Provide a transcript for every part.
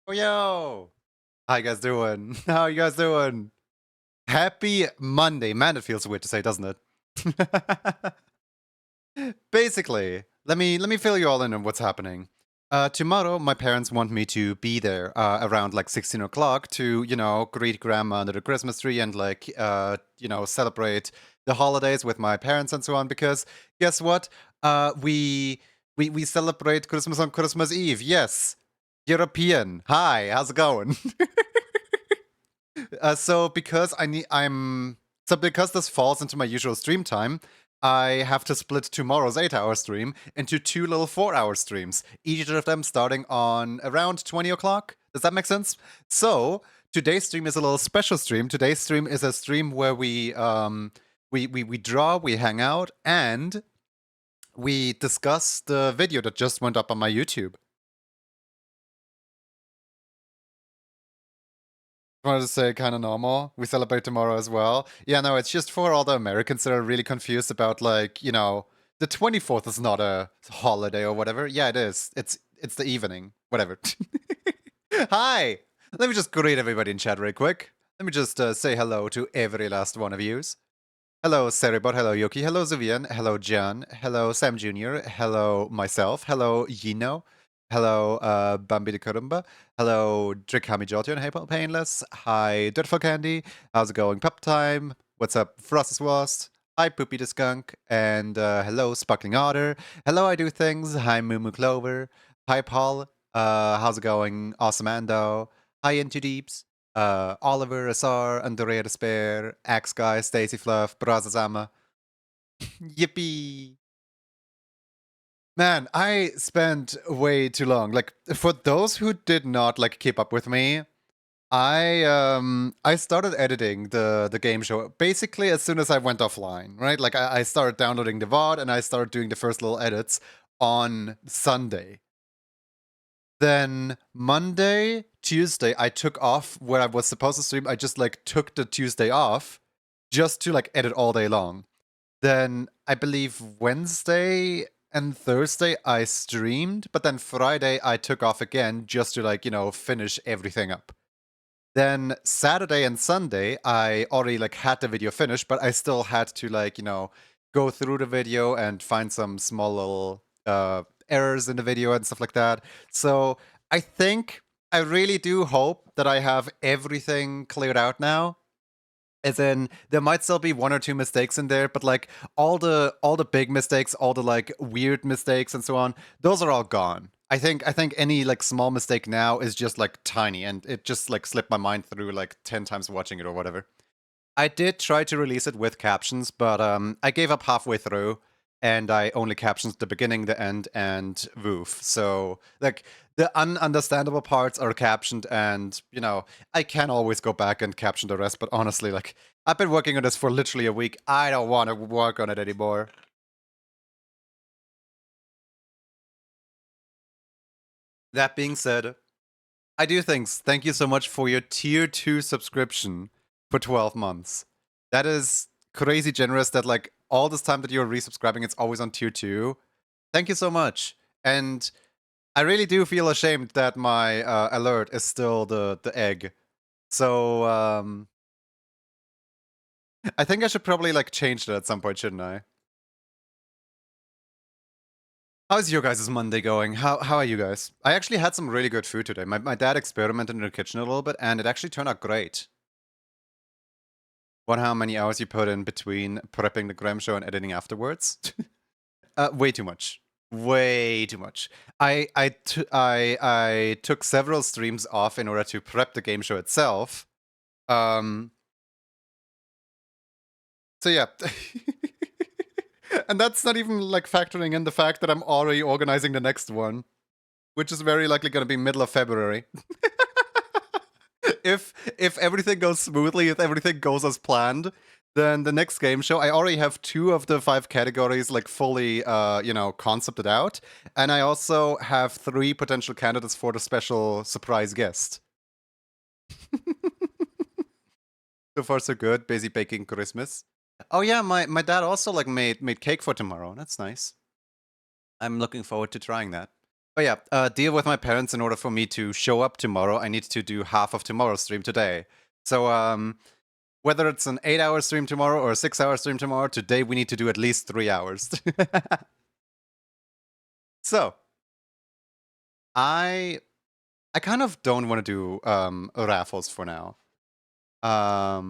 Oh, yo! How you guys doing? How you guys doing? Happy Monday. Man, it feels weird to say, doesn't it? Basically, let me fill you all in on what's happening. Tomorrow, my parents want me to be there around like 16 o'clock to, greet grandma under the Christmas tree and like, celebrate the holidays with my parents and so on. Because guess what? We celebrate Christmas on Christmas Eve. Yes, European. Hi, how's it going? So because because this falls into my usual stream time, I have to split tomorrow's 8-hour stream into two little 4-hour streams, each of them starting on around 20 o'clock. Does that make sense? So today's stream is a little special stream. Today's stream is a stream where we draw, we hang out, and we discuss the video that just went up on my YouTube. Wanted to say kind of normal. We celebrate tomorrow as well. Yeah, no, it's just for all the Americans that are really confused about like, the 24th is not a holiday or whatever. Yeah, it is. It's the evening. Whatever. Hi! Let me just greet everybody in chat real quick. Let me just say hello to every last one of yous. Hello, Seribot. Hello, Yoki. Hello, Zuvian. Hello, John. Hello, Sam Jr. Hello, myself. Hello, Yino. Hello, Bambi de Kurumba. Hello, Drikami Joltion. Hey, Painless. Hi, Dirtful Candy. How's it going, Pup Time? What's up, Frostus Wast? Hi, Poopy the Skunk. And hello, Sparkling Otter. Hello, I Do Things. Hi, Moo Clover. Hi, Paul. How's it going, Awesome Ando? Hi, Into Deeps. Oliver, Asar, Andrea Despair, Axe Guy, Stacy Fluff, Brazazama. Yippee! Man, I spent way too long. Like, for those who did not like keep up with me, I started editing the game show basically as soon as I went offline, right? Like I started downloading the VOD and I started doing the first little edits on Sunday. Then Monday, Tuesday, I took off where I was supposed to stream. I just like took the Tuesday off just to like edit all day long. Then I believe Wednesday and Thursday I streamed, but then Friday I took off again just to like, finish everything up. Then Saturday and Sunday I already like had the video finished, but I still had to like, go through the video and find some small little errors in the video and stuff like that. So I really do hope that I have everything cleared out now. As in, there might still be one or two mistakes in there, but like all the big mistakes, all the like weird mistakes and so on, those are all gone. I think any like small mistake now is just like tiny, and it just like slipped my mind through like 10 times watching it or whatever. I did try to release it with captions, but I gave up halfway through, and I only captioned the beginning, the end, and woof. So like the ununderstandable parts are captioned, and I can always go back and caption the rest. But honestly, like I've been working on this for literally a week. I don't want to work on it anymore. That being said, I do things. Thank you so much for your tier 2 subscription for 12 months. That is crazy generous that like all this time that you're resubscribing, it's always on tier 2. Thank you so much. And I really do feel ashamed that my alert is still the egg. So I think I should probably like change that at some point, shouldn't I? How's your guys' Monday going? How are you guys? I actually had some really good food today. My dad experimented in the kitchen a little bit, and it actually turned out great. What, how many hours you put in between prepping the Graham show and editing afterwards? Way too much. Way too much. I took several streams off in order to prep the game show itself. So yeah. And that's not even like factoring in the fact that I'm already organizing the next one, which is very likely going to be middle of February. If everything goes smoothly, if everything goes as planned, then the next game show, I already have 2 of the 5 categories like fully, concepted out, and I also have 3 potential candidates for the special surprise guest. So far, so good. Busy baking Christmas. Oh yeah, my dad also like made cake for tomorrow. That's nice. I'm looking forward to trying that. But yeah, deal with my parents. In order for me to show up tomorrow, I need to do half of tomorrow's stream today. So whether it's an 8-hour stream tomorrow or a 6-hour stream tomorrow, today we need to do at least 3 hours. So I kind of don't want to do raffles for now. I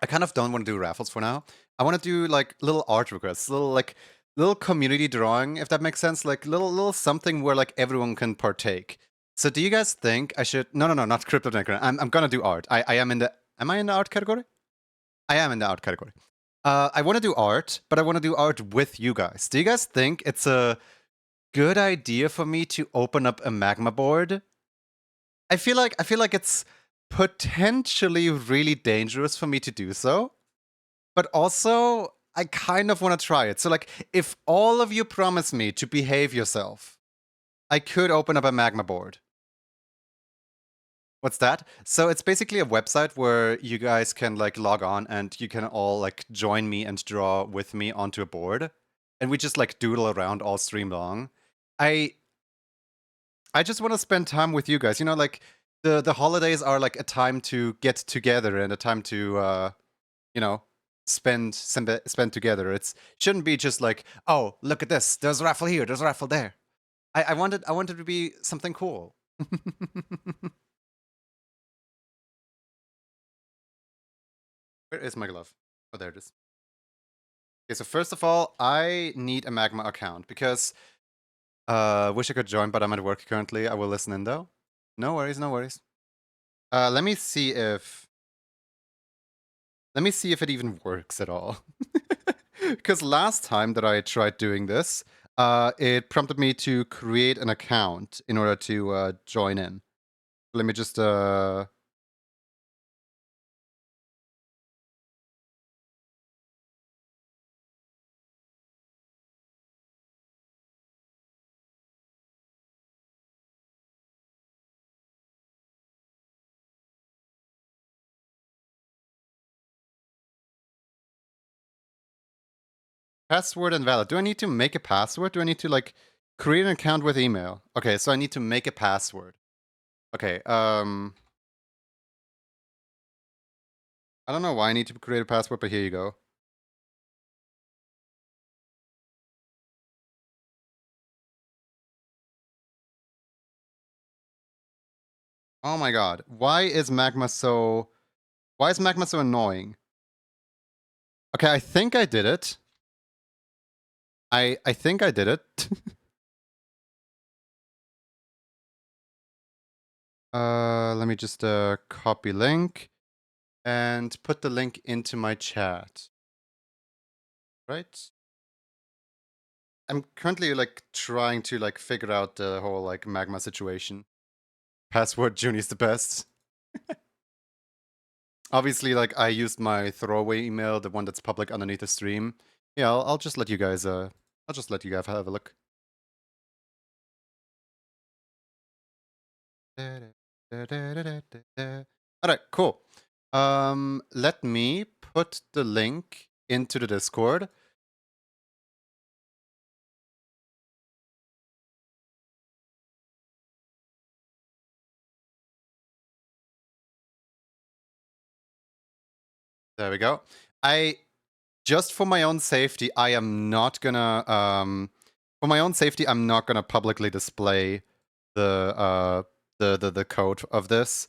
kind of don't want to do raffles for now. I want to do like little art requests, little community drawing, if that makes sense. Like little something where like everyone can partake. So do you guys think I should? No, not crypto necron. I'm gonna do art. I am in the. Am I in the art category? I am in the art category. I want to do art, but I want to do art with you guys. Do you guys think it's a good idea for me to open up a magma board? I feel like it's potentially really dangerous for me to do so. But also, I kind of want to try it. So, like, if all of you promise me to behave yourself, I could open up a magma board. What's that? So it's basically a website where you guys can like log on and you can all like join me and draw with me onto a board, and we just like doodle around all stream long. I just want to spend time with you guys. You know, like the holidays are like a time to get together and a time to you know, spend together. It's shouldn't be just like, oh, look at this. There's a raffle here. There's a raffle there. I wanted to be something cool. Where is my glove? Oh, there it is. Okay, so first of all, I need a Magma account because wish I could join, but I'm at work currently. I will listen in though. No worries, no worries. Let me see if it even works at all. Because last time that I tried doing this, it prompted me to create an account in order to join in. Let me just password invalid. Do I need to make a password? Do I need to like create an account with email? Okay, so I need to make a password. Okay, I don't know why I need to create a password, but here you go. Oh my god. Why is magma so annoying? Okay, I think I did it. I think I did it. Let me just copy link and put the link into my chat. Right? I'm currently like trying to like figure out the whole like magma situation. Password Junie's the best. Obviously, like I used my throwaway email, the one that's public underneath the stream. Yeah, I'll just let you guys have a look. Alright, cool. Let me put the link into the Discord. There we go. Just for my own safety, I am not gonna for my own safety, I'm not gonna publicly display the code of this.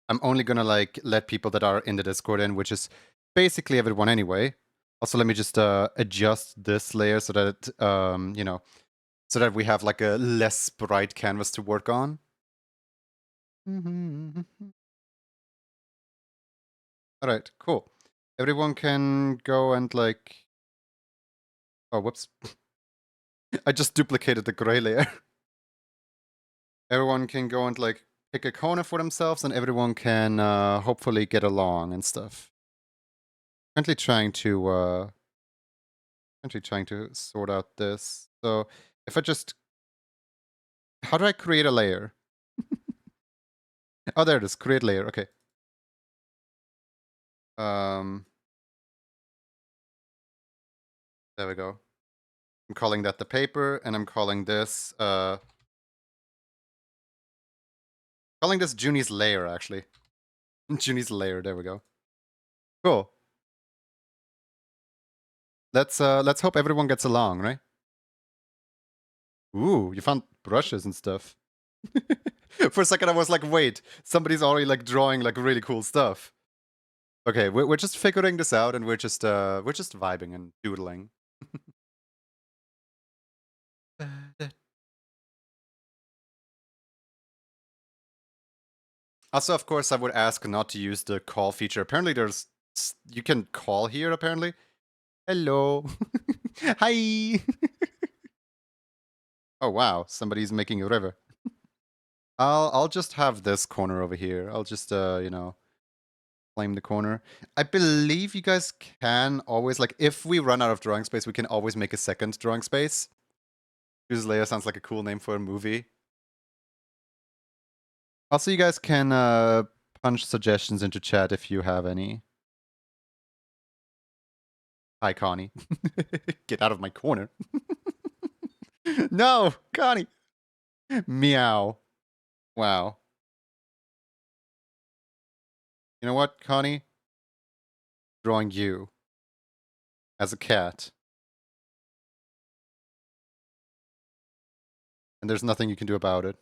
I'm only gonna like let people that are in the Discord in, which is basically everyone anyway. Also, let me just adjust this layer so that you know, so that we have like a less bright canvas to work on. All right, cool. Everyone can go and like. Oh, whoops! I just duplicated the gray layer. Everyone can go and like pick a corner for themselves, and everyone can hopefully get along and stuff. Currently trying to sort out this. So if I just, how do I create a layer? Oh, there it is. Create layer. Okay. There we go. I'm calling that the paper, and I'm calling this Junie's layer, actually. Junie's layer, there we go. Cool. Let's hope everyone gets along, right? Ooh, you found brushes and stuff. For a second I was like, wait, somebody's already like drawing like really cool stuff. Okay, we're just figuring this out, and we're just vibing and doodling. Also, of course, I would ask not to use the call feature. Apparently you can call here, apparently. Hello. Hi. Oh wow, somebody's making a river. I'll just have this corner over here. I'll just you know, claim the corner. I believe you guys can always, like, if we run out of drawing space, we can always make a second drawing space. Whose layer sounds like a cool name for a movie. Also, you guys can punch suggestions into chat if you have any. Hi, Connie. Get out of my corner. No, Connie. Meow. Wow. You know what, Connie? Drawing you as a cat. And there's nothing you can do about it.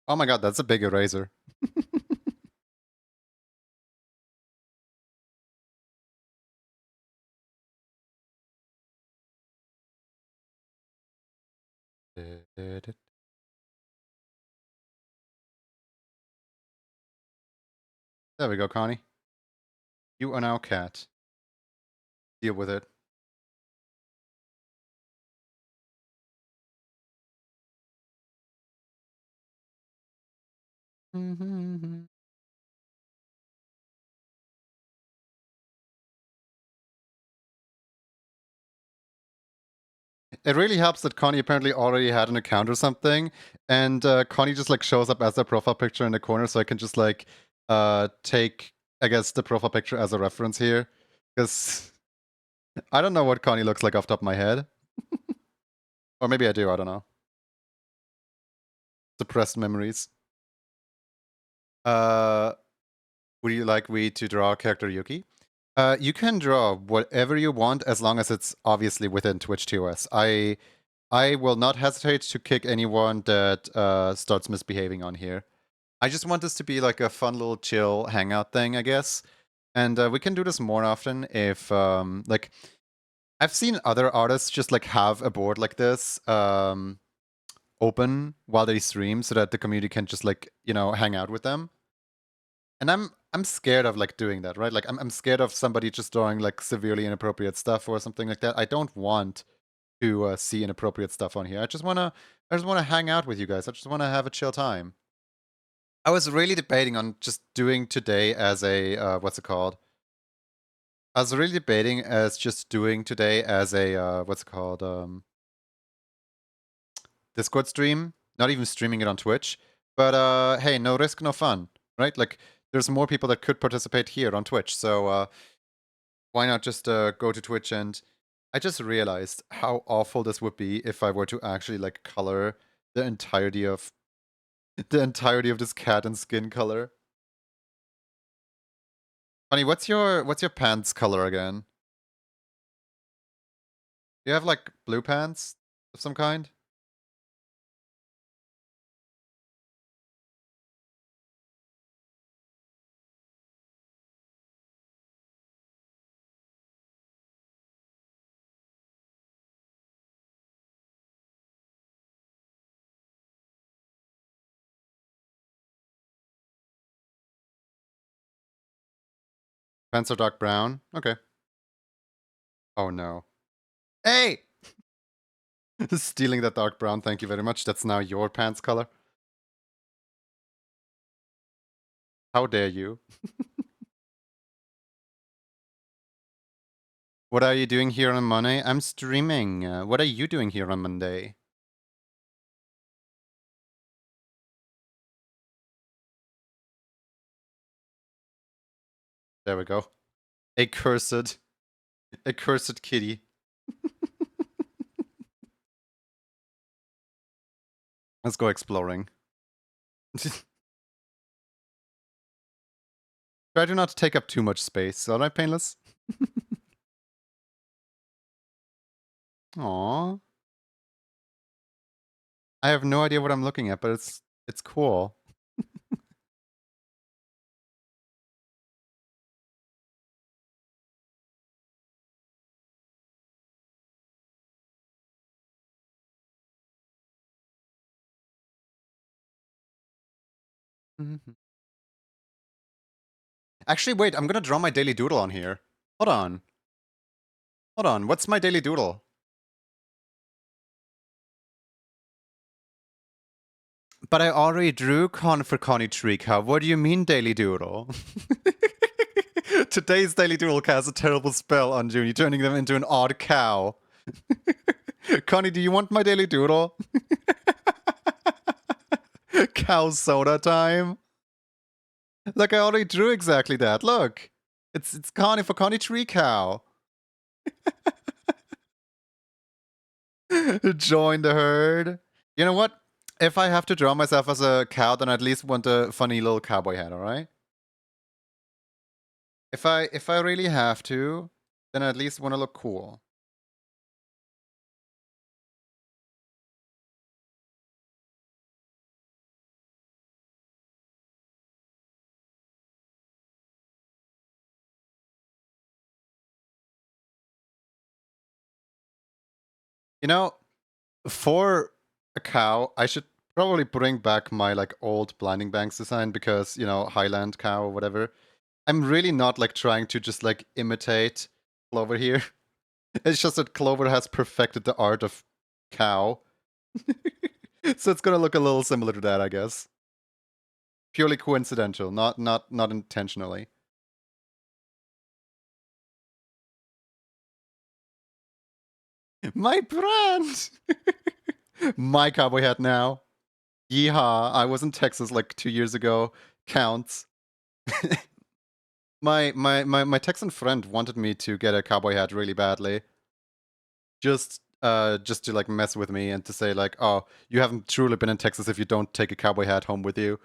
Oh my god, that's a big eraser. There we go, Connie. You are now cat. Deal with it. It really helps that Connie apparently already had an account or something, and Connie just like shows up as their profile picture in the corner, so I can just like take, I guess, the profile picture as a reference here, because I don't know what Connie looks like off the top of my head. Or maybe I do, I don't know. Suppressed memories. Would you like me to draw character Yuki? You can draw whatever you want as long as it's obviously within Twitch TOS. I will not hesitate to kick anyone that starts misbehaving on here. I just want this to be like a fun little chill hangout thing, I guess. And we can do this more often if, like, I've seen other artists just like have a board like this open while they stream so that the community can just like, you know, hang out with them. And I'm scared of like doing that, right? Like I'm scared of somebody just drawing like severely inappropriate stuff or something like that. I don't want to see inappropriate stuff on here. I just wanna hang out with you guys. I just wanna have a chill time. I was really debating on just doing today as a what's it called? I was really debating as just doing today as a what's it called? Discord stream. Not even streaming it on Twitch. But hey, no risk, no fun, right? Like there's more people that could participate here on Twitch. So why not just go to Twitch? And I just realized how awful this would be if I were to actually like color the entirety of this cat and skin color. Honey, what's your pants color again? Do you have like blue pants of some kind? Pants are dark brown. Okay. Oh no. Hey! Stealing that dark brown, thank you very much. That's now your pants color. How dare you? What are you doing here on Monday? I'm streaming. What are you doing here on Monday? There we go. A cursed kitty. Let's go exploring. Try to not take up too much space, alright, Painless? Aww. I have no idea what I'm looking at, but it's cool. Actually, wait, I'm gonna draw my daily doodle on here. Hold on. Hold on, what's my daily doodle? But I already drew Con for Connie Tree Cow. What do you mean, daily doodle? Today's daily doodle casts a terrible spell on Junie, turning them into an odd cow. Connie, do you want my daily doodle? Cow soda time? Look, I already drew exactly that. Look. It's Connie for Connie Tree Cow. Join the herd. You know what? If I have to draw myself as a cow, then I at least want a funny little cowboy hat, alright? If I really have to, then I at least want to look cool. You know, for a cow, I should probably bring back my like old Blinding Banks design because, you know, Highland cow or whatever. I'm really not like trying to just like imitate Clover here. It's just that Clover has perfected the art of cow. So it's gonna look a little similar to that, I guess. Purely coincidental, not intentionally. My brand! My cowboy hat now. Yeehaw, I was in Texas like 2 years ago. Counts. My Texan friend wanted me to get a cowboy hat really badly. Just to like mess with me and to say like, oh, you haven't truly been in Texas if you don't take a cowboy hat home with you.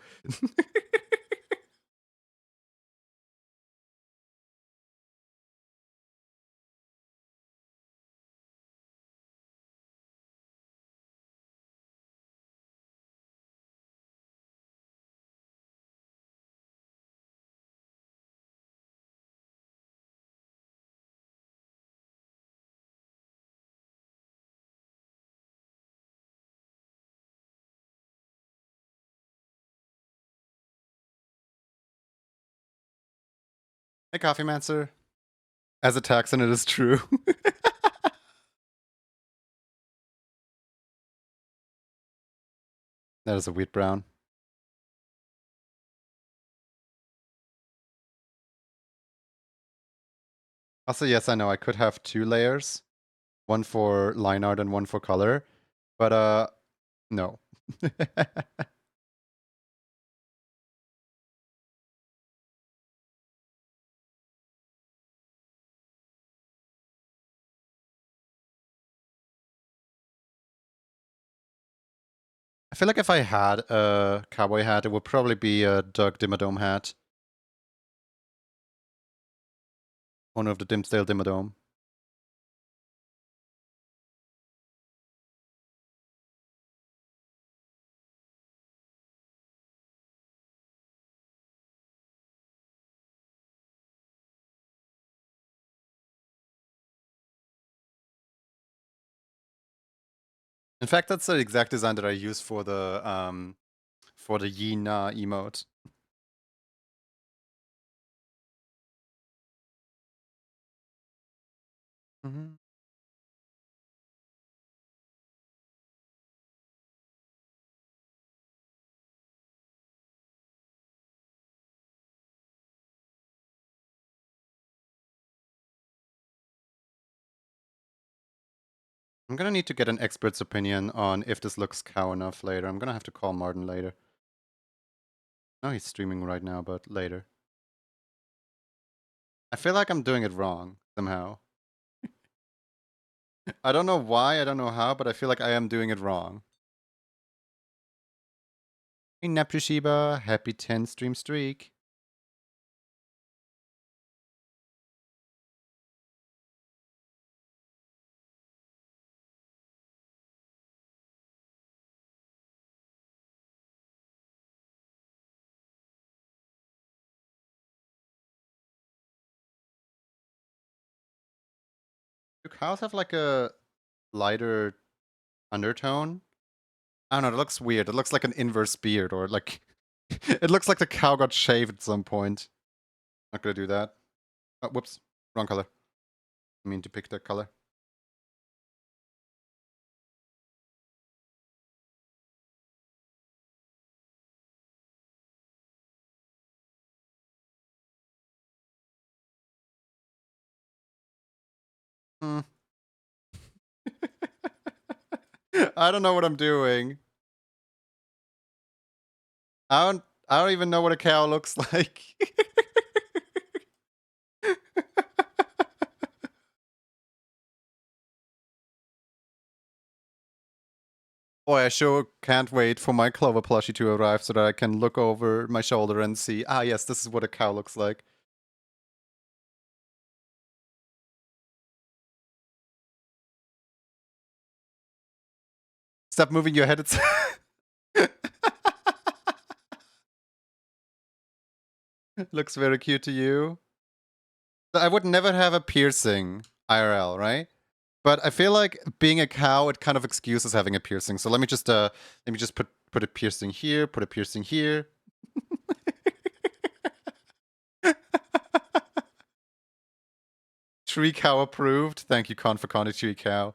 Hey, Coffee Mancer. As a Texan, it is true. That is a wheat brown. Also, yes, I know I could have 2 layers. One for line art and one for color. But, no. I feel like if I had a cowboy hat, it would probably be a Doug Dimmadome hat. Owner of the Dimsdale Dimmadome. In fact, that's the exact design that I use for the Yi Na emote. Mhm. I'm gonna need to get an expert's opinion on if this looks cow enough later. I'm gonna have to call Martin later. No, he's streaming right now, but later. I feel like I'm doing it wrong somehow. I don't know why, I don't know how, but I feel like I am doing it wrong. Hey, Neptushiba, happy 10 stream streak. Do cows have like a lighter undertone? I don't know, it looks weird. It looks like an inverse beard, or like... it looks like the cow got shaved at some point. Not gonna do that. Oh, whoops. Wrong color. I mean to pick that color. Hmm. I don't know what I'm doing. I don't even know what a cow looks like. Boy, I sure can't wait for my Clover plushie to arrive so that I can look over my shoulder and see, ah yes, this is what a cow looks like. Stop moving your head, it's... looks very cute to you. I would never have a piercing IRL, right? But I feel like being a cow, it kind of excuses having a piercing. So let me just put a piercing here, put a piercing here. Tree cow approved. Thank you, Con, for calling tree cow.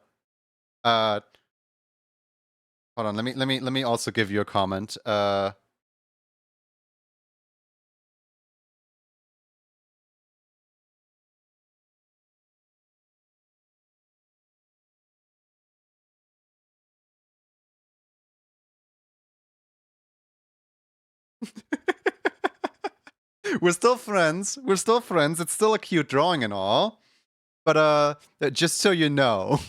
Hold on, let me also give you a comment. We're still friends. We're still friends. It's still a cute drawing and all. But just so you know,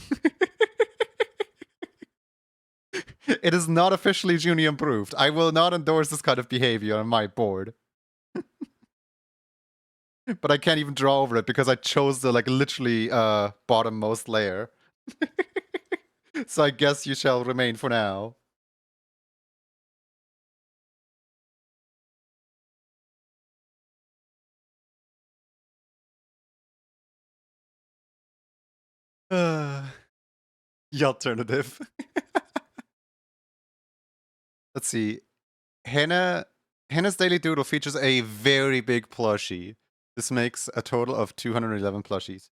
it is not officially Junior approved. I will not endorse this kind of behavior on my board. But I can't even draw over it because I chose the like literally bottommost layer. So I guess you shall remain for now. The alternative. Let's see. Hannah's Daily Doodle features a very big plushie. This makes a total of 211 plushies.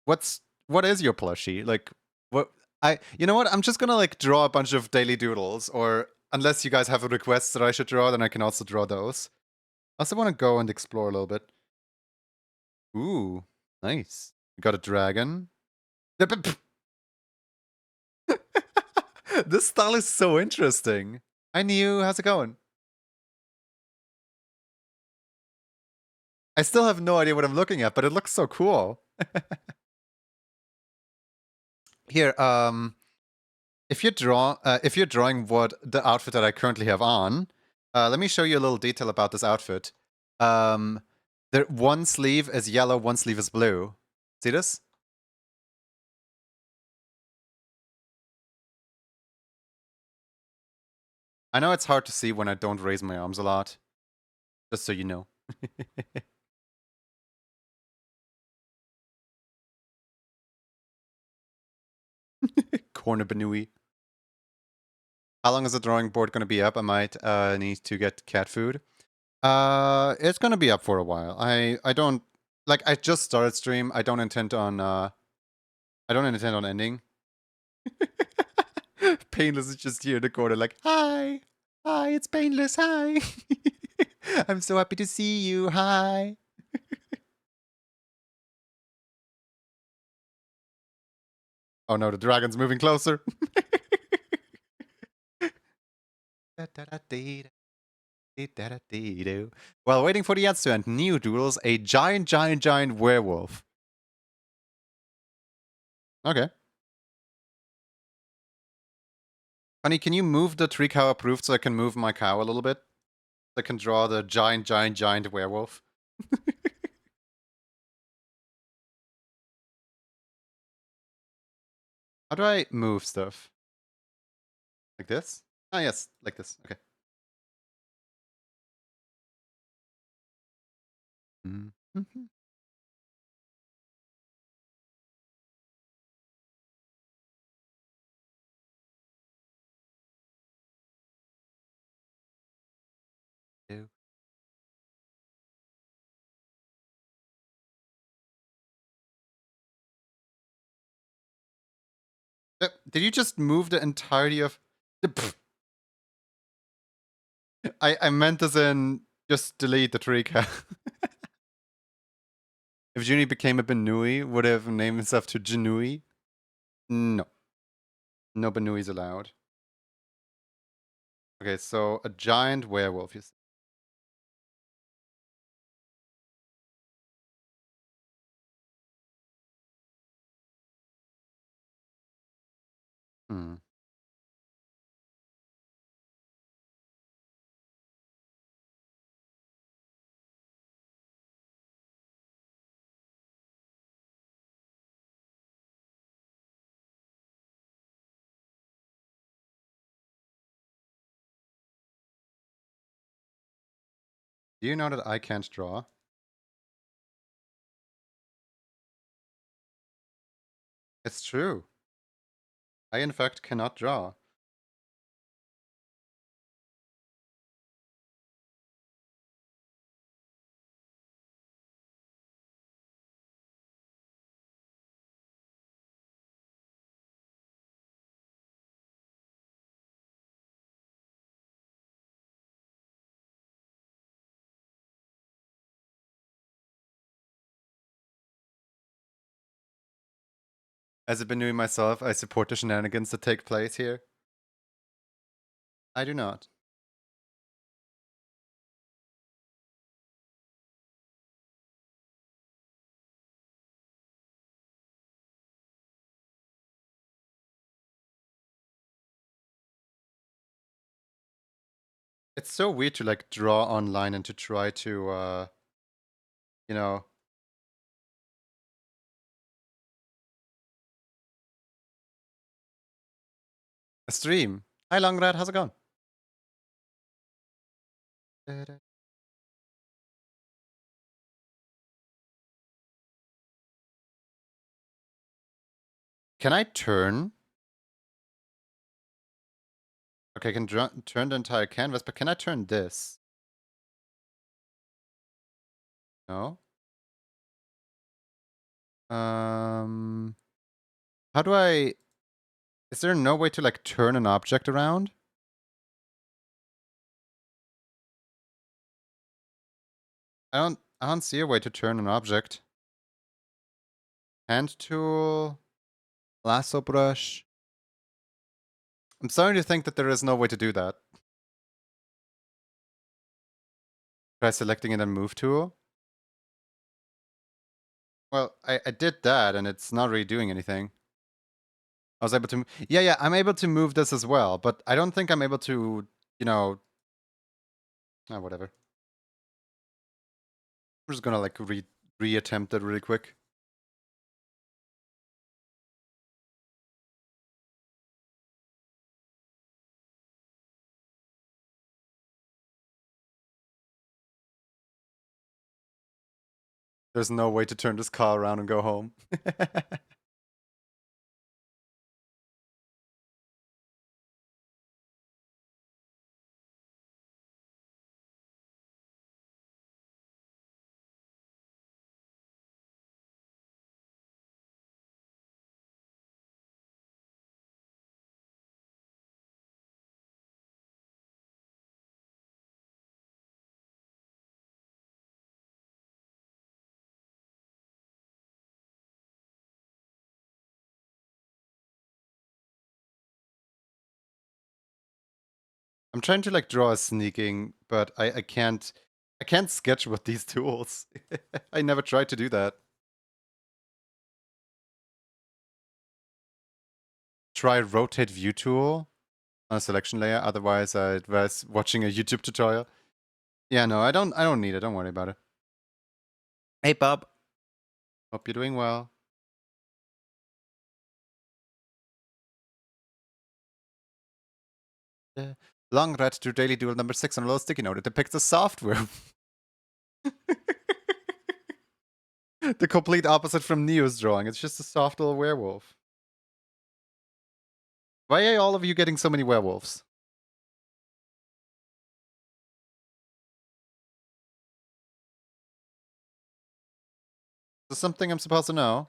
What is your plushie? Like what you know what? I'm just gonna like draw a bunch of daily doodles, or unless you guys have requests that I should draw, then I can also draw those. I also want to go and explore a little bit. Ooh, nice. We got a dragon. This style is so interesting. Hi Niu, how's it going? I still have no idea what I'm looking at, but it looks so cool. Here, if you're drawing what the outfit that I currently have on, let me show you a little detail about this outfit. One sleeve is yellow, one sleeve is blue. See this? I know it's hard to see when I don't raise my arms a lot. Just so you know. Corner Benui. How long is the drawing board going to be up? I might need to get cat food. It's going to be up for a while. I don't... Like, I just started stream. I don't intend on I don't intend on ending. Painless is just here in the corner like, hi! Hi, it's Painless, hi! I'm so happy to see you, hi! Oh no, the dragon's moving closer. While waiting for the ads to end, new duels, a giant werewolf. Okay. Honey, can you move the tree cow approved so I can move my cow a little bit? So I can draw the giant werewolf. How do I move stuff? Like this? Ah, yes, like this. Okay. Mm-hmm. Did you just move the entirety of... I meant as in just delete the tree cow. If Junie became a Benui, would have named himself to Janui? No. No Benuis allowed. Okay, so a giant werewolf, you see. Hmm. Do you know that I can't draw? It's true. I, in fact, cannot draw. As a Benui myself, I support the shenanigans that take place here. I do not. It's so weird to like draw online and to try to, you know, a stream. Hi, Longrad, how's it going? Can I turn? Okay, I can turn the entire canvas, but can I turn this? No? Um, how do I... Is there no way to like turn an object around? I don't see a way to turn an object. Hand tool, lasso brush. I'm starting to think that there is no way to do that. Try selecting it and move tool. Well, I did that and it's not really doing anything. I was able to... Yeah, I'm able to move this as well, but I don't think I'm able to, you know... whatever. I'm just gonna like re-attempt it really quick. There's no way to turn this car around and go home. I'm trying to like draw a sneaking, but I can't sketch with these tools. I never tried to do that. Try rotate view tool on a selection layer, otherwise I'd advise watching a YouTube tutorial. Yeah, no, I don't need it, don't worry about it. Hey Bob. Hope you're doing well. Long read to daily duel number 6 on a little sticky note. It depicts a software. The complete opposite from Neo's drawing. It's just a soft little werewolf. Why are all of you getting so many werewolves? Is this something I'm supposed to know?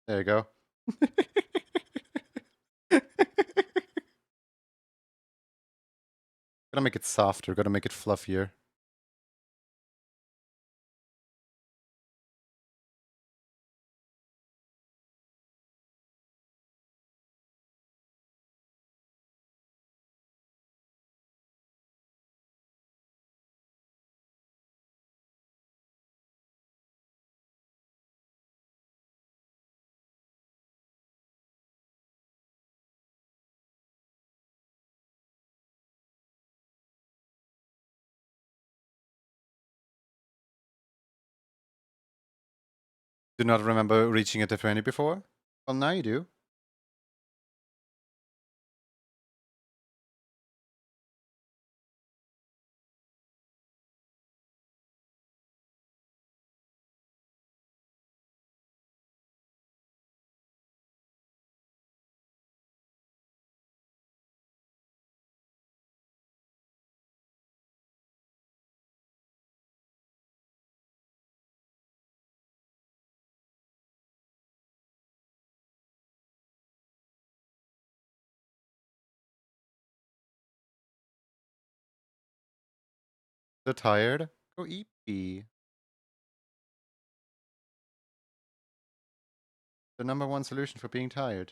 There you go. Gotta make it softer, gotta make it fluffier. Do not remember reaching a 20 before? Well, now you do. They're tired? Go eat. The #1 solution for being tired.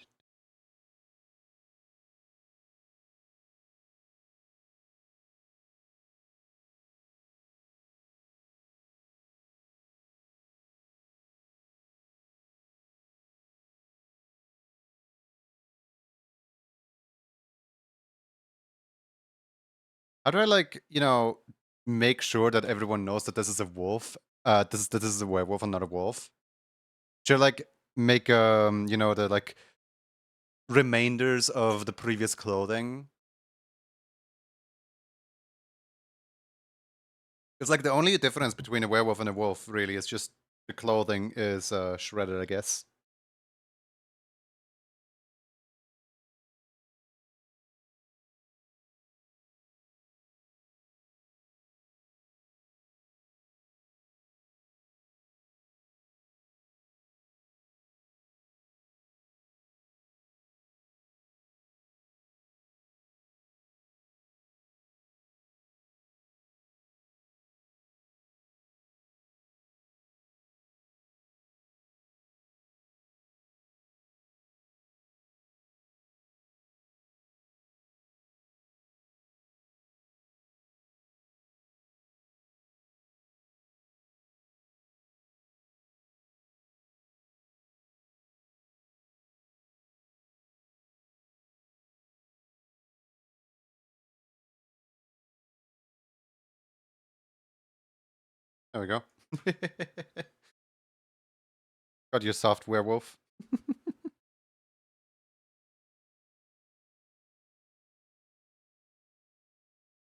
How do I, like, make sure that everyone knows that this is a wolf? This is a werewolf and not a wolf? Should I, like, make, the, like, remainders of the previous clothing? It's like the only difference between a werewolf and a wolf, really, is just the clothing is, shredded, I guess. There we go. Got your soft werewolf.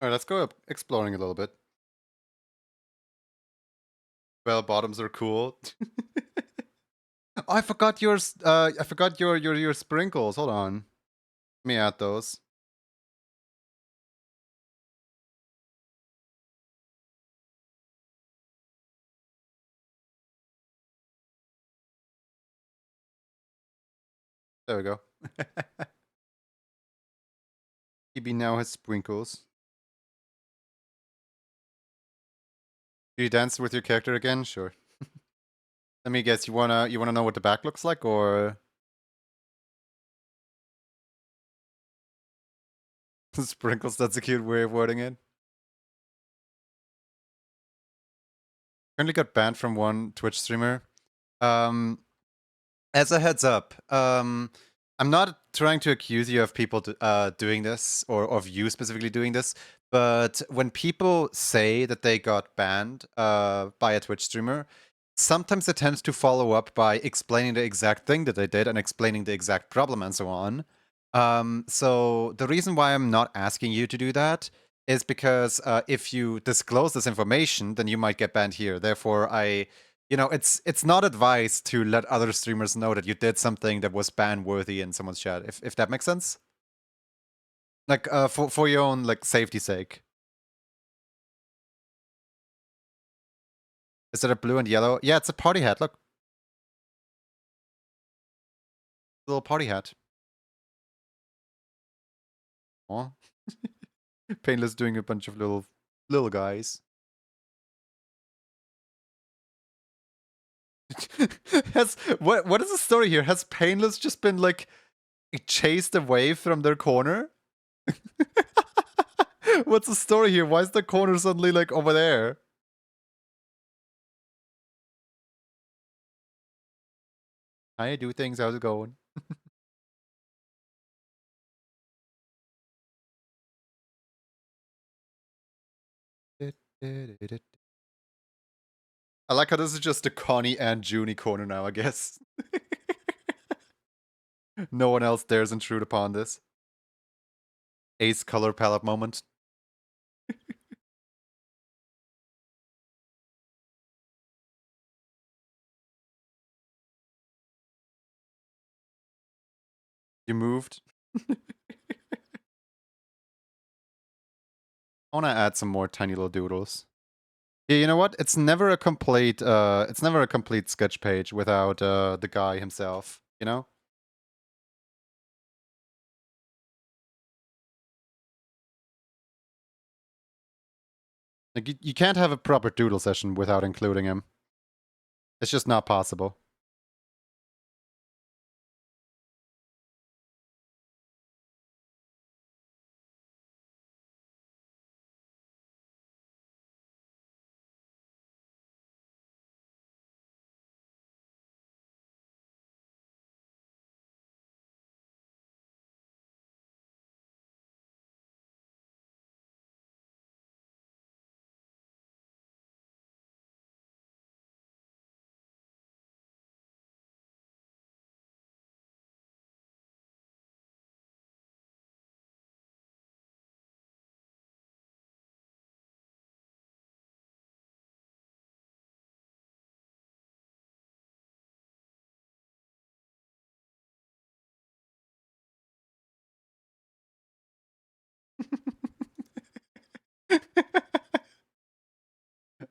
Alright, let's go up exploring a little bit. Well, bottoms are cool. Oh, I forgot yours. I forgot your sprinkles. Hold on. Let me add those. There we go. EB now has sprinkles. Do you dance with your character again? Sure. Let me guess. You wanna know what the back looks like, or sprinkles? That's a cute way of wording it. Currently got banned from one Twitch streamer. As a heads up, I'm not trying to accuse you of people doing this, or of you specifically doing this, but when people say that they got banned by a Twitch streamer, sometimes they tend to follow up by explaining the exact thing that they did and explaining the exact problem and so on. So the reason why I'm not asking you to do that is because if you disclose this information, then you might get banned here. Therefore, it's not advised to let other streamers know that you did something that was ban worthy in someone's chat. If that makes sense, like for your own like safety sake. Is it a blue and yellow? Yeah, it's a party hat. Look, little party hat. Oh, Painless doing a bunch of little guys. What is the story here? Has Painless just been like chased away from their corner? What's the story here? Why is the corner suddenly like over there? How you do things? How's it going? I like how this is just a Connie and Junie corner now, I guess. No one else dares intrude upon this. Ace color palette moment. You moved. I want to add some more tiny little doodles. Yeah, you know what? It's never a complete sketch page without the guy himself, you know? Like you can't have a proper doodle session without including him. It's just not possible.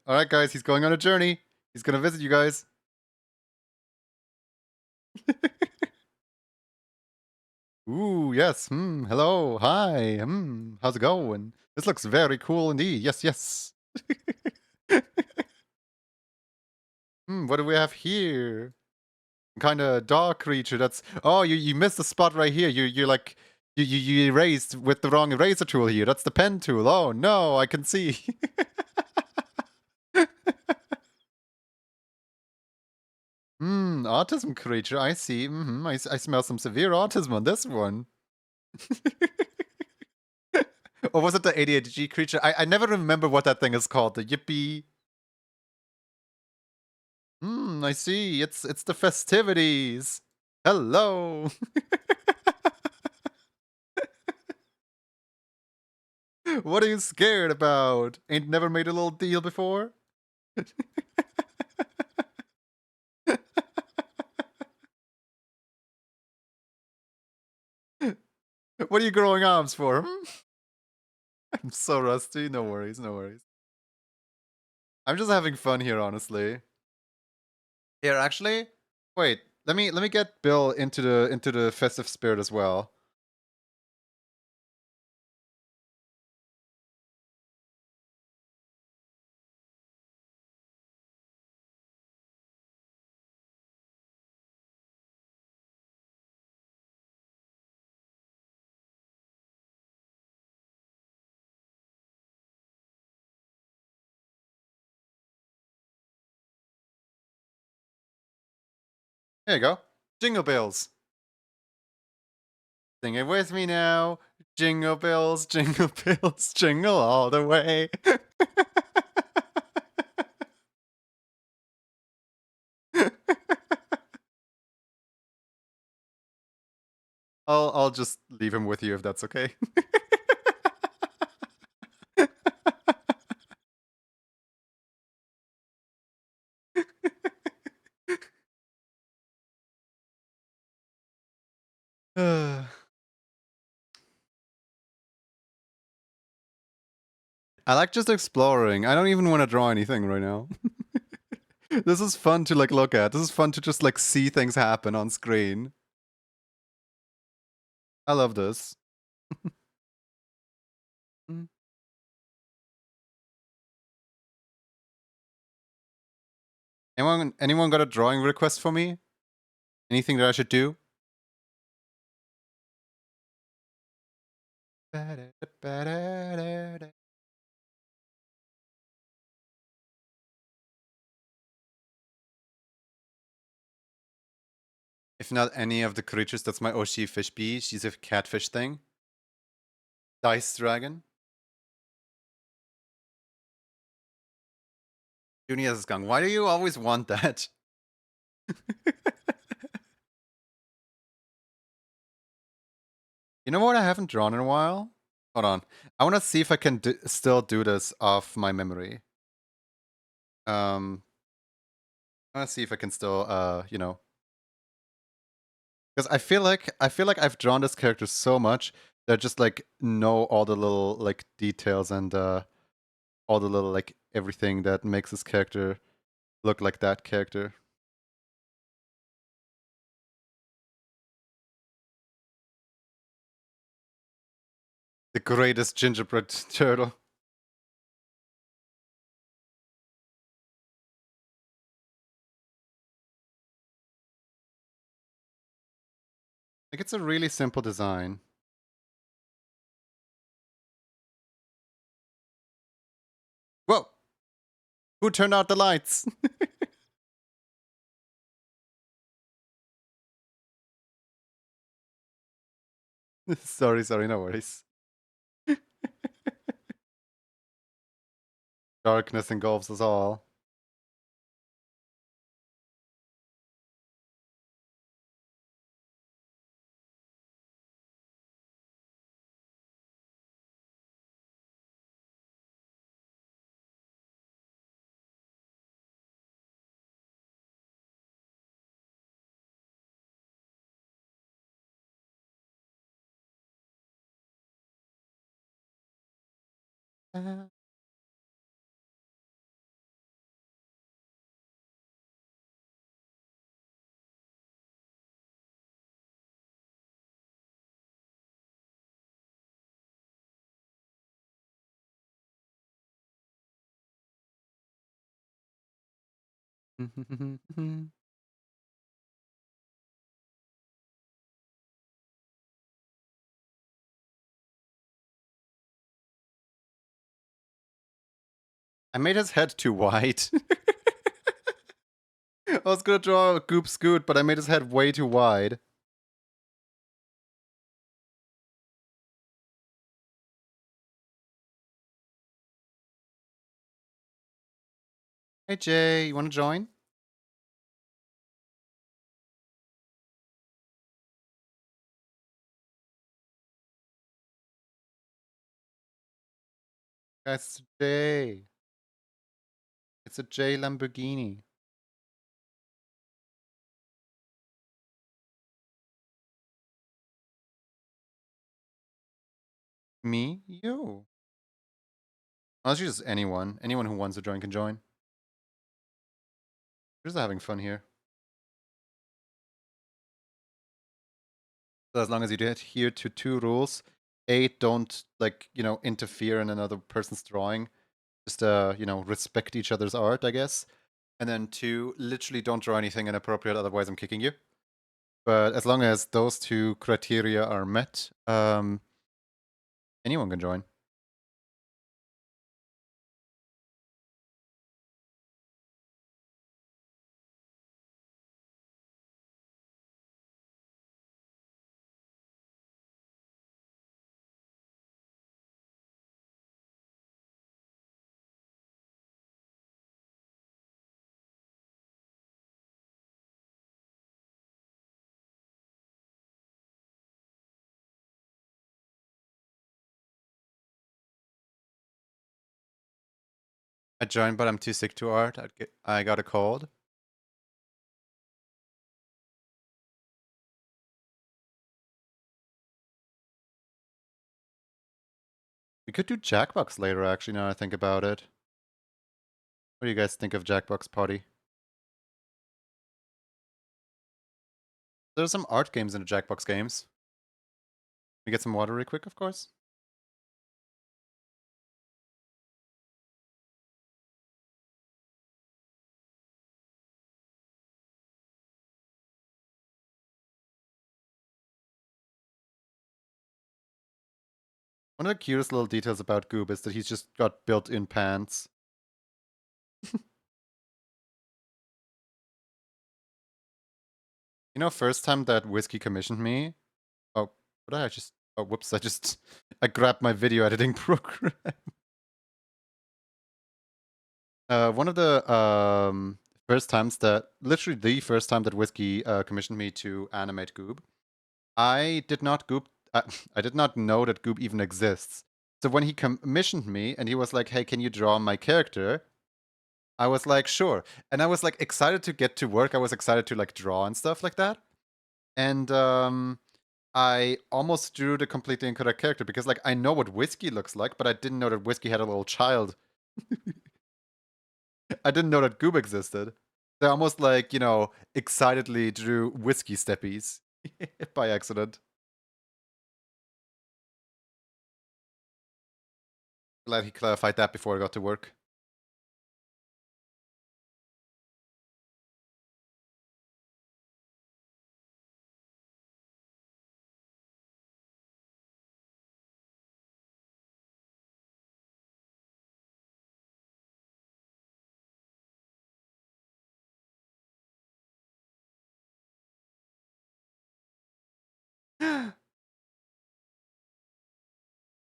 Alright, guys, he's going on a journey. He's gonna visit you guys. Ooh, yes. Hello. Hi. How's it going? This looks very cool indeed. Yes, yes. What do we have here? Kind of dog creature. That's you missed the spot right here. You're like you erased with the wrong eraser tool here. That's the pen tool. Oh no, I can see. Autism creature. I see. I smell some severe autism on this one. Or was it the ADHD creature? I never remember what that thing is called. The yippee. I see. It's the festivities. Hello. What are you scared about? Ain't never made a little deal before? What are you growing arms for? I'm so rusty. No worries, no worries. I'm just having fun here, honestly. Here, actually, wait. Let me get Bill into the festive spirit as well. There you go. Jingle bells. Sing it with me now. Jingle bells, jingle bells, jingle all the way. I'll just leave him with you if that's okay. I like just exploring. I don't even want to draw anything right now. This is fun to like look at. This is fun to just like see things happen on screen. I love this. Mm. Anyone got a drawing request for me? Anything that I should do? If not any of the creatures, that's my Oshi fish bee. She's a catfish thing. Dice dragon. Junior's skunk. Why do you always want that? You know what I haven't drawn in a while? Hold on. I want to see if I can still do this off my memory. I want to see if I can still, because I feel like I've drawn this character so much that I just like know all the little like details and all the little like everything that makes this character look like that character. The greatest gingerbread turtle. Like it's a really simple design. Whoa! Who turned out the lights? Sorry, no worries. Darkness engulfs us all. Uh, I made his head too wide. I was gonna draw a Goop Scoot, but I made his head way too wide. Hey Jay, you wanna join? That's Jay. It's a J Lamborghini. Me? You. Honestly, just anyone. Anyone who wants to join can join. We're just having fun here. So as long as you adhere to 2 rules. 8, don't, like, you know, interfere in another person's drawing. Just, you know, respect each other's art, I guess. And then 2, literally don't draw anything inappropriate, otherwise I'm kicking you. But as long as those 2 criteria are met, anyone can join. I joined, but I'm too sick to art. I got a cold. We could do Jackbox later, actually, now I think about it. What do you guys think of Jackbox Party? There's some art games in the Jackbox games. We get some water really quick, of course. One of the cutest little details about Goob is that he's just got built-in pants. You know, first time that Whiskey commissioned me. Oh, what did I just? Oh, whoops! I grabbed my video editing program. One of the first times that, literally the first time that Whiskey commissioned me to animate Goob, I did not I did not know that Goob even exists. So when he commissioned me and he was like, "Hey, can you draw my character?" I was like, "Sure," and I was like excited to get to work. I was excited to like draw and stuff like that. And I almost drew the completely incorrect character because like I know what Whiskey looks like, but I didn't know that Whiskey had a little child. I didn't know that Goob existed. They almost like, you know, excitedly drew Whiskey steppies by accident. Glad he clarified that before I got to work.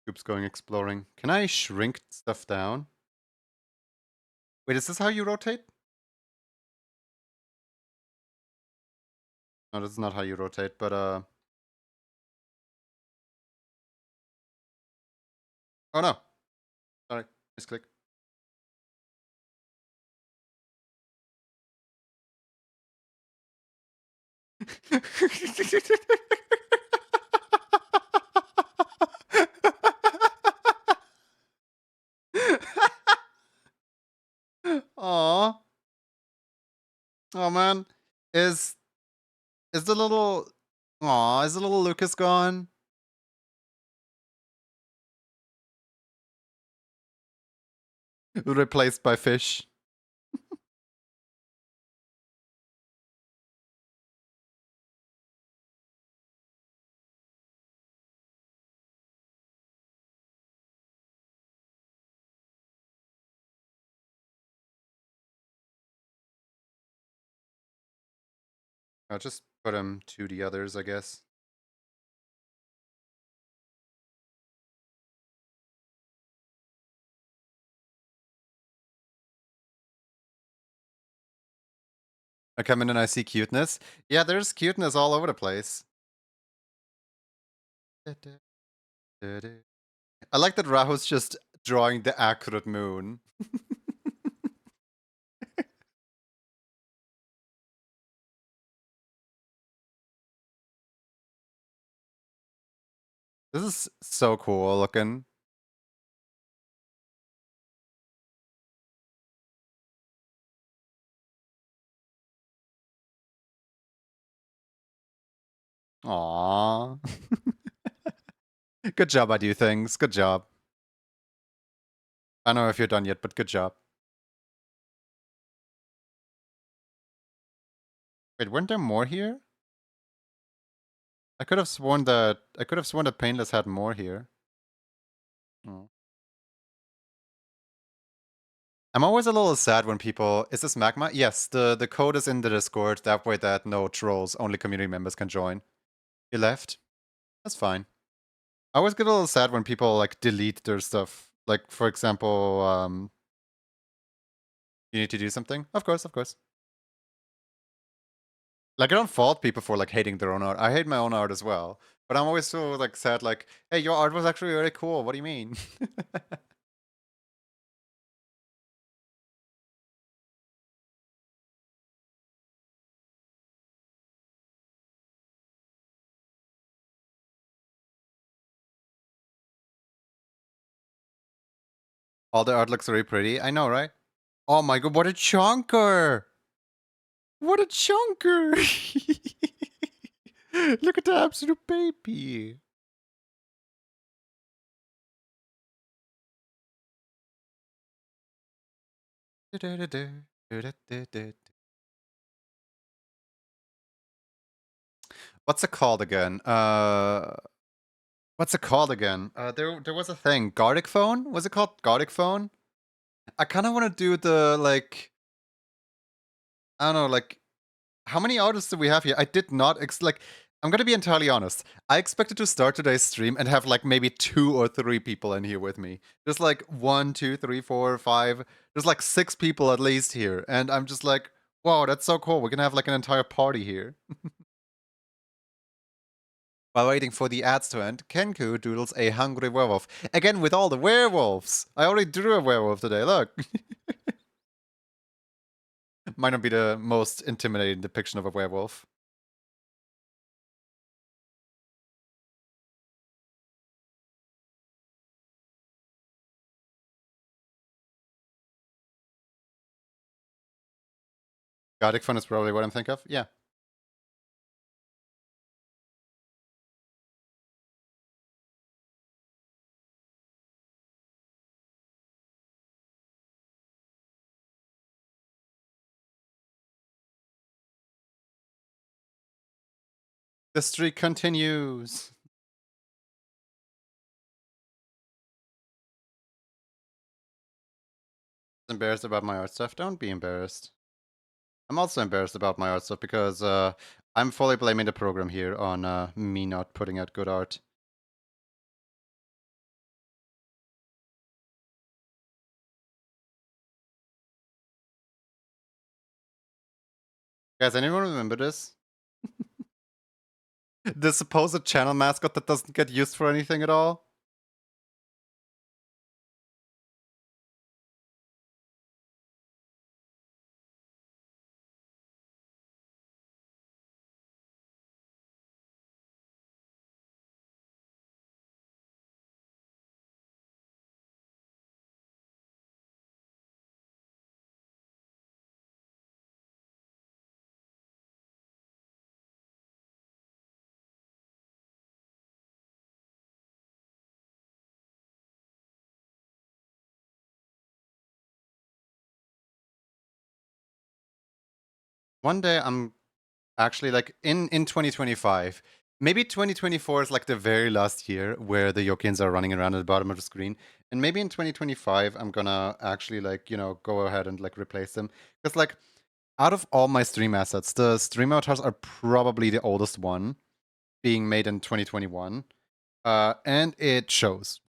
Goob's going exploring. Can I shrink stuff down? Wait, is this how you rotate? No, this is not how you rotate, but oh no. Sorry. Misclick. Oh man, is is the little Aw, is the little Lucas gone? Replaced by fish. I'll just put him to the others, I guess. I come in and I see cuteness. Yeah, there's cuteness all over the place. I like that Rahu's just drawing the accurate moon. This is so cool looking. Aww. Good job, I do things. Good job. I don't know if you're done yet, but good job. Wait, weren't there more here? I could have sworn that Painless had more here. Oh. I'm always a little sad when people... Is this Magma? Yes, the code is in the Discord, that way that no trolls, only community members can join. You left? That's fine. I always get a little sad when people, like, delete their stuff. Like, for example, you need to do something? Of course, of course. Like, I don't fault people for, like, hating their own art. I hate my own art as well. But I'm always so, like, sad, like, hey, your art was actually really cool. What do you mean? All the art looks really pretty. I know, right? Oh my god, what a chunker! What a chunker! Look at the absolute baby. What's it called again? What's it called again? There was a thing. Gardic phone? Was it called Gardic phone? I kind of want to do the, like, I don't know, like, how many artists do we have here? I did not, like, I'm gonna be entirely honest. I expected to start today's stream and have, like, maybe 2 or 3 people in here with me. There's, like, 1, 2, 3, 4, 5. There's, like, 6 people at least here. And I'm just like, wow, that's so cool. We're gonna have, like, an entire party here. While waiting for the ads to end, Kenku doodles a hungry werewolf. Again, with all the werewolves! I already drew a werewolf today, look! Might not be the most intimidating depiction of a werewolf. Gothic fun is probably what I'm thinking of. Yeah. The streak continues. Embarrassed about my art stuff? Don't be embarrassed. I'm also embarrassed about my art stuff because I'm fully blaming the program here on me not putting out good art. Guys, anyone remember this? The supposed channel mascot that doesn't get used for anything at all? one day I'm actually like in 2025. Maybe 2024 is like the very last year where the Yokians are running around at the bottom of the screen. And maybe in 2025 I'm gonna actually like, go ahead and like replace them. Because like out of all my stream assets, the stream avatars are probably the oldest one, being made in 2021. And it shows.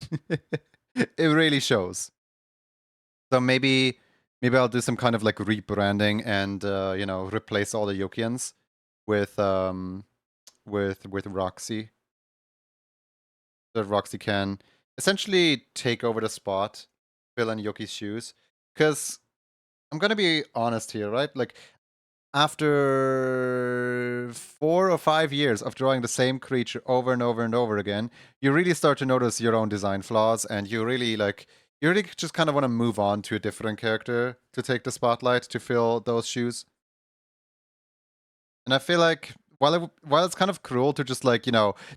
It really shows. So maybe I'll do some kind of like rebranding and replace all the Yokians with Roxy. So that Roxy can essentially take over the spot, fill in Yoki's shoes. Because I'm gonna be honest here, right? Like after 4 or 5 years of drawing the same creature over and over and over again, you really start to notice your own design flaws, and you really just kind of want to move on to a different character to take the spotlight to fill those shoes. And I feel like while it's kind of cruel to just like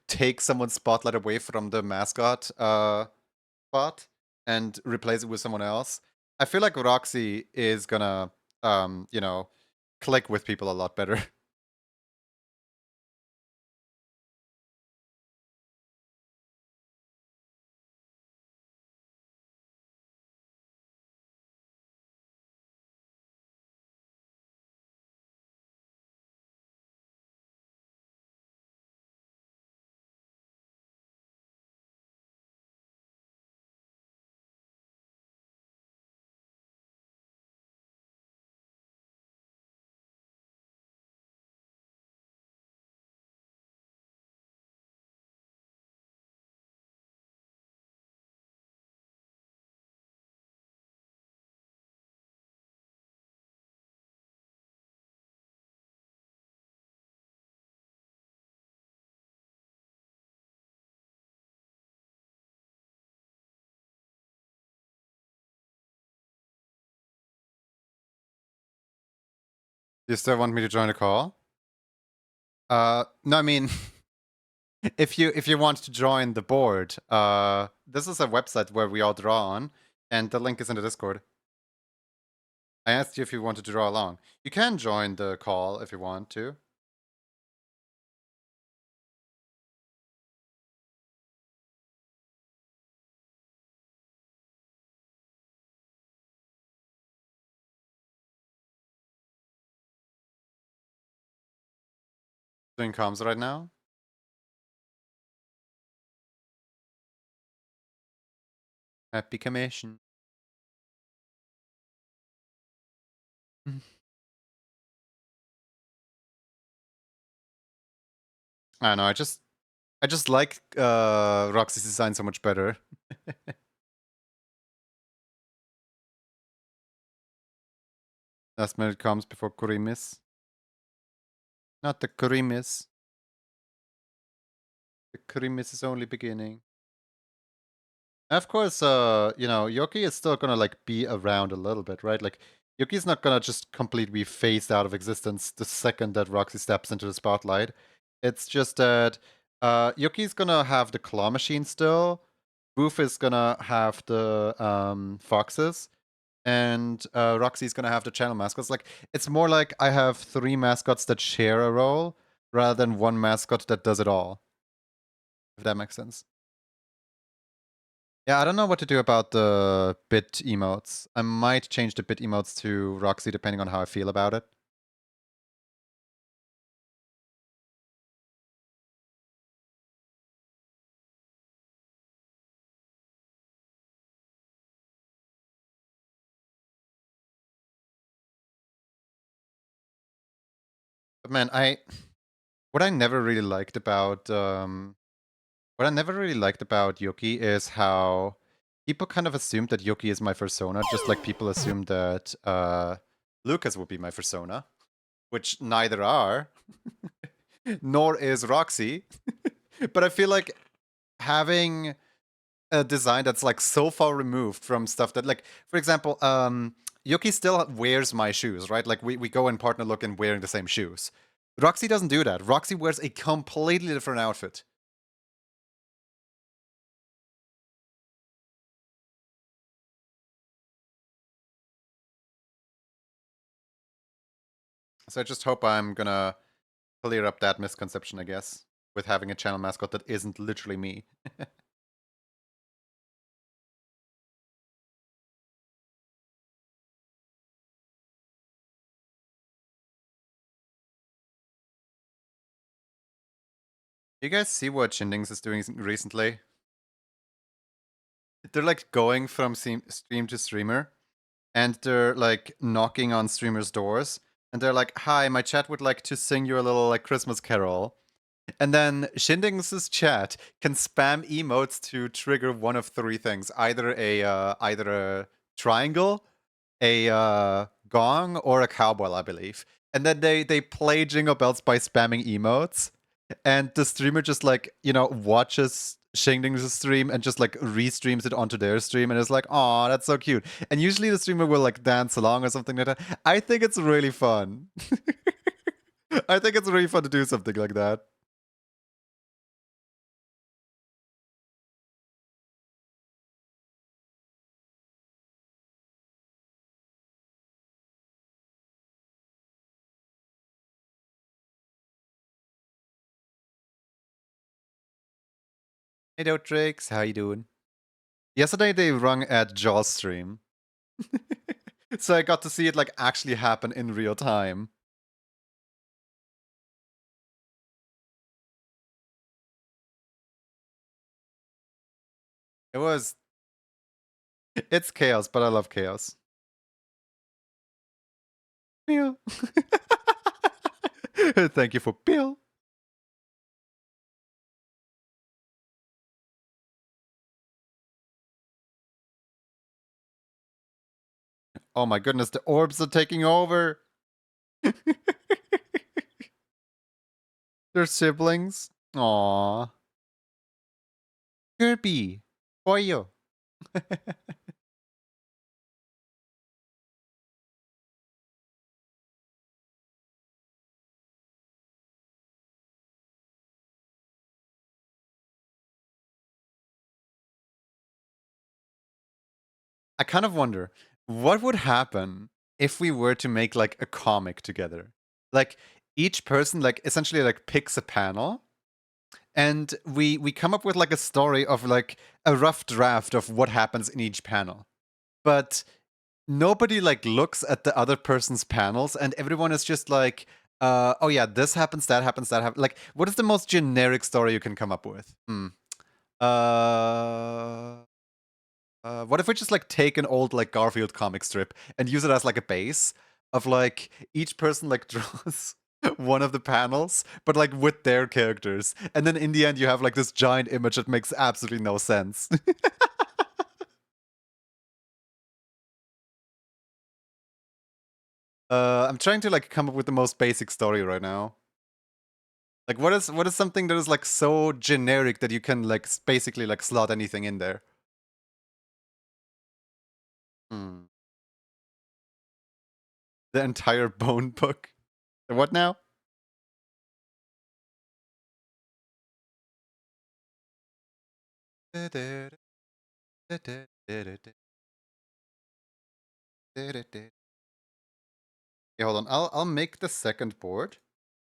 take someone's spotlight away from the mascot spot and replace it with someone else, I feel like Roxy is gonna click with people a lot better. You still want me to join the call? No, I mean, if you want to join the board, this is a website where we all draw on, and the link is in the Discord. I asked you if you wanted to draw along. You can join the call if you want to. Doing comms right now. Happy commission. I don't know. I just like Roxy's design so much better. Last minute comes before Kurimis. Not the Kurimis. The Kurimis is only beginning. Of course, Yoki is still gonna like be around a little bit, right? Like Yoki's not gonna just completely be phased out of existence the second that Roxy steps into the spotlight. It's just that Yoki's gonna have the claw machine still. Boof is gonna have the foxes, and Roxy's gonna have the channel mascots. Like it's more like I have 3 mascots that share a role rather than one mascot that does it all. If that makes sense. Yeah, I don't know what to do about the bit emotes. I might change the bit emotes to Roxy depending on how I feel about it. But man, what I never really liked about Yoki is how people kind of assumed that Yoki is my persona, just like people assume that Lucas would be my persona, which neither are, nor is Roxy. But I feel like having a design that's like so far removed from stuff that, like, for example, Yuki still wears my shoes, right? Like we go in partner look and wearing the same shoes. Roxy doesn't do that. Roxy wears a completely different outfit. So I just hope I'm gonna clear up that misconception, I guess, with having a channel mascot that isn't literally me. You guys see what Shindings is doing recently? They're like going from stream to streamer, and they're like knocking on streamers' doors, and they're like, "Hi, my chat would like to sing you a little like Christmas carol." And then Shindings' chat can spam emotes to trigger one of three things: either a triangle, a gong, or a cowbell, I believe. And then they play Jingle Bells by spamming emotes, and the streamer just like watches Shinding's stream and just like restreams it onto their stream, and it's like, oh, that's so cute. And usually the streamer will like dance along or something like that. I think it's really fun. I think it's really fun to do something like that. Hey, Dotrix, how you doing? Yesterday they rung at Jaw's stream. So I got to see it like actually happen in real time. It was... It's chaos, but I love chaos. Bill. Thank you for Bill. Oh my goodness, the orbs are taking over. They're siblings. Aww. Kirby. For you. I kind of wonder, what would happen if we were to make like a comic together? Like each person like essentially like picks a panel, and we come up with like a story of like a rough draft of what happens in each panel. But nobody like looks at the other person's panels, and everyone is just like, oh yeah, this happens, that happens, that happens. Like, what is the most generic story you can come up with? Uh, what if we just like take an old like Garfield comic strip and use it as like a base of like each person like draws one of the panels, but like with their characters, and then in the end you have like this giant image that makes absolutely no sense. I'm trying to like come up with the most basic story right now. Like what is something that is like so generic that you can like basically like slot anything in there? Hmm. The entire bone book. What now? Yeah, hold on. I'll make the second board,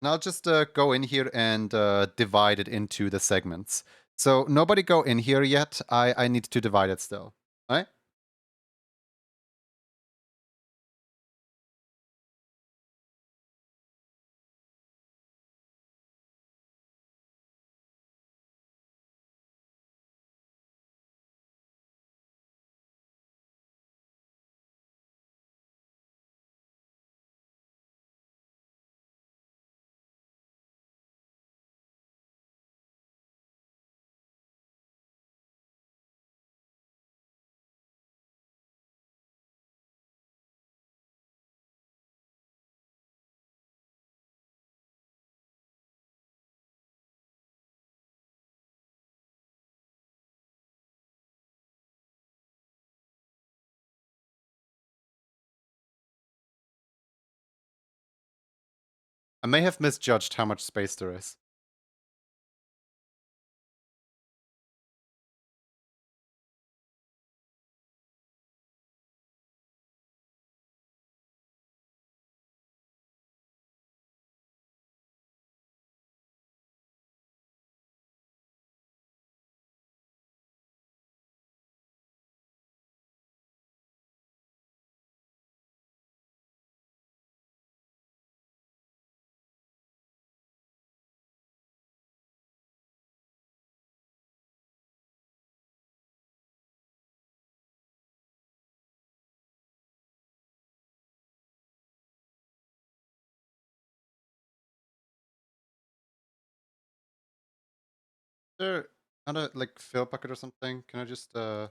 and I'll just go in here and divide it into the segments. So nobody go in here yet. I need to divide it still. All right. I may have misjudged how much space there is. there not a like fill bucket or something? Can I just you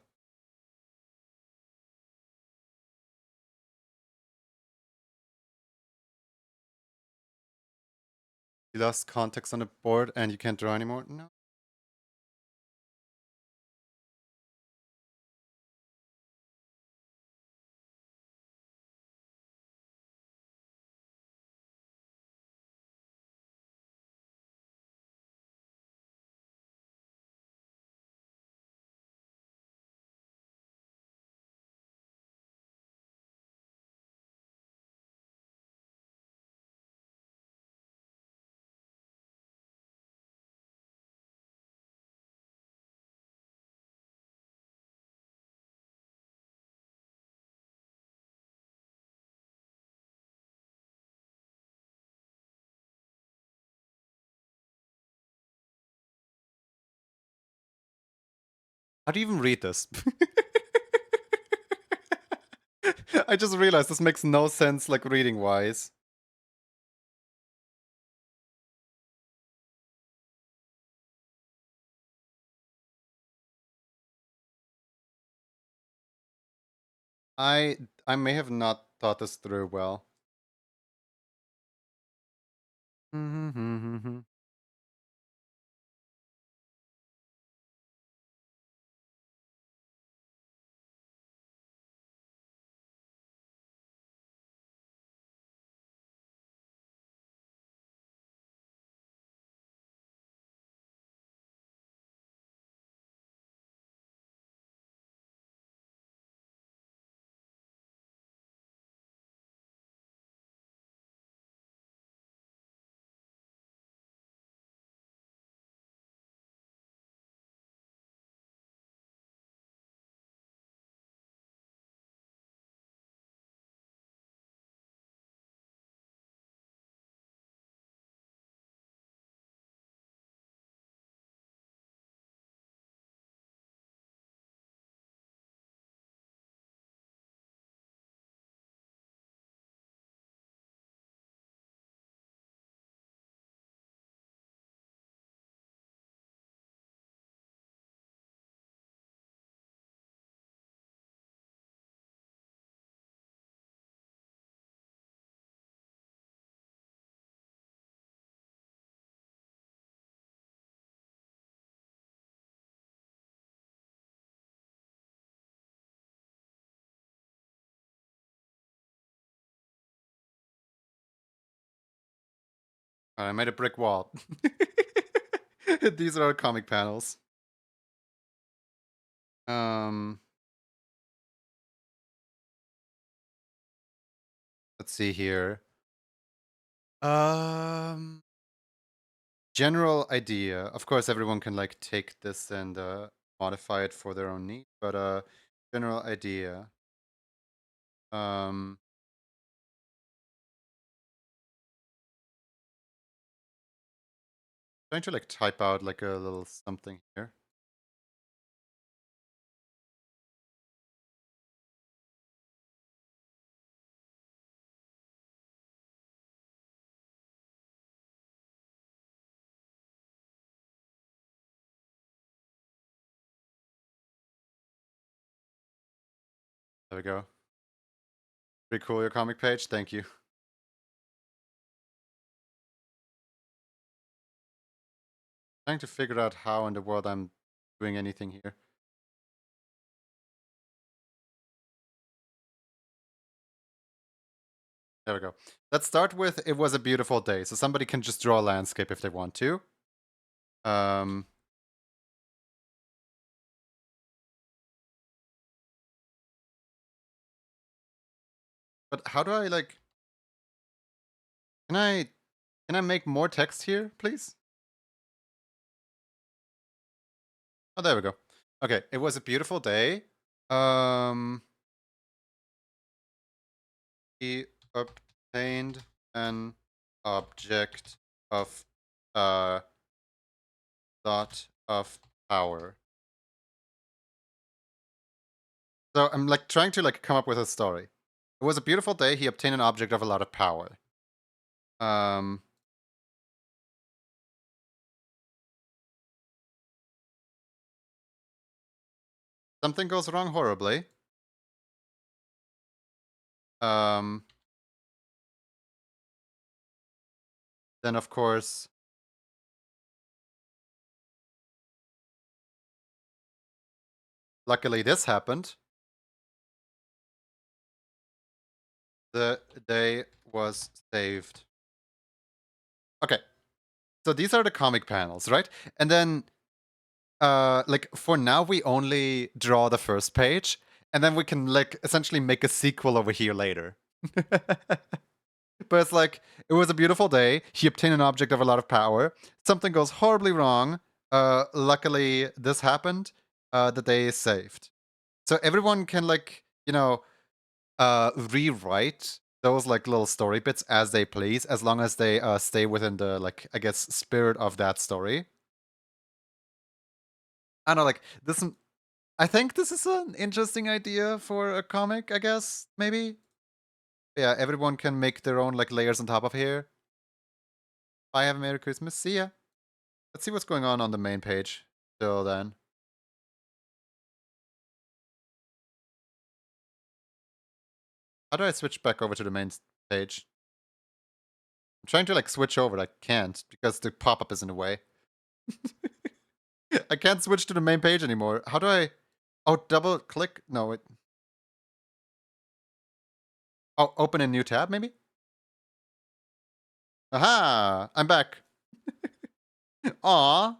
lost context on the board and you can't draw anymore? No. How do you even read this? I just realized this makes no sense, like, reading-wise. I I may have not thought this through well. I made a brick wall. These are our comic panels. Let's see here. Um, General idea. Of course, everyone can like take this and modify it for their own need, but general idea. Um, Trying to like type out like a little something here. There we go. Pretty cool, your comic page. Thank you. Trying to figure out how in the world I'm doing anything here. There we go. Let's start with it was a beautiful day. So somebody can just draw a landscape if they want to. Um, but how do I like can I make more text here, please? Oh, there we go. Okay, it was a beautiful day. Um, he obtained an object of lot of power. So I'm like trying to like come up with a story. It was a beautiful day. He obtained an object of a lot of power. Um, Something goes wrong horribly. Um, then of course, luckily this happened. The day was saved. Okay, so these are the comic panels, right? And then, like, for now we only draw the first page, and then we can, like, essentially make a sequel over here later. But it's like, it was a beautiful day. He obtained an object of a lot of power. Something goes horribly wrong. Luckily, this happened. The day is saved. So everyone can, like, rewrite those, like, little story bits as they please, as long as they stay within the, like, I guess, spirit of that story. I don't know, like, this. I think this is an interesting idea for a comic, I guess, maybe. Yeah, everyone can make their own, like, layers on top of here. Bye, have a Merry Christmas. See ya. Let's see what's going on the main page till then. How do I switch back over to the main page? I'm trying to, like, switch over, I can't because the pop-up is in the way. I can't switch to the main page anymore. How do I... Oh, double click? No, it... Oh, open a new tab, maybe? Aha! I'm back. Aw.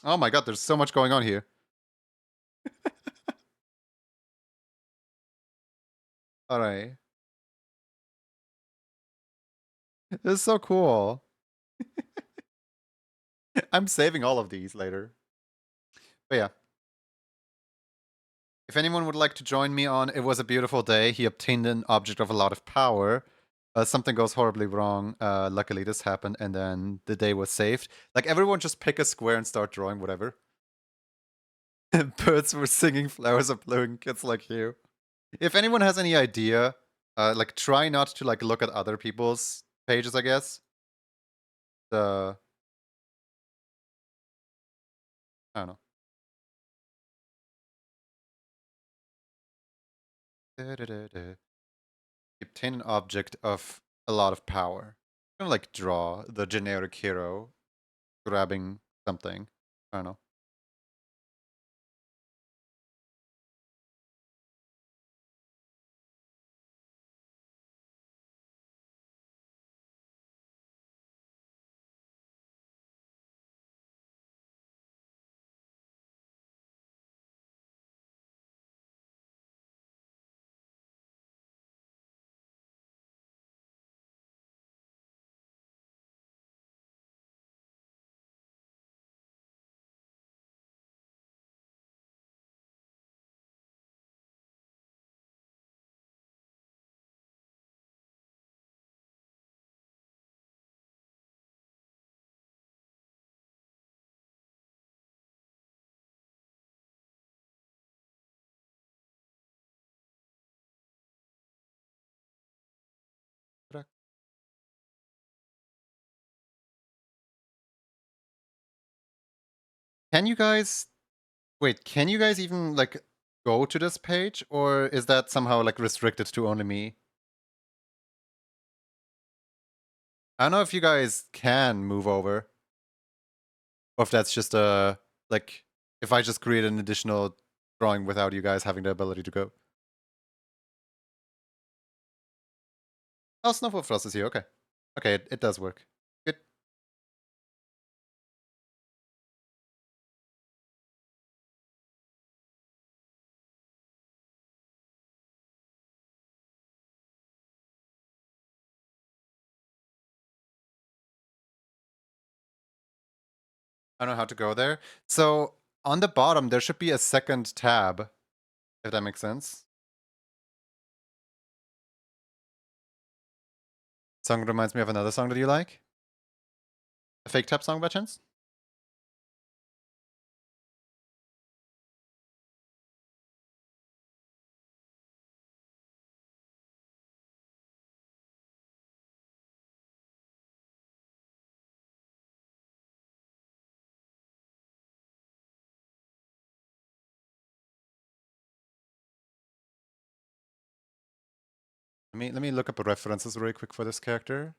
Oh my god, there's so much going on here. Alright. This is so cool. I'm saving all of these later. But yeah. If anyone would like to join me on It Was a Beautiful Day, he obtained an object of a lot of power. Something goes horribly wrong. Luckily, this happened, and then the day was saved. Like, everyone just pick a square and start drawing whatever. Birds were singing, flowers are blowing, kids like you. If anyone has any idea, like, try not to, like, look at other people's pages, I guess. I don't know. Obtain an object of a lot of power. I'm gonna, like, draw the generic hero grabbing something. I don't know. Can you guys wait? Can you guys even, like, go to this page, or is that somehow, like, restricted to only me? I don't know if you guys can move over, or if that's just like, if I just create an additional drawing without you guys having the ability to go. Oh, Snowfall Frost is here. Okay, okay, it does work. Good. I don't know how to go there. So on the bottom there should be a second tab, if that makes sense. Song reminds me of another song that you like. A fake tap song by chance? Let me look up references really quick for this character.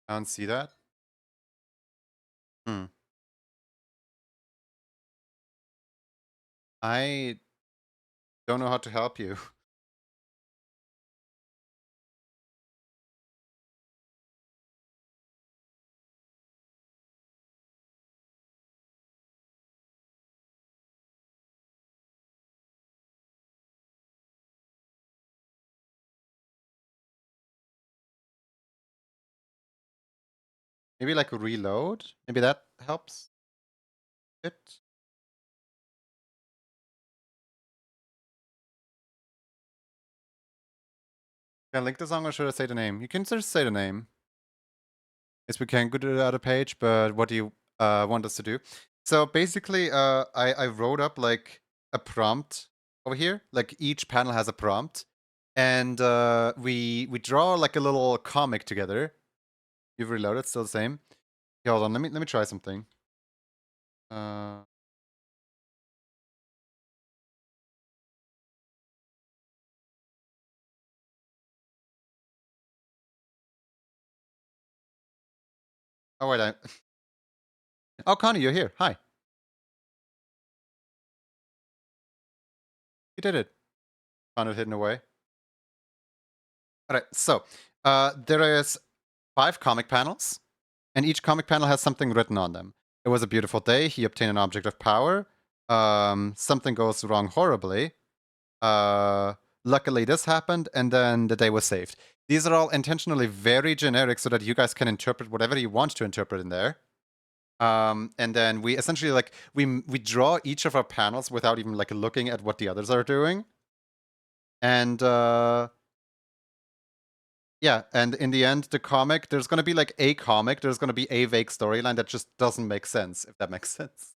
I don't see that. Hmm. I don't know how to help you. Maybe like reload? Maybe that helps it? Can I link the song or should I say the name? You can just say the name. Yes, we can go to the other page, but what do you want us to do? So basically, I wrote up like a prompt over here. Like each panel has a prompt, and we draw like a little comic together. You've reloaded, still the same. Okay, hold on, let me try something. Uh, oh wait, oh Connie, you're here. Hi, you did it. Found it hidden away. All right, so there is 5 comic panels, and each comic panel has something written on them. It was a beautiful day. He obtained an object of power. Something goes wrong horribly. Luckily, this happened, and then the day was saved. These are all intentionally very generic so that you guys can interpret whatever you want to interpret in there. And then we essentially like we draw each of our panels without even like looking at what the others are doing. And yeah, and in the end, the comic, there's gonna be like a comic, there's gonna be a vague storyline that just doesn't make sense, if that makes sense.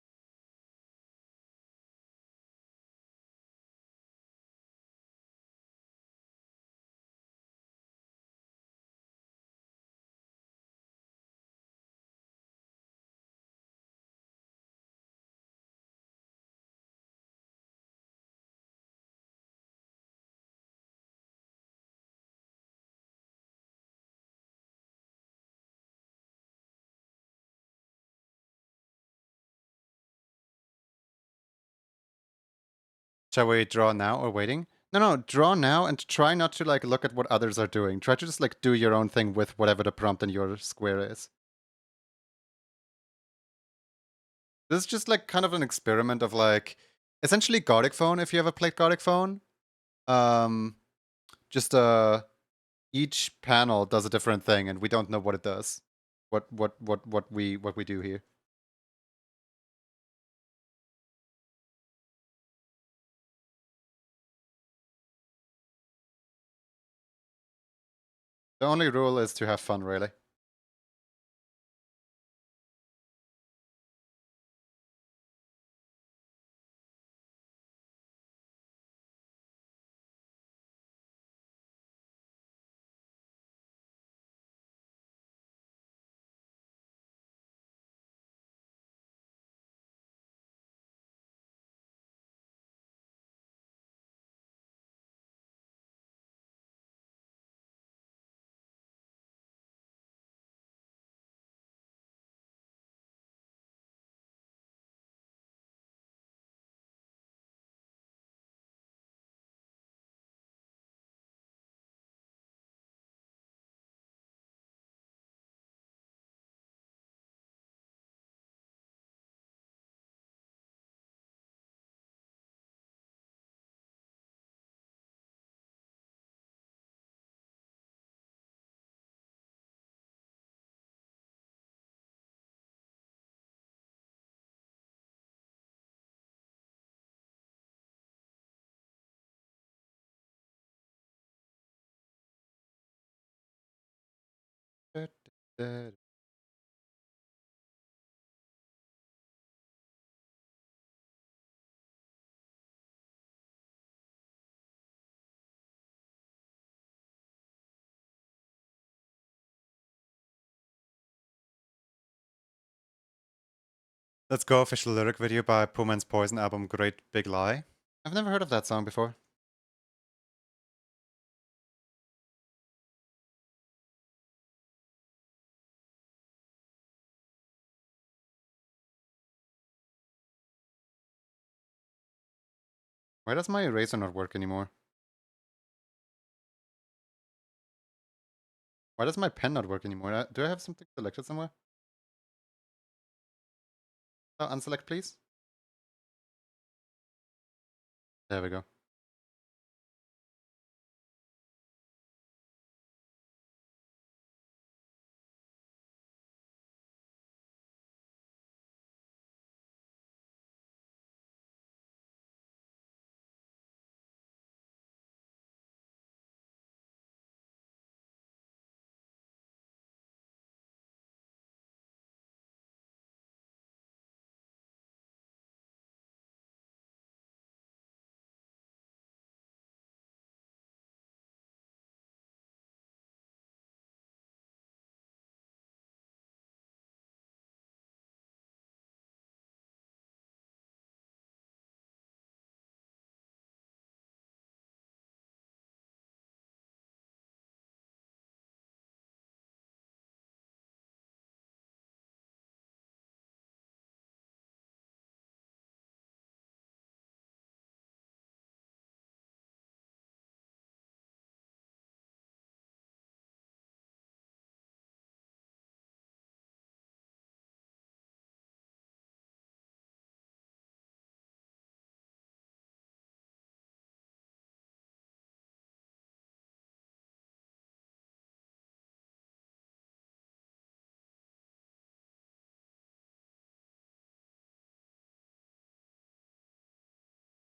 Shall we draw now or waiting? No, draw now and try not to like look at what others are doing. Try to just like do your own thing with whatever the prompt in your square is. This is just like kind of an experiment of like essentially Gothic Phone if you ever played Gothic Phone. Um just each panel does a different thing and we don't know what it does. What we do here. The only rule is to have fun really. Let's go official lyric video by Poor Man's Poison album Great Big Lie. I've never heard of that song before. Why does my eraser not work anymore? Why does my pen not work anymore? Do I have something selected somewhere? Oh, unselect, please. There we go.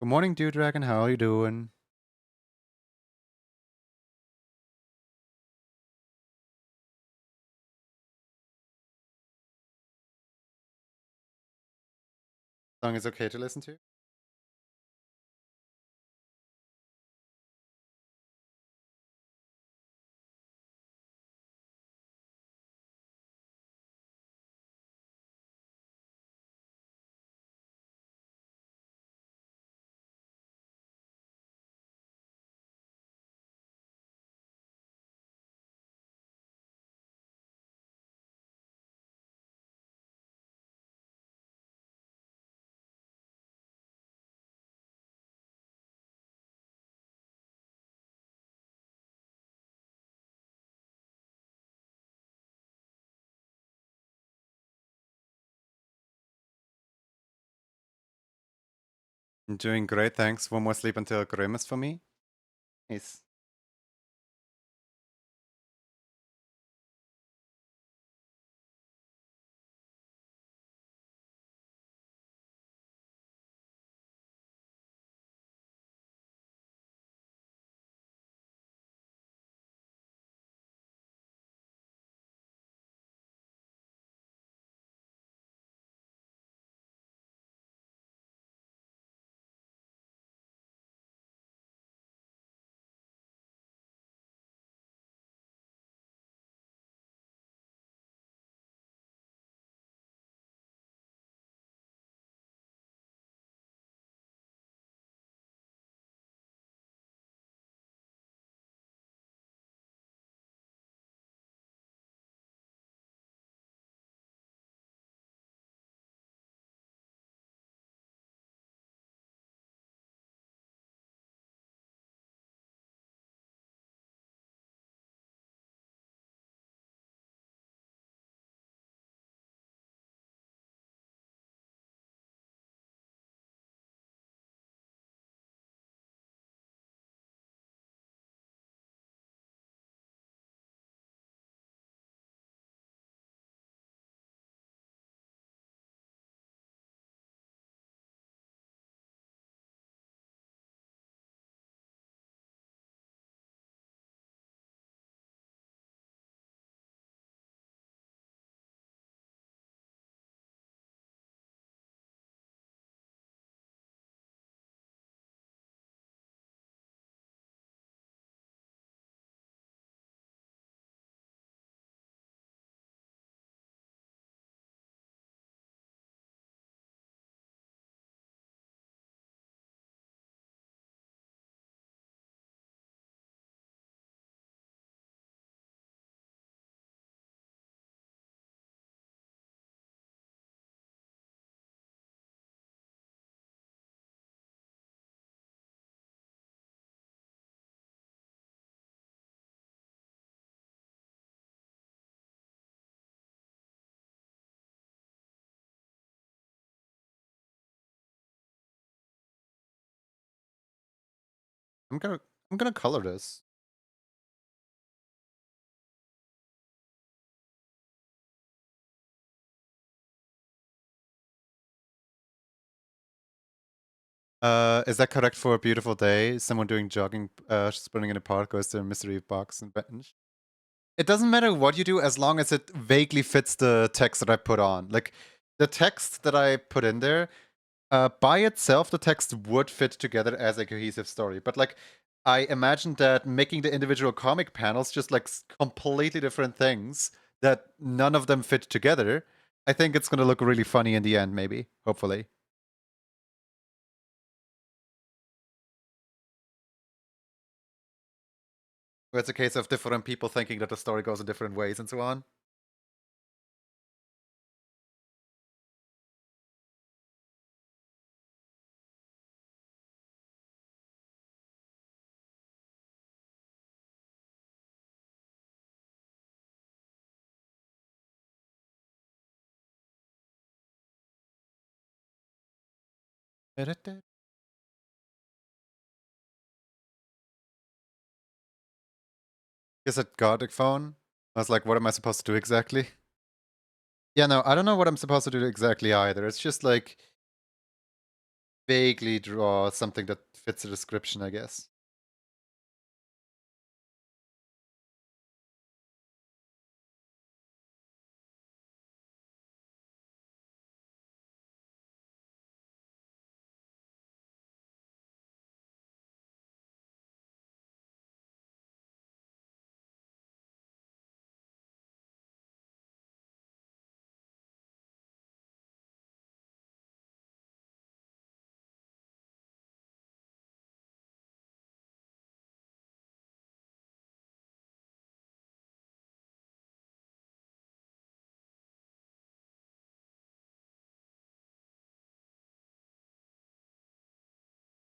Good morning, Dew Dragon. How are you doing? Song is okay to listen to? I'm doing great, thanks. One more sleep until Grimace for me. Nice. I'm gonna color this. Is that correct for a beautiful day? Someone doing jogging, sprinting in a park goes to a mystery box and bench. It doesn't matter what you do as long as it vaguely fits the text that I put on. Like, the text that I put in there, by itself, the text would fit together as a cohesive story. But, like, I imagined that making the individual comic panels just, like, completely different things that none of them fit together, I think it's gonna look really funny in the end, maybe. Hopefully. Where it's a case of different people thinking that the story goes in different ways and so on. Is it Gothic phone? I was like, what am I supposed to do exactly? Yeah, no, I don't know what I'm supposed to do exactly either. It's just like vaguely draw something that fits the description, I guess.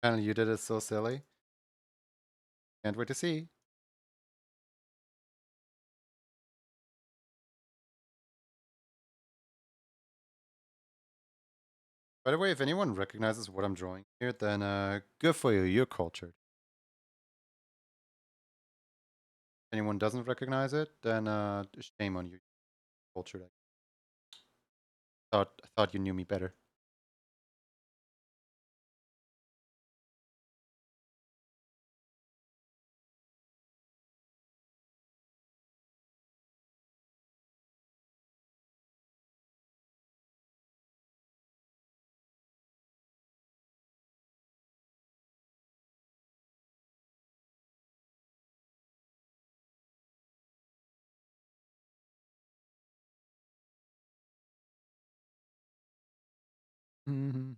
Apparently you did it so silly. Can't wait to see. By the way, if anyone recognizes what I'm drawing here, then good for you, you're cultured. If anyone doesn't recognize it, then shame on you, cultured. I thought you knew me better. Mhm.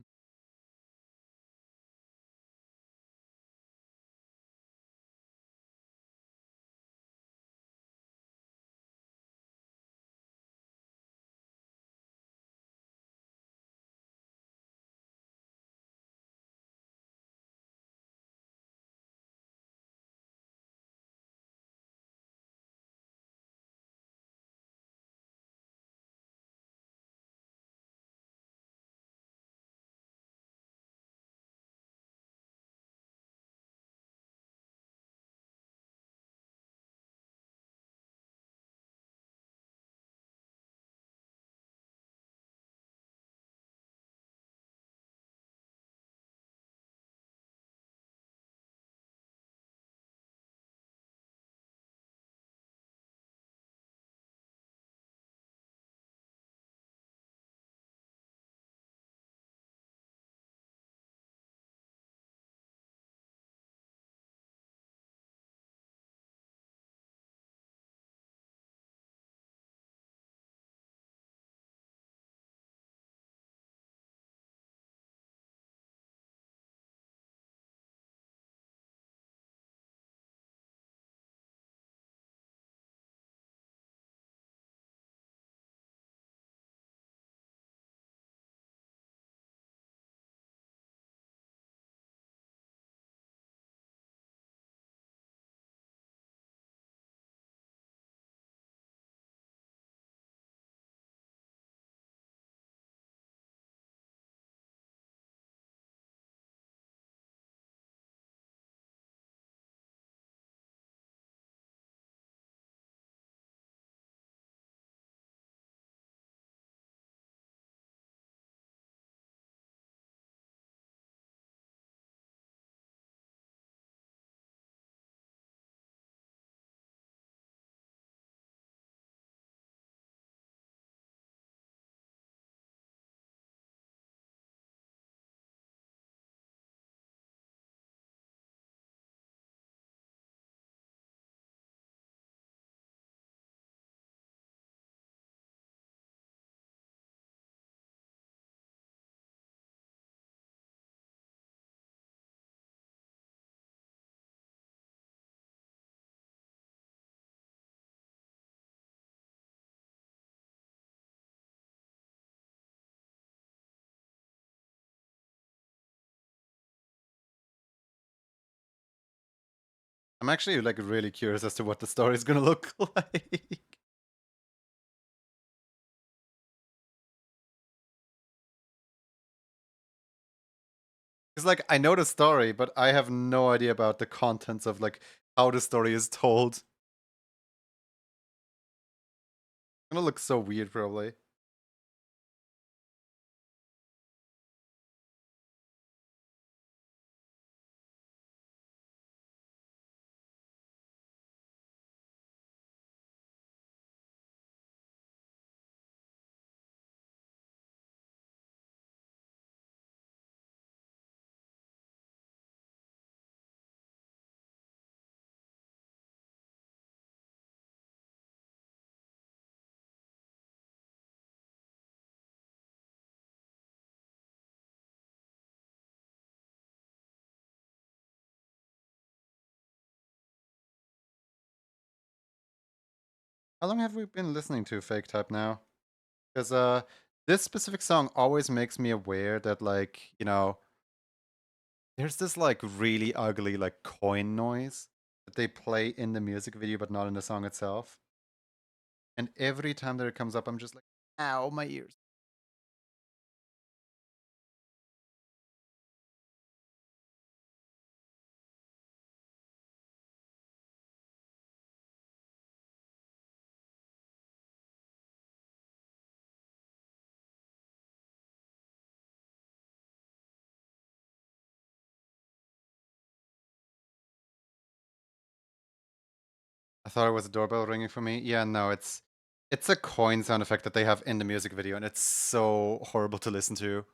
I'm actually like really curious as to what the story is gonna look like. It's like I know the story, but I have no idea about the contents of like how the story is told. It's gonna look so weird, probably. How long have we been listening to Fake Type now? Because this specific song always makes me aware that like, you know, there's this like really ugly like coin noise that they play in the music video but not in the song itself. And every time that it comes up, I'm just like, ow, my ears. I thought it was a doorbell ringing for me. Yeah, no, it's a coin sound effect that they have in the music video, and it's so horrible to listen to.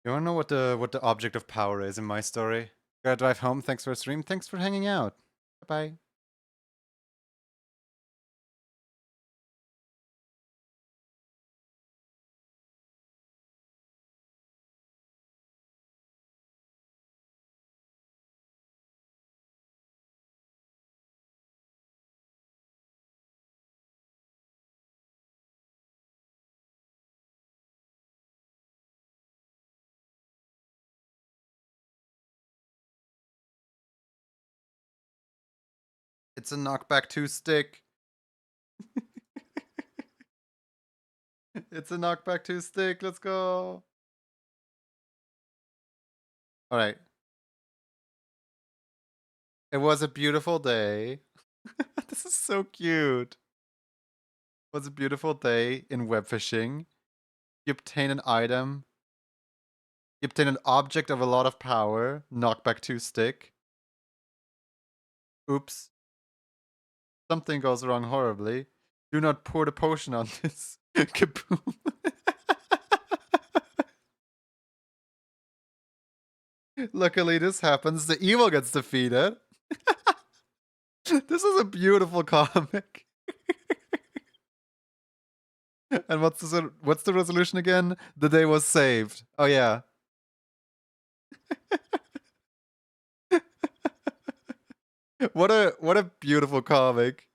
You wanna know what the object of power is in my story? Gotta drive home. Thanks for the stream. Thanks for hanging out. Bye bye. It's a knockback two stick. It's a knockback two stick. Let's go. All right. It was a beautiful day. This is so cute. It was a beautiful day in web fishing. You obtain an item. You obtain an object of a lot of power. Knockback two stick. Oops. Something goes wrong horribly. Do not pour the potion on this. Kaboom. Luckily, this happens. The evil gets defeated. This is a beautiful comic. And what's the resolution again? The day was saved. Oh yeah. What a beautiful comic.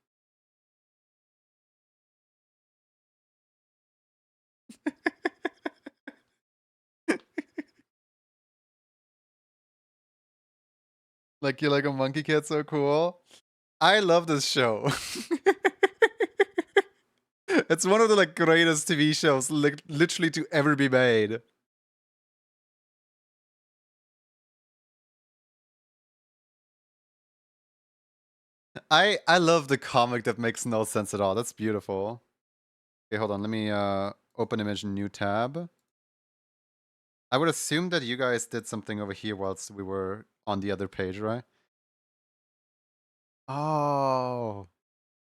Like, you're like a monkey kid, so cool. I love this show. It's one of the like greatest TV shows literally to ever be made. I love the comic that makes no sense at all. That's beautiful. Okay, hold on. Let me open image new tab. I would assume that you guys did something over here whilst we were on the other page, right? Oh.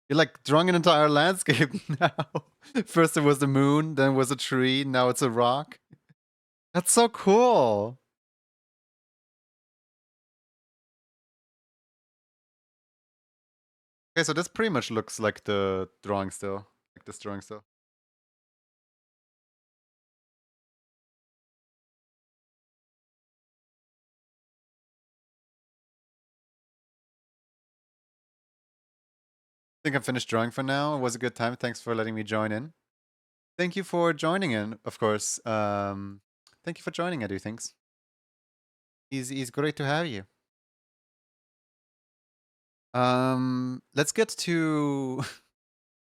You're like drawing an entire landscape now. First it was the moon, then it was a tree, now it's a rock. That's so cool. Okay, so this pretty much looks like the drawing still. Like this drawing still. I think I'm finished drawing for now. It was a good time. Thanks for letting me join in. Thank you for joining in, of course. Thank you for joining, I do thanks. He's great to have you. Let's get to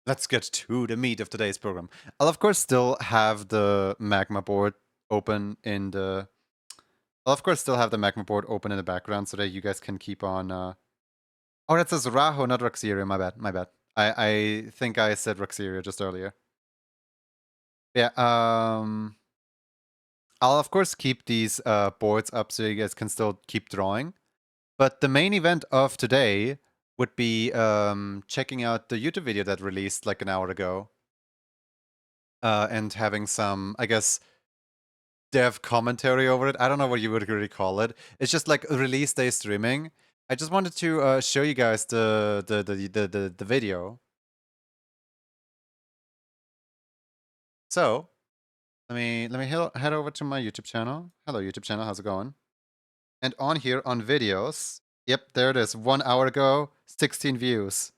let's get to the meat of today's program. I'll of course still have the magma board open in the I'll of course still have the magma board open in the background so that you guys can keep on Oh, that says Raho, not Roxeria, my bad, my bad. I think I said Roxeria just earlier. Yeah, I'll of course keep these boards up so you guys can still keep drawing. But the main event of today would be checking out the YouTube video that released like an hour ago. And having some, I guess, dev commentary over it. I don't know what you would really call it. It's just like release day streaming. I just wanted to show you guys the video. So let me head over to my YouTube channel. Hello YouTube channel, how's it going? And on here on videos, yep, there it is. 1 hour ago, 16 views.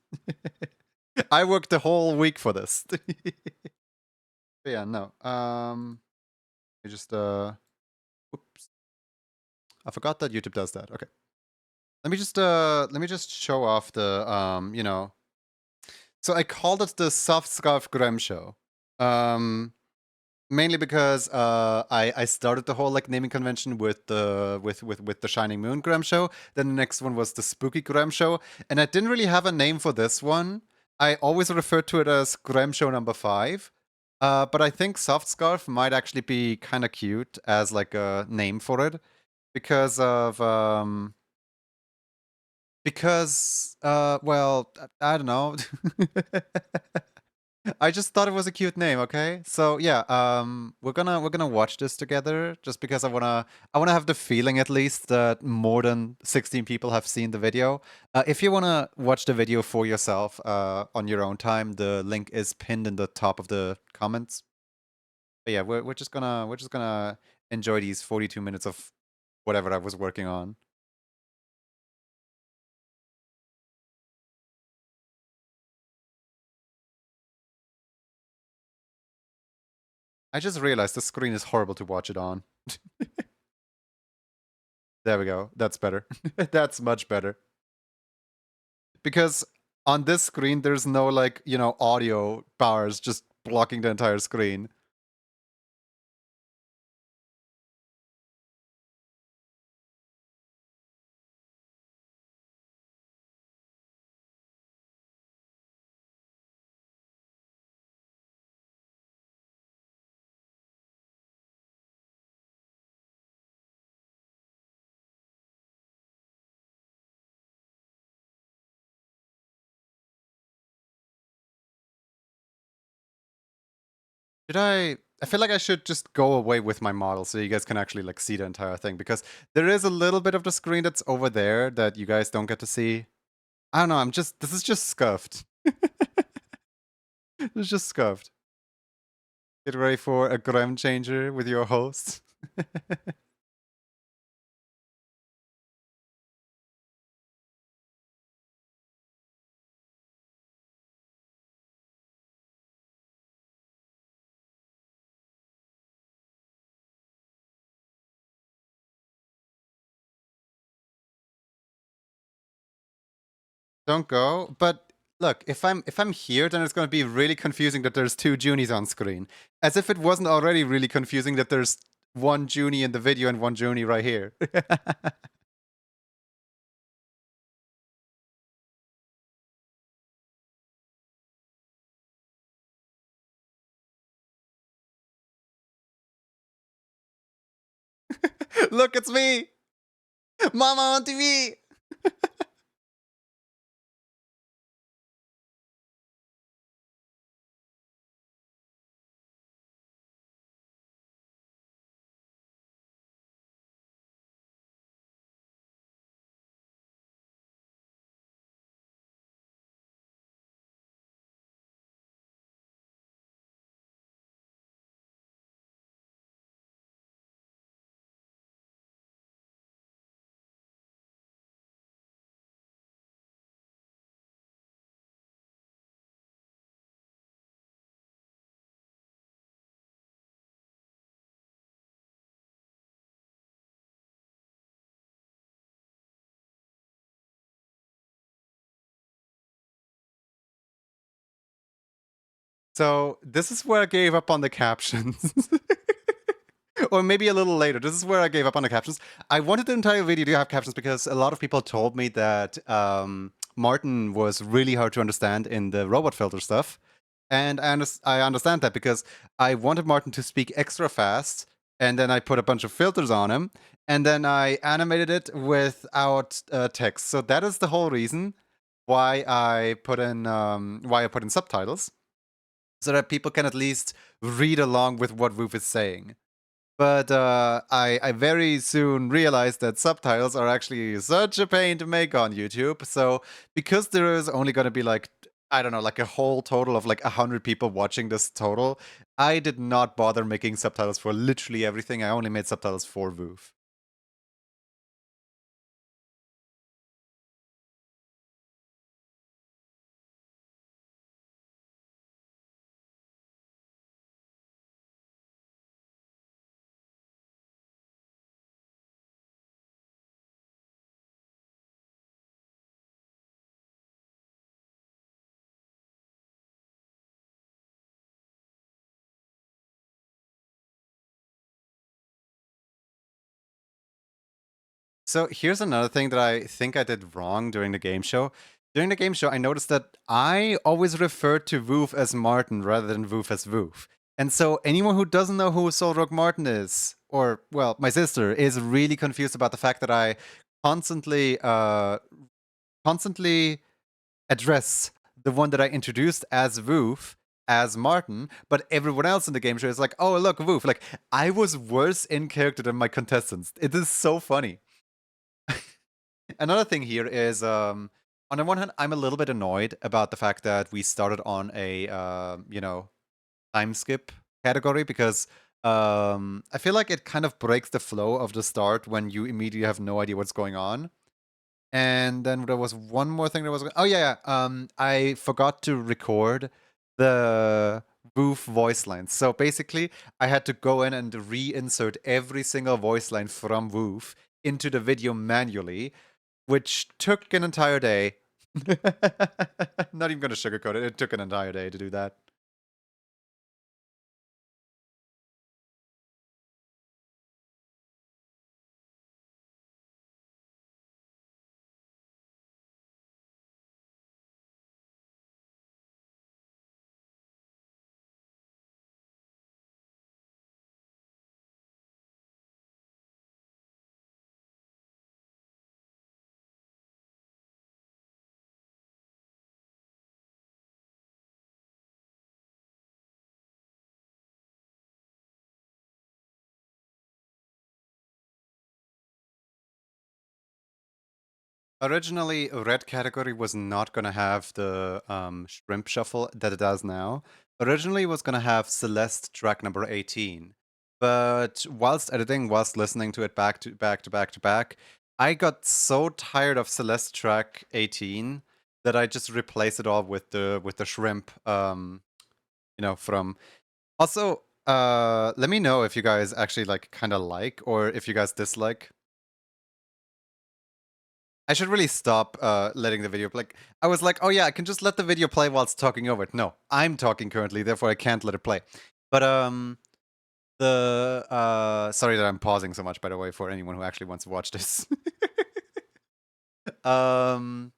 I worked the whole week for this. But yeah, no. I just oops. I forgot that YouTube does that. Okay. Let me just show off the you know. So I called it the Soft Scarf Graham show. Mainly because I started the whole like naming convention with the Shining Moon Graham show. Then the next one was the Spooky Graham show, and I didn't really have a name for this one. I always referred to it as Graham show number 5. But I think Soft Scarf might actually be kind of cute as like a name for it because of well, I don't know. I just thought it was a cute name, okay? So yeah, we're gonna watch this together just because I wanna have the feeling at least that more than 16 people have seen the video. If you wanna watch the video for yourself on your own time, the link is pinned in the top of the comments. But yeah, we're just gonna enjoy these 42 minutes of whatever I was working on. I just realized the screen is horrible to watch it on. There we go. That's better. That's much better. Because on this screen, there's no like, audio bars just blocking the entire screen. I feel like I should just go away with my model so you guys can actually like see the entire thing because there is a little bit of the screen that's over there that you guys don't get to see. I don't know, this is just scuffed. It's just scuffed. Get ready for a gram changer with your host. Don't go. But look, if I'm here, then it's going to be really confusing that there's two Junies on screen. As if it wasn't already really confusing that there's one Junie in the video and one Junie right here. Look, it's me! Mama on TV! So, this is where I gave up on the captions. Or maybe a little later. This is where I gave up on the captions. I wanted the entire video to have captions because a lot of people told me that Martin was really hard to understand in the robot filter stuff. And I understand that because I wanted Martin to speak extra fast, and then I put a bunch of filters on him, and then I animated it without text. So that is the whole reason why I put in subtitles, so that people can at least read along with what Woof is saying. But I very soon realized that subtitles are actually such a pain to make on YouTube. So because there is only going to be like, I don't know, like a whole total of like 100 people watching this total, I did not bother making subtitles for literally everything. I only made subtitles for Woof. So here's another thing that I think I did wrong during the game show. During the game show, I noticed that I always referred to Woof as Martin rather than Woof as Woof. And so anyone who doesn't know who Solrock Martin is, or, well, my sister, is really confused about the fact that I constantly address the one that I introduced as Woof as Martin, but everyone else in the game show is like, oh, look, Woof. Like, I was worse in character than my contestants. It is so funny. Another thing here is, on the one hand, I'm a little bit annoyed about the fact that we started on a, time skip category because I feel like it kind of breaks the flow of the start when you immediately have no idea what's going on. And then there was one more thing that was. Oh yeah, yeah. I forgot to record the Woof voice lines. So basically, I had to go in and reinsert every single voice line from Woof into the video manually, which took an entire day. Not even gonna sugarcoat it. It took an entire day to do that. Originally, red category was not gonna have the shrimp shuffle that it does now. Originally, it was gonna have Celeste track number 18. But whilst editing, whilst listening to it back to back to back to back, I got so tired of Celeste track 18 that I just replaced it all with the shrimp from. Also, let me know if you guys actually like kind of like or if you guys dislike. I should really stop letting the video play. Like, I was like, oh yeah, I can just let the video play while it's talking over it. No, I'm talking currently, therefore I can't let it play. But sorry that I'm pausing so much, by the way, for anyone who actually wants to watch this. um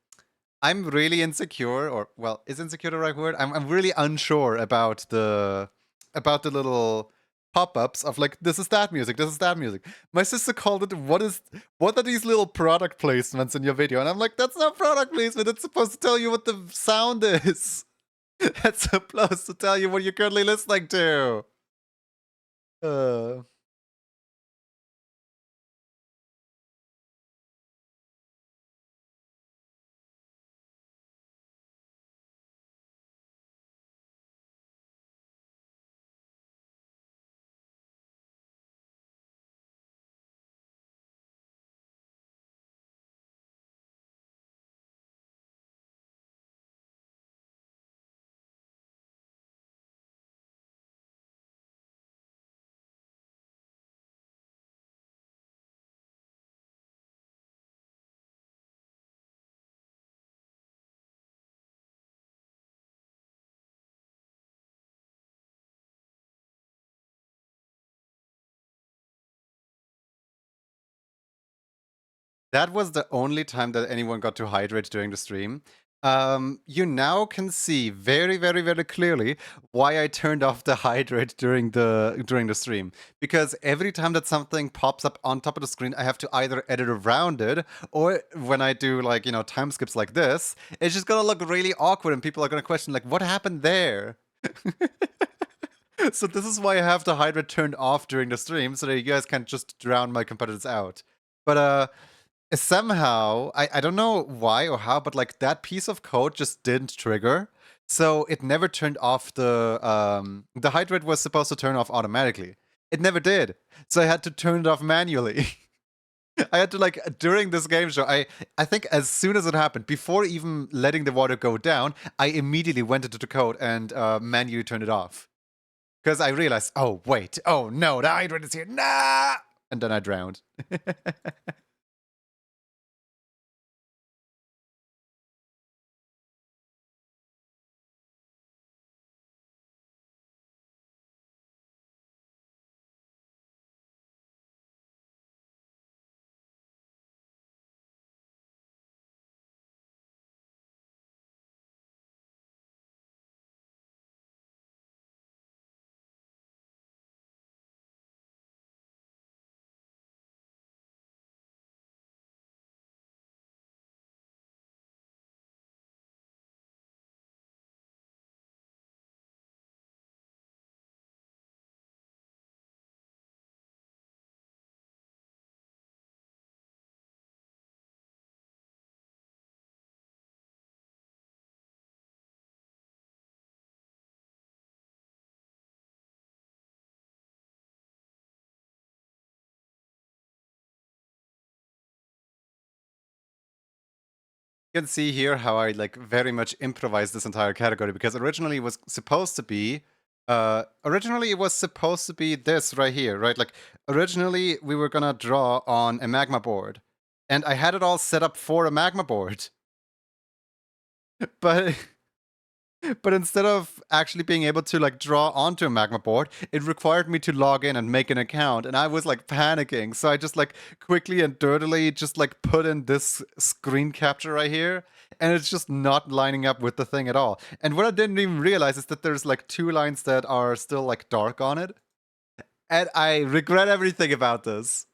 I'm really insecure, or well, is insecure the right word? I'm really unsure about the little pop-ups of like, this is that music, this is that music. My sister called it, what are these little product placements in your video? And I'm like, that's not product placement, it's supposed to tell you what the sound is. That's supposed to tell you what you're currently listening to. Uh That was the only time that anyone got to hydrate during the stream. You now can see very, very, very clearly why I turned off the hydrate during the stream. Because every time that something pops up on top of the screen, I have to either edit around it, or when I do like, time skips like this, it's just gonna look really awkward and people are gonna question like, what happened there? So this is why I have the hydrate turned off during the stream, so that you guys can just drown my competitors out. But somehow, I don't know why or how, but like that piece of code just didn't trigger. So it never turned off the hydrate was supposed to turn off automatically. It never did. So I had to turn it off manually. I had to like during this game show, I think as soon as it happened, before even letting the water go down, I immediately went into the code and manually turned it off. Because I realized, oh wait, oh no, the hydrate is here. Nah! And then I drowned. You can see here how I like very much improvised this entire category, because originally it was supposed to be this right here, right? Like originally we were gonna draw on a magma board, and I had it all set up for a magma board. But but instead of actually being able to like draw onto a magma board, it required me to log in and make an account, and I was like panicking. So I just like quickly and dirtily just like put in this screen capture right here, and it's just not lining up with the thing at all. And what I didn't even realize is that there's like 2 lines that are still like dark on it, and I regret everything about this.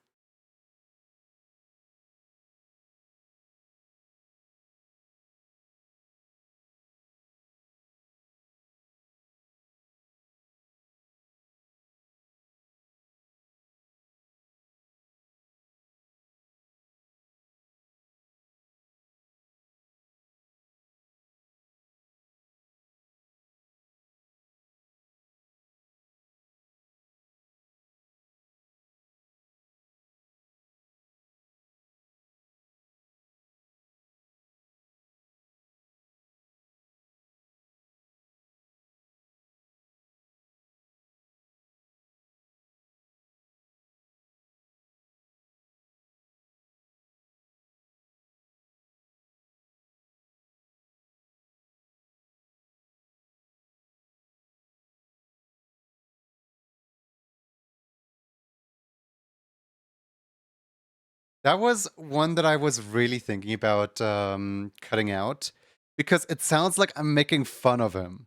That was one that I was really thinking about cutting out because it sounds like I'm making fun of him.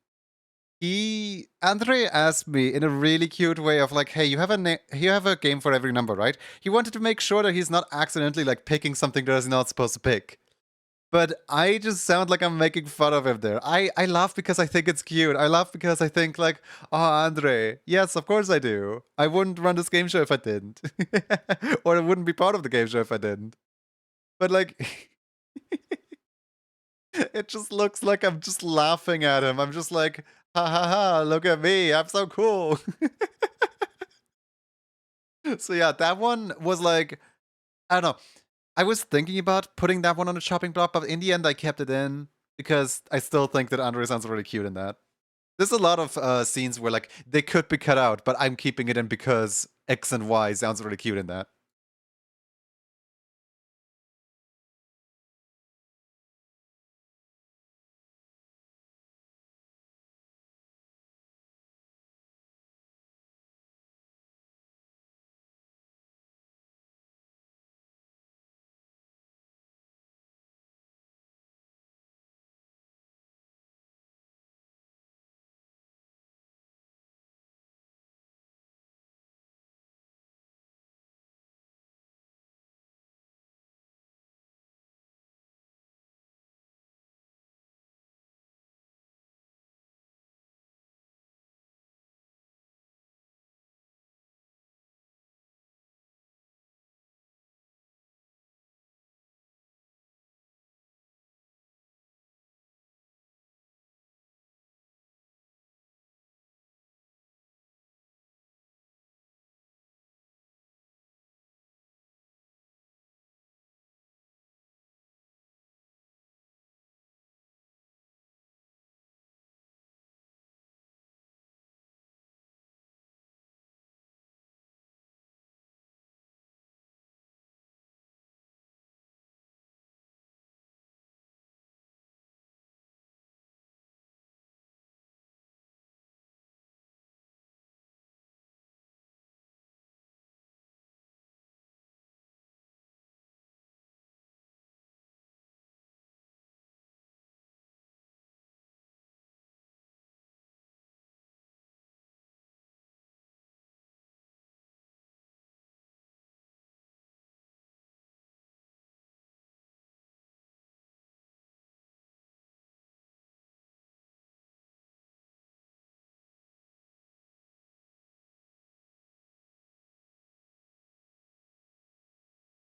Andre asked me in a really cute way of like, "Hey, you have a game for every number, right?" He wanted to make sure that he's not accidentally like picking something that he's not supposed to pick. But I just sound like I'm making fun of him there. I laugh because I think it's cute. I laugh because I think like, oh, Andre, yes, of course I do. I wouldn't run this game show if I didn't. Or I wouldn't be part of the game show if I didn't. But like, it just looks like I'm just laughing at him. I'm just like, ha ha ha, look at me. I'm so cool. So yeah, that one was like, I don't know. I was thinking about putting that one on the chopping block, but in the end I kept it in because I still think that Andre sounds really cute in that. There's a lot of scenes where like they could be cut out, but I'm keeping it in because X and Y sounds really cute in that.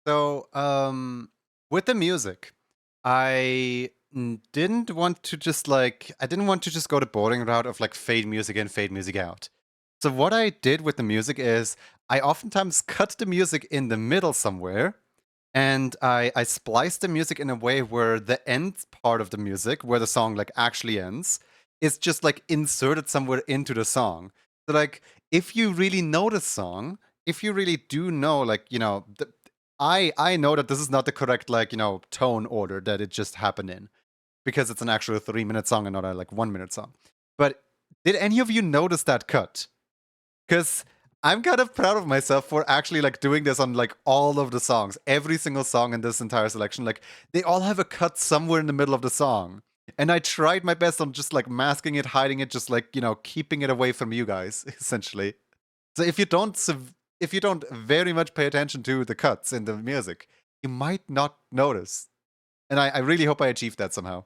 So, with the music, didn't want to just like I didn't want to just go the boring route of like fade music in, fade music out. So what I did with the music is I oftentimes cut the music in the middle somewhere, and I spliced the music in a way where the end part of the music, where the song like actually ends, is just like inserted somewhere into the song. So like if you really know the song, if you really do know like, I know that this is not the correct like, tone order that it just happened in because it's an actual 3-minute song and not a like 1-minute song. But did any of you notice that cut? Because I'm kind of proud of myself for actually like doing this on like all of the songs. Every single song in this entire selection, like they all have a cut somewhere in the middle of the song. And I tried my best on just like masking it, hiding it, just like, keeping it away from you guys, essentially. So if you don't very much pay attention to the cuts in the music, you might not notice. And I really hope I achieved that somehow.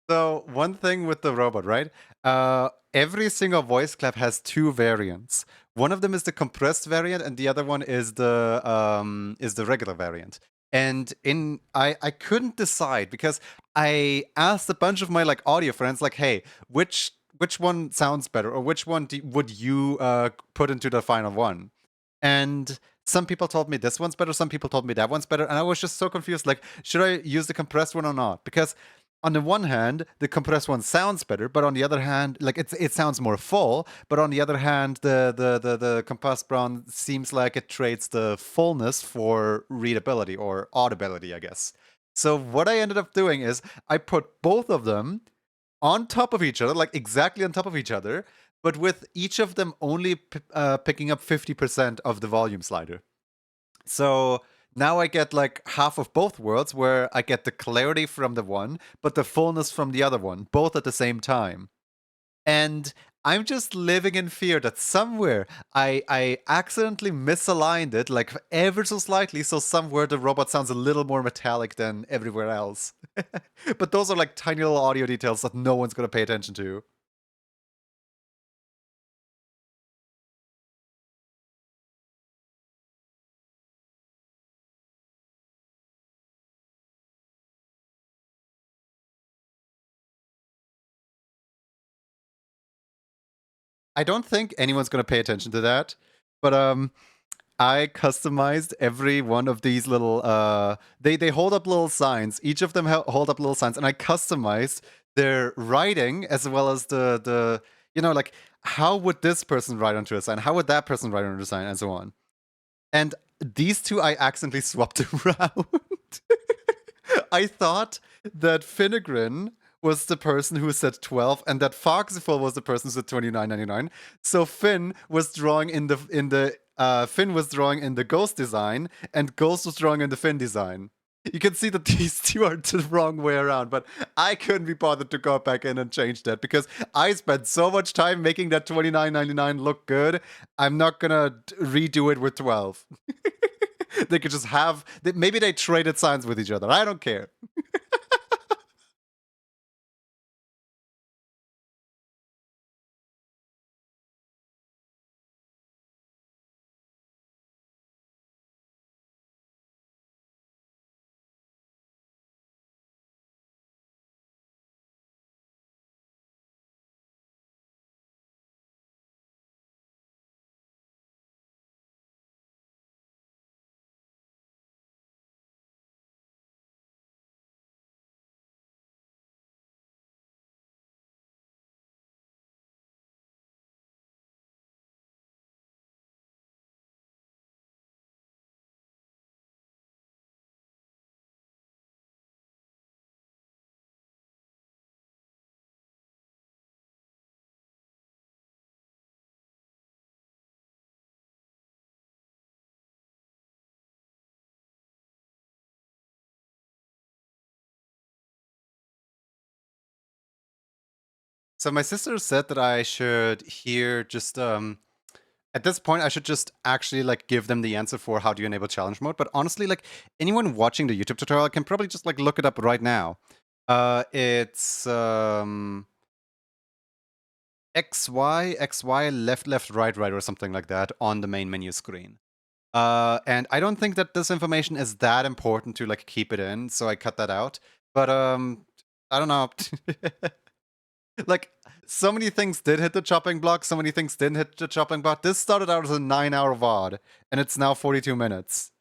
So one thing with the robot, right? Every single voice clap has two variants. One of them is the compressed variant, and the other one is the regular variant. And I couldn't decide because I asked a bunch of my like audio friends, like, hey, which one sounds better, or which one would you put into the final one? And some people told me this one's better, some people told me that one's better, and I was just so confused. Like, should I use the compressed one or not? Because on the one hand, the compressed one sounds better, but on the other hand, like it sounds more full. But on the other hand, the compressed one seems like it trades the fullness for readability or audibility, I guess. So what I ended up doing is I put both of them on top of each other, like exactly on top of each other, but with each of them only picking up 50% of the volume slider. So now I get like half of both worlds, where I get the clarity from the one, but the fullness from the other one, both at the same time. And I'm just living in fear that somewhere I accidentally misaligned it, like ever so slightly, so somewhere the robot sounds a little more metallic than everywhere else. But those are like tiny little audio details that no one's gonna pay attention to. I don't think anyone's gonna pay attention to that, but I customized every one of these little they hold up little signs. Each of them hold up little signs, and I customized their writing as well as the like how would this person write onto a sign? How would that person write onto a sign, and so on. And these two I accidentally swapped around. I thought that Finnegrin was the person who said 12, and that Foxiful was the person who said 29.99. So Finn was drawing in the Ghost design, and Ghost was drawing in the Finn design. You can see that these two are the wrong way around, but I couldn't be bothered to go back in and change that because I spent so much time making that 29.99 look good. I'm not gonna redo it with 12. They could just have. Maybe they traded signs with each other. I don't care. So my sister said that I should hear just at this point I should just actually like give them the answer for how do you enable challenge mode. But honestly, like anyone watching the YouTube tutorial can probably just like look it up right now. It's XY left left right right or something like that on the main menu screen. And I don't think that this information is that important to like keep it in, so I cut that out. But I don't know. Like, so many things did hit the chopping block, so many things didn't hit the chopping block. This started out as a 9-hour VOD, and it's now 42 minutes.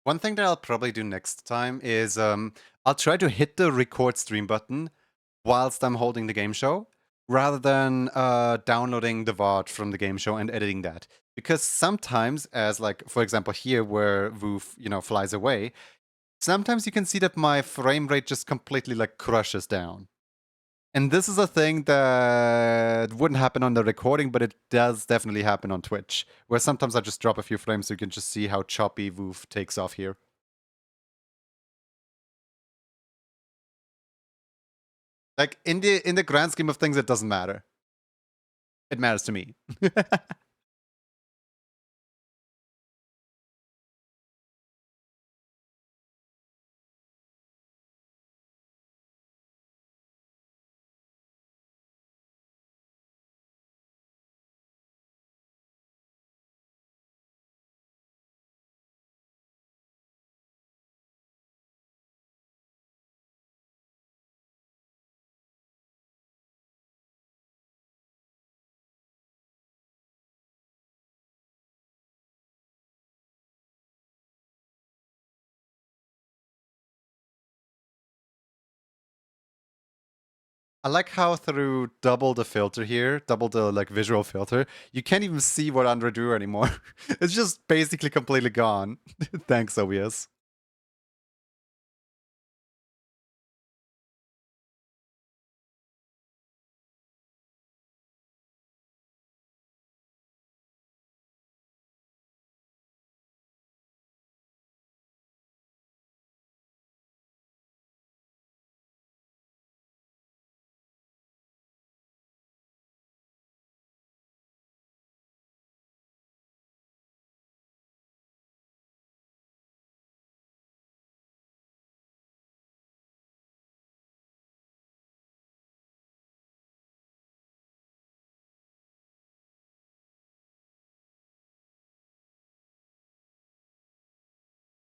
One thing that I'll probably do next time is I'll try to hit the record stream button whilst I'm holding the game show, rather than downloading the VOD from the game show and editing that. Because sometimes, as like for example here where Woof, flies away, sometimes you can see that my frame rate just completely like crushes down. And this is a thing that wouldn't happen on the recording, but it does definitely happen on Twitch, where sometimes I just drop a few frames so you can just see how choppy Woof takes off here. Like, in the grand scheme of things, it doesn't matter. It matters to me. I like how through double the filter here, double the like visual filter, you can't even see what Andre drew anymore. It's just basically completely gone. Thanks, OBS.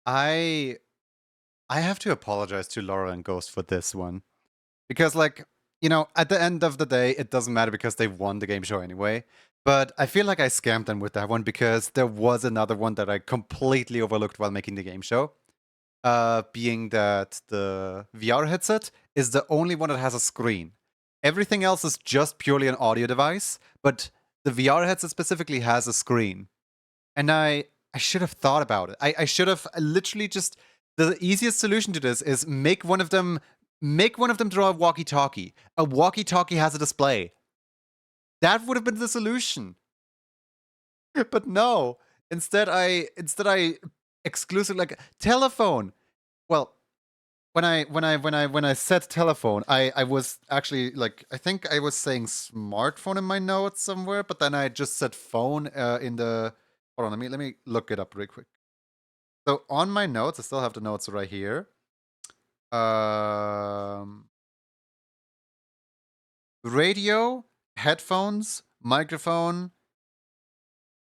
I I have to apologize to Laura and Ghost for this one. Because, like, you know, at the end of the day, it doesn't matter because they won the game show anyway. But I feel like I scammed them with that one because there was another one that I completely overlooked while making the game show. Being that the VR headset is the only one that has a screen. Everything else is just purely an audio device, but the VR headset specifically has a screen. And I should have thought about it. I should have literally just the easiest solution to this is make one of them draw a walkie-talkie. A walkie-talkie has a display. That would have been the solution. But no. Instead I exclusively like telephone. Well, when I said telephone, I was actually like I think I was saying smartphone in my notes somewhere, but then I just said phone in the hold on, let me look it up real quick. So on my notes, I still have the notes right here. Um, radio, headphones, microphone.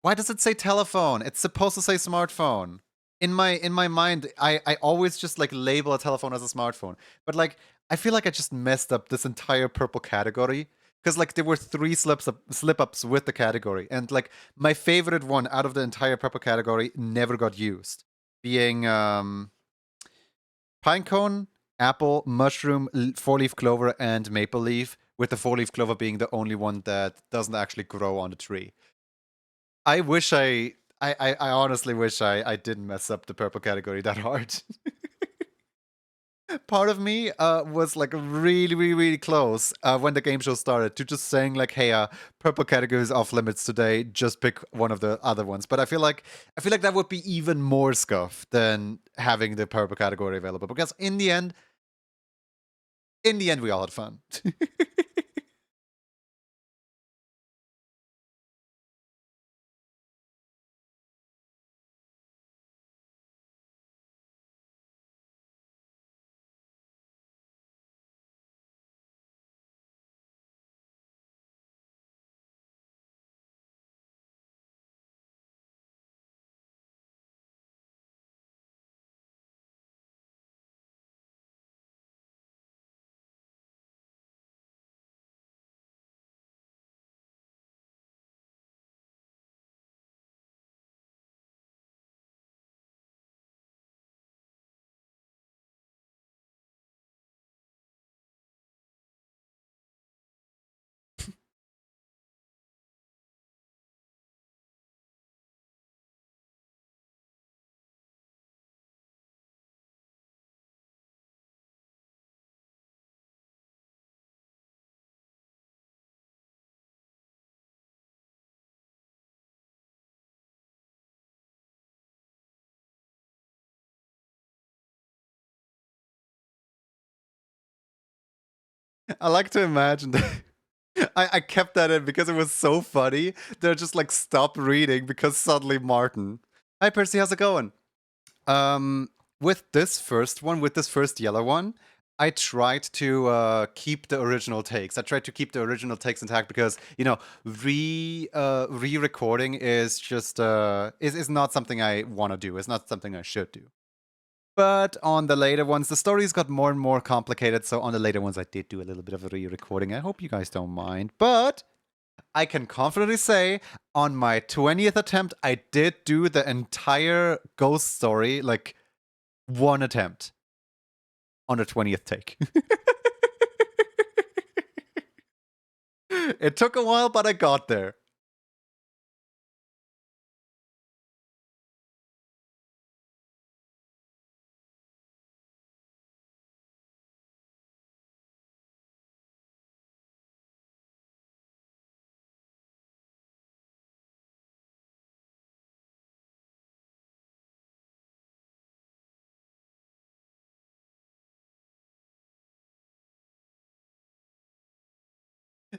Why does it say telephone? It's supposed to say smartphone. In my mind, I always just like label a telephone as a smartphone. But like I feel like I just messed up this entire purple category. Because like there were three slip ups with the category. And like my favorite one out of the entire purple category never got used. Being pinecone, apple, mushroom, four-leaf clover, and maple leaf, with the four-leaf clover being the only one that doesn't actually grow on the tree. I wish I honestly wish I didn't mess up the purple category that hard. Part of me was like really, really, really close when the game show started to just saying like, "Hey, purple category is off limits today. Just pick one of the other ones." But I feel like that would be even more scuff than having the purple category available because in the end, we all had fun. I like to imagine that. I kept that in because it was so funny that I just like stopped reading because suddenly Martin. Hi Percy, how's it going? Um, with this first one, with this first yellow one, I tried to keep the original takes. I tried to keep the original takes intact because re-recording is just is not something I want to do. It's not something I should do. But on the later ones, the stories got more and more complicated. So on the later ones, I did do a little bit of a re-recording. I hope you guys don't mind. But I can confidently say on my 20th attempt, I did do the entire ghost story, like one attempt on the 20th take. It took a while, but I got there.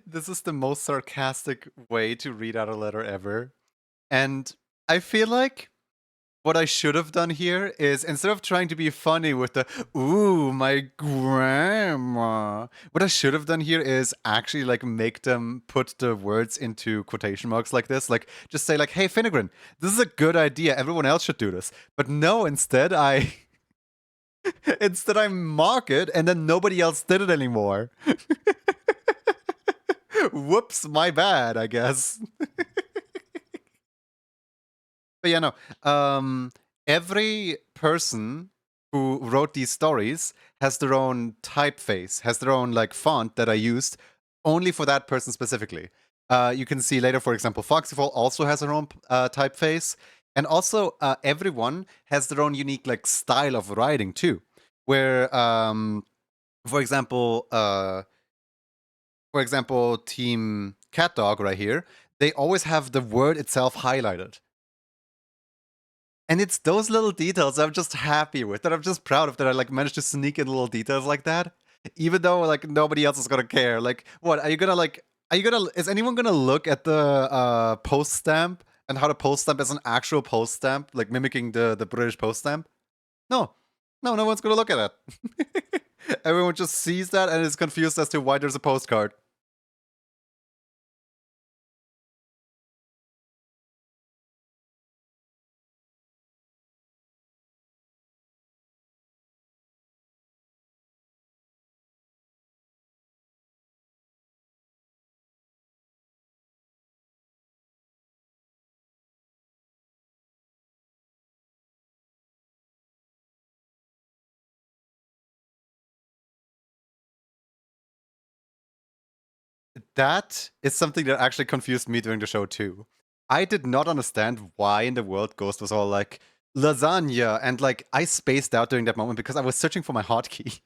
This is the most sarcastic way to read out a letter ever. And I feel like what I should have done here is instead of trying to be funny with the "ooh, my grandma," what I should have done here is actually like make them put the words into quotation marks like this, like just say like, "Hey, Finnegrin, this is a good idea. Everyone else should do this." But no, instead I instead I mock it, and then nobody else did it anymore. Whoops, my bad, I guess. But yeah, no. Every person who wrote these stories has their own typeface, has their own like font that I used only for that person specifically. You can see later, for example, Foxyfall also has her own typeface, and also everyone has their own unique like style of writing too. Where, for example, Team Cat Dog right here, they always have the word itself highlighted. And it's those little details I'm just happy with, that I'm just proud of, that I like managed to sneak in little details like that, even though like nobody else is gonna care. Like, what are you gonna like? Are you gonna? Is anyone gonna look at the post stamp and how the post stamp is an actual post stamp, like mimicking the British post stamp? No, no one's gonna look at that. Everyone just sees that and is confused as to why there's a postcard. That is something that actually confused me during the show too. I did not understand why in the world Ghost was all like lasagna, and like I spaced out during that moment because I was searching for my hotkey.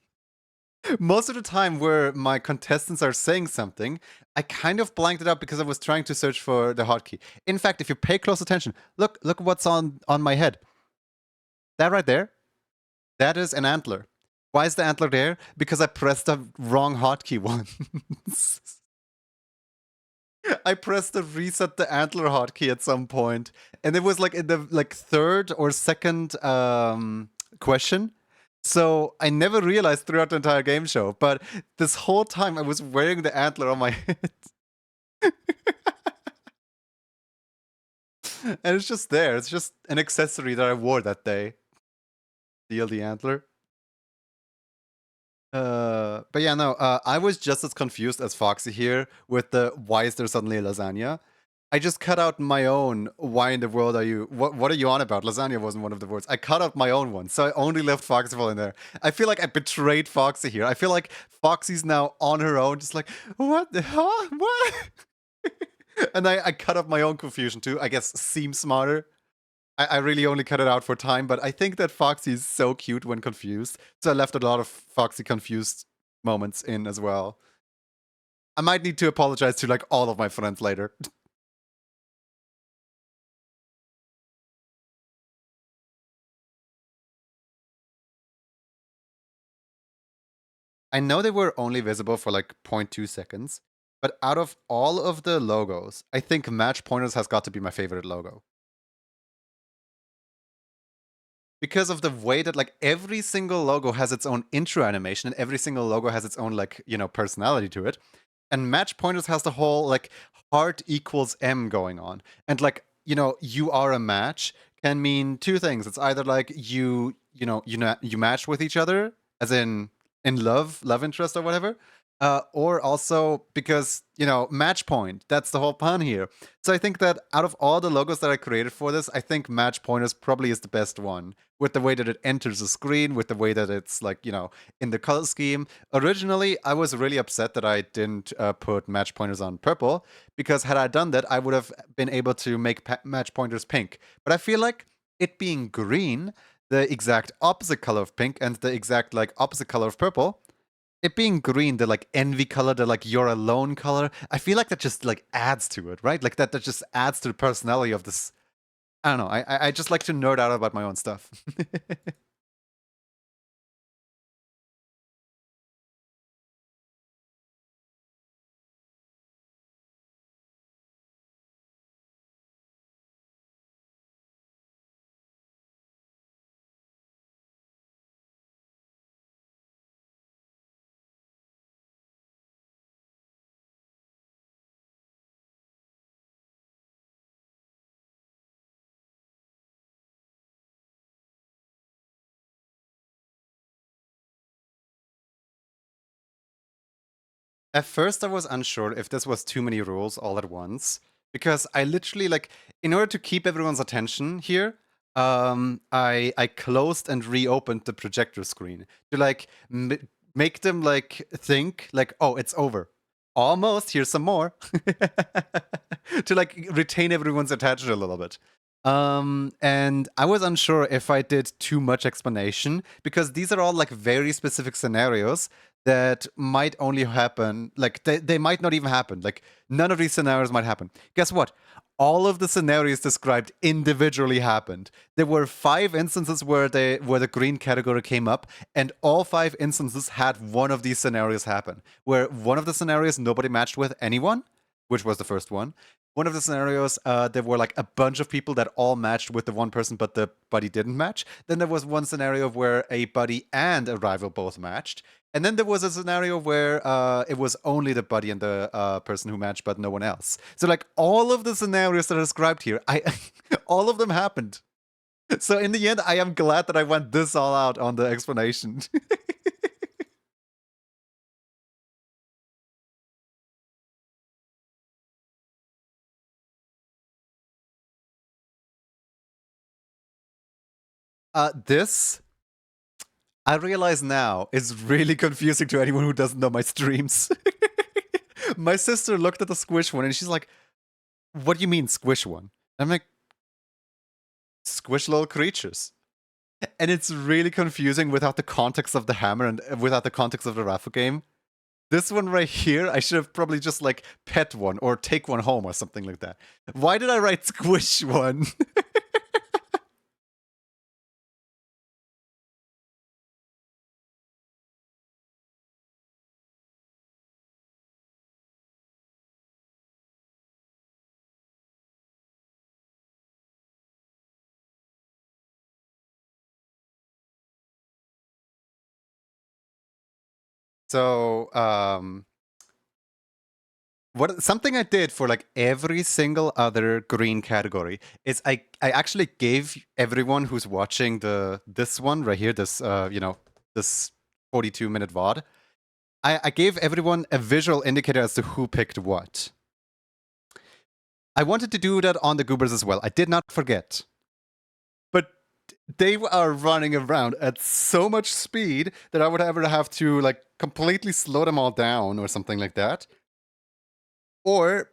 Most of the time where my contestants are saying something, I kind of blanked it out because I was trying to search for the hotkey. In fact, if you pay close attention, look what's on my head. That right there, that is an antler. Why is the antler there? Because I pressed the wrong hotkey once. I pressed the reset the antler hotkey at some point, and it was like in the like third or second question. So I never realized throughout the entire game show, but this whole time I was wearing the antler on my head. And it's just there. It's just an accessory that I wore that day. Steal the antler. But yeah, no, I was just as confused as Foxy here with the why is there suddenly a lasagna? I just cut out my own. Why in the world are you? What are you on about? Lasagna wasn't one of the words. I cut out my own one, so I only left Foxyville in there. I feel like I betrayed Foxy here. I feel like Foxy's now on her own, just like what the huh? What? And I cut up my own confusion too. I guess seems smarter. I really only cut it out for time, but I think that Foxy is so cute when confused, so I left a lot of Foxy confused moments in as well. I might need to apologize to like all of my friends later. I know they were only visible for like 0.2 seconds, but out of all of the logos, I think Match Pointers has got to be my favorite logo. Because of the way that like every single logo has its own intro animation and every single logo has its own like, personality to it. And Match Pointers has the whole like heart equals M going on. And like, you are a match can mean two things. It's either like you match with each other, as in love interest or whatever. Or also because, match point. That's the whole pun here. So I think that out of all the logos that I created for this, I think Match Pointers probably is the best one. With the way that it enters the screen, with the way that it's like, in the color scheme. Originally, I was really upset that I didn't put Match Pointers on purple, because had I done that, I would have been able to make Match Pointers pink. But I feel like it being green, the exact opposite color of pink, and the exact like opposite color of purple, it being green, the like envy color, the like you're alone color, I feel like that just like adds to it, right? Like that just adds to the personality of this. I don't know. I just like to nerd out about my own stuff. At first, I was unsure if this was too many rules all at once, because I literally like, in order to keep everyone's attention here, I closed and reopened the projector screen to like make them like think like, oh, it's over. Almost. Here's some more. To like retain everyone's attention a little bit. And I was unsure if I did too much explanation, because these are all like very specific scenarios that might only happen, like they might not even happen. Like none of these scenarios might happen. Guess what? All of the scenarios described individually happened. There were 5 instances where the green category came up, and all 5 instances had one of these scenarios happen. Where one of the scenarios nobody matched with anyone, which was the first one. One of the scenarios, there were like a bunch of people that all matched with the one person, but the buddy didn't match. Then there was one scenario where a buddy and a rival both matched. And then there was a scenario where it was only the buddy and the person who matched, but no one else. So like all of the scenarios that are described here, all of them happened. So in the end, I am glad that I went this all out on the explanation. This, I realize now, is really confusing to anyone who doesn't know my streams. My sister looked at the squish one and she's like, what do you mean squish one? I'm like, squish little creatures. And it's really confusing without the context of the hammer and without the context of the raffle game. This one right here, I should have probably just like pet one or take one home or something like that. Why did I write squish one? So, something I did for like every single other green category is I actually gave everyone who's watching this one right here, this this 42-minute VOD, I gave everyone a visual indicator as to who picked what. I wanted to do that on the goobers as well. I did not forget. But they are running around at so much speed that I would ever have to like completely slow them all down or something like that. Or,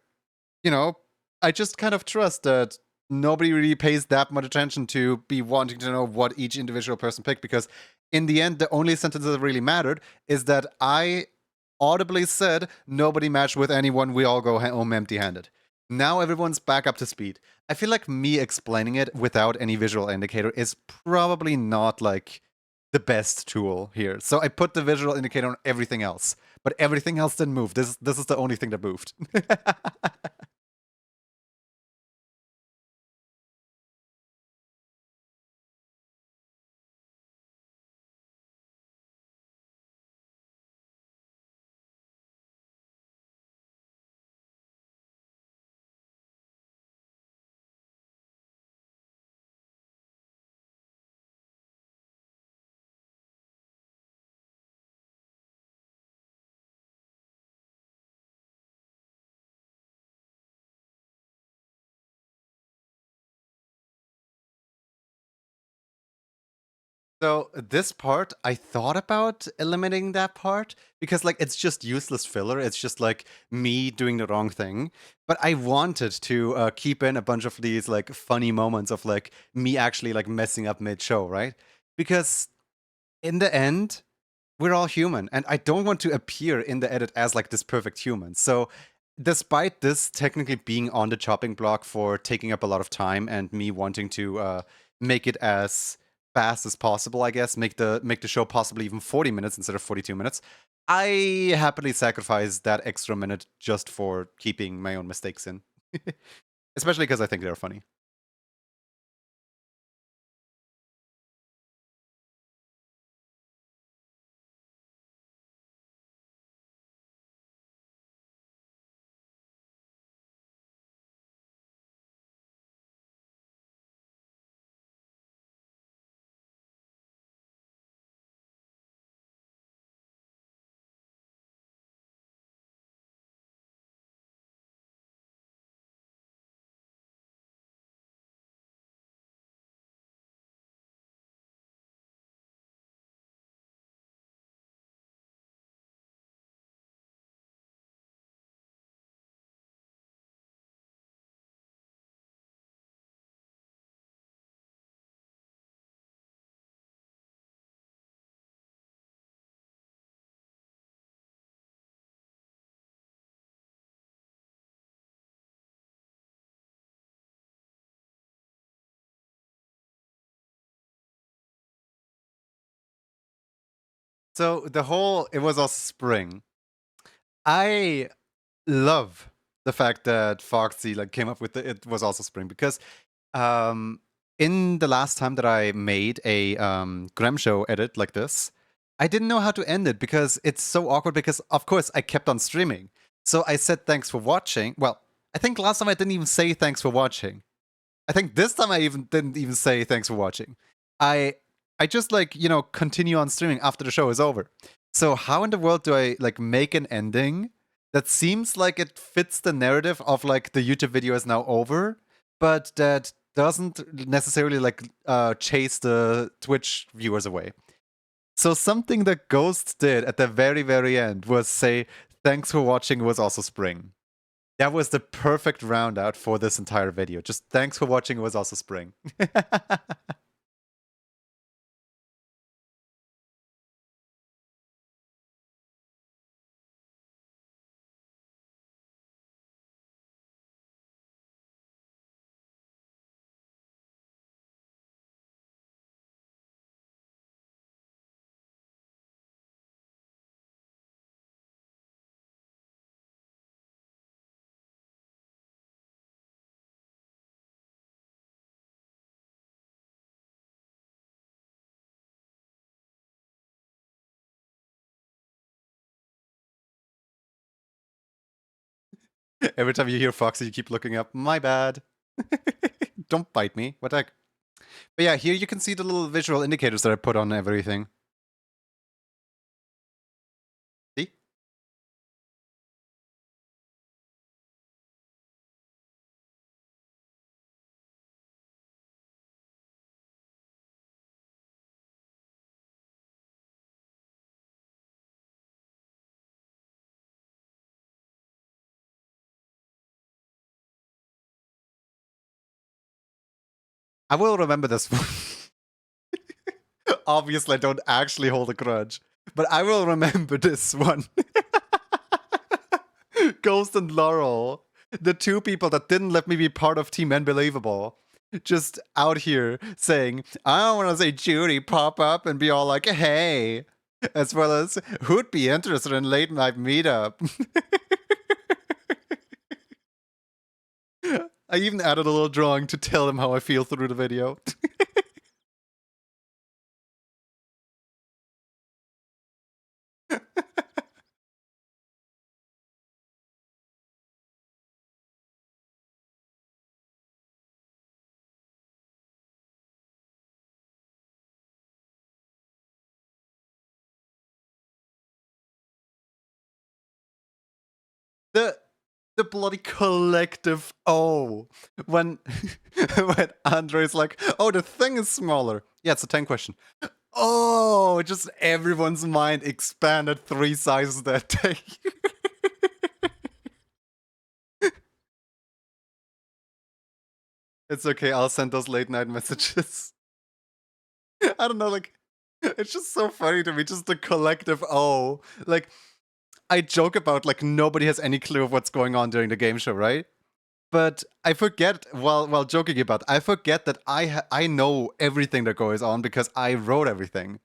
I just kind of trust that nobody really pays that much attention to be wanting to know what each individual person picked, because in the end, the only sentence that really mattered is that I audibly said nobody matched with anyone, we all go home empty-handed. Now everyone's back up to speed. I feel like me explaining it without any visual indicator is probably not like the best tool here. So I put the visual indicator on everything else, but everything else didn't move. This is the only thing that moved. So this part, I thought about eliminating that part because like it's just useless filler. It's just like me doing the wrong thing. But I wanted to keep in a bunch of these like funny moments of like me actually like messing up mid-show, right? Because in the end, we're all human, and I don't want to appear in the edit as like this perfect human. So despite this technically being on the chopping block for taking up a lot of time and me wanting to make it as fast as possible, I guess, make the show possibly even 40 minutes instead of 42 minutes, I happily sacrifice that extra minute just for keeping my own mistakes in. Especially because I think they're funny. So the whole it was all spring. I love the fact that Foxy like came up with it was also spring because um in the last time that I made a Graham show edit like this, I didn't know how to end it because it's so awkward because of course I kept on streaming. So I said thanks for watching. Well, I think last time I didn't even say thanks for watching. I think this time I even didn't even say thanks for watching. I I just like, continue on streaming after the show is over. So how in the world do I like make an ending that seems like it fits the narrative of like the YouTube video is now over, but that doesn't necessarily like chase the Twitch viewers away. So something that Ghost did at the very, very end was say, thanks for watching was also spring. That was the perfect round out for this entire video. Just thanks for watching was also spring. Every time you hear Foxy, you keep looking up. My bad. Don't bite me. What the heck? But yeah, here you can see the little visual indicators that I put on everything. See? I will remember this one. Obviously, I don't actually hold a grudge, but I will remember this one. Ghost and Laurel, the two people that didn't let me be part of Team Unbelievable. just out here saying, I don't want to say Judy pop up and be all like, hey, as well as who'd be interested in late night meetup. I even added a little drawing to tell them how I feel through the video. the the bloody collective when when Andre's like, oh, the thing is smaller. Yeah, it's a 10 question. Oh, just everyone's mind expanded 3 sizes that day. It's okay, I'll send those late night messages. I don't know, like, it's just so funny to me, just the collective like, I joke about, like, nobody has any clue of what's going on during the game show, right? But I forget, while joking about, I forget that I know everything that goes on because I wrote everything.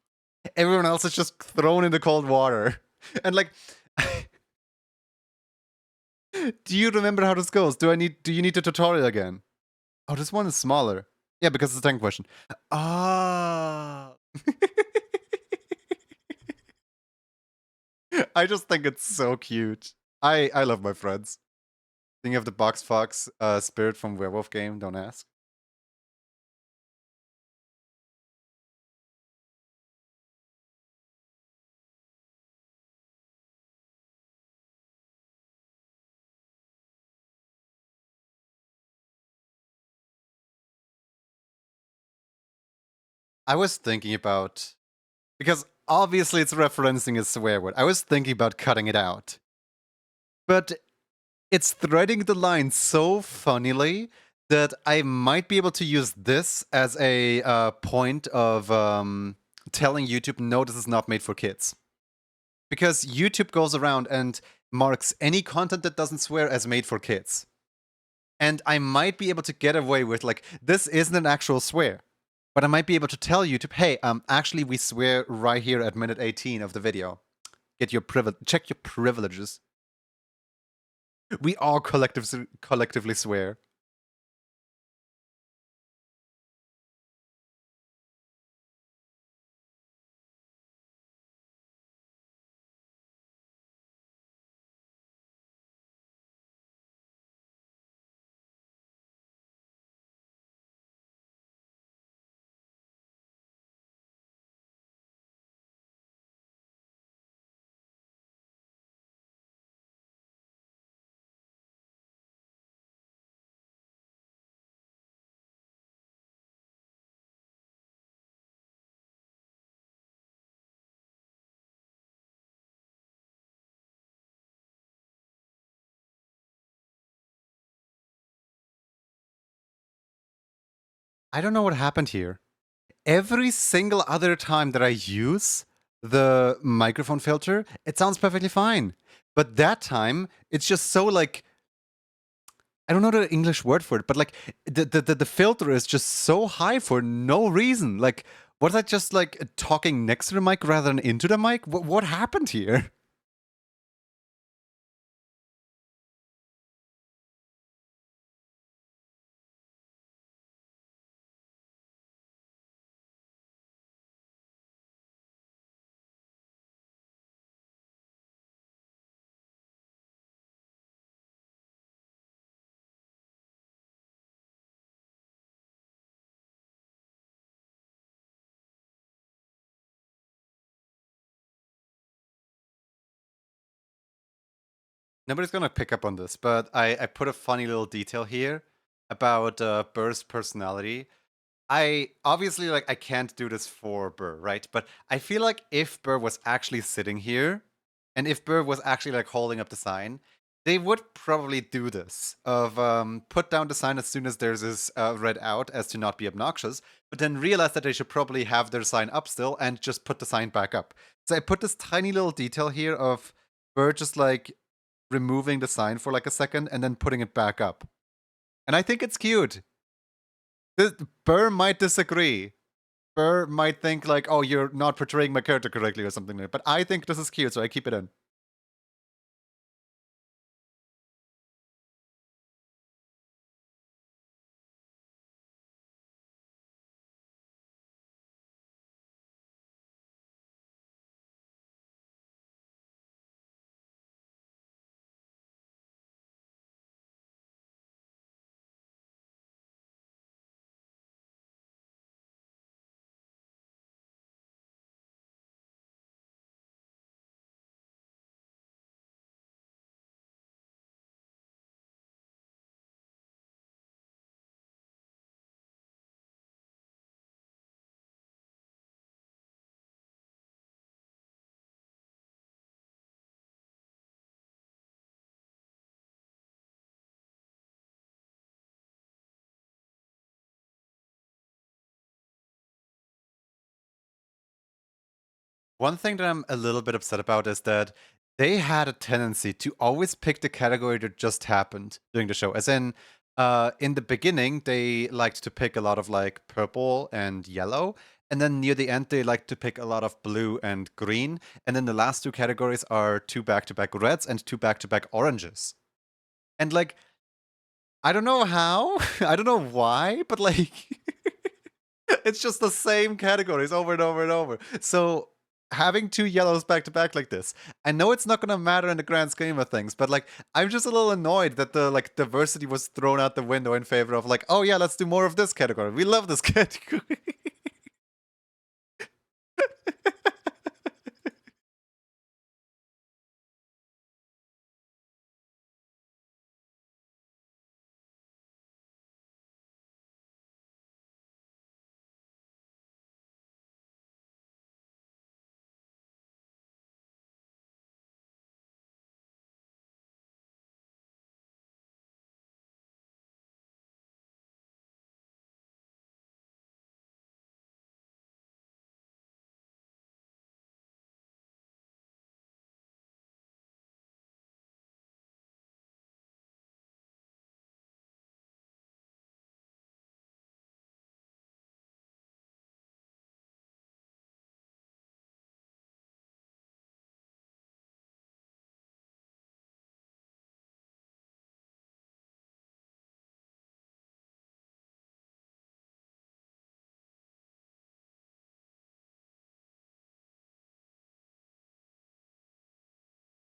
Everyone else is just thrown in the cold water. And like, do you remember how this goes? Do you need the tutorial again? Oh, this one is smaller. Yeah, because it's a 10 question. Ah. I just think it's so cute. I love my friends. Think of the Box Fox spirit from Werewolf game, don't ask. I was thinking about, because obviously it's referencing a swear word. I was thinking about cutting it out. But it's threading the line so funnily that I might be able to use this as a point of telling YouTube, no, this is not made for kids. Because YouTube goes around and marks any content that doesn't swear as made for kids. And I might be able to get away with, like, this isn't an actual swear. But I might be able to tell YouTube, hey, actually we swear right here at minute 18 of the video. Get your check your privileges. We all collectively swear. I don't know what happened here. Every single other time that I use the microphone filter, it sounds perfectly fine. But that time, it's just so like, I don't know the English word for it, but like the filter is just so high for no reason. Like, was I just like talking next to the mic rather than into the mic? What happened here? Nobody's gonna pick up on this, but I put a funny little detail here about Burr's personality. I obviously, like, I can't do this for Burr, right? But I feel like if Burr was actually sitting here, and if Burr was actually like holding up the sign, they would probably do this of put down the sign as soon as there's this read out as to not be obnoxious, but then realize that they should probably have their sign up still and just put the sign back up. So I put this tiny little detail here of Burr just like removing the sign for like a second and then putting it back up. And I think it's cute. Burr might disagree. Burr might think like, oh, you're not portraying my character correctly or something like that. But I think this is cute, so I keep it in. One thing that I'm a little bit upset about is that they had a tendency to always pick the category that just happened during the show. As in the beginning, they liked to pick a lot of like purple and yellow. And then near the end, they liked to pick a lot of blue and green. And then the last two categories are two back-to-back reds and two back-to-back oranges. And like, I don't know how, I don't know why, but like, it's just the same categories over and over and over. So having two yellows back to back like this, I know it's not gonna matter in the grand scheme of things, but like I'm just a little annoyed that the like diversity was thrown out the window in favor of like, oh yeah, let's do more of this category. We love this category.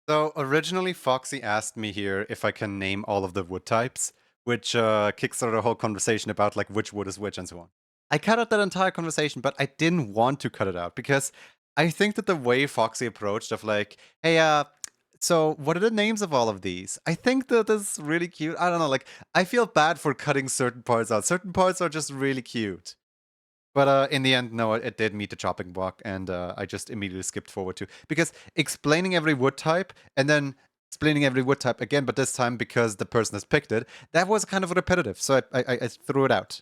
So originally, Foxy asked me here if I can name all of the wood types, which kickstarted a whole conversation about like which wood is which and so on. I cut out that entire conversation, but I didn't want to cut it out because I think that the way Foxy approached of like, hey, so what are the names of all of these? I think that is really cute. I don't know, like I feel bad for cutting certain parts out. Certain parts are just really cute. But in the end, no, it did meet the chopping block, and I just immediately skipped forward to because explaining every wood type and then explaining every wood type again, but this time because the person has picked it, that was kind of repetitive. So I threw it out.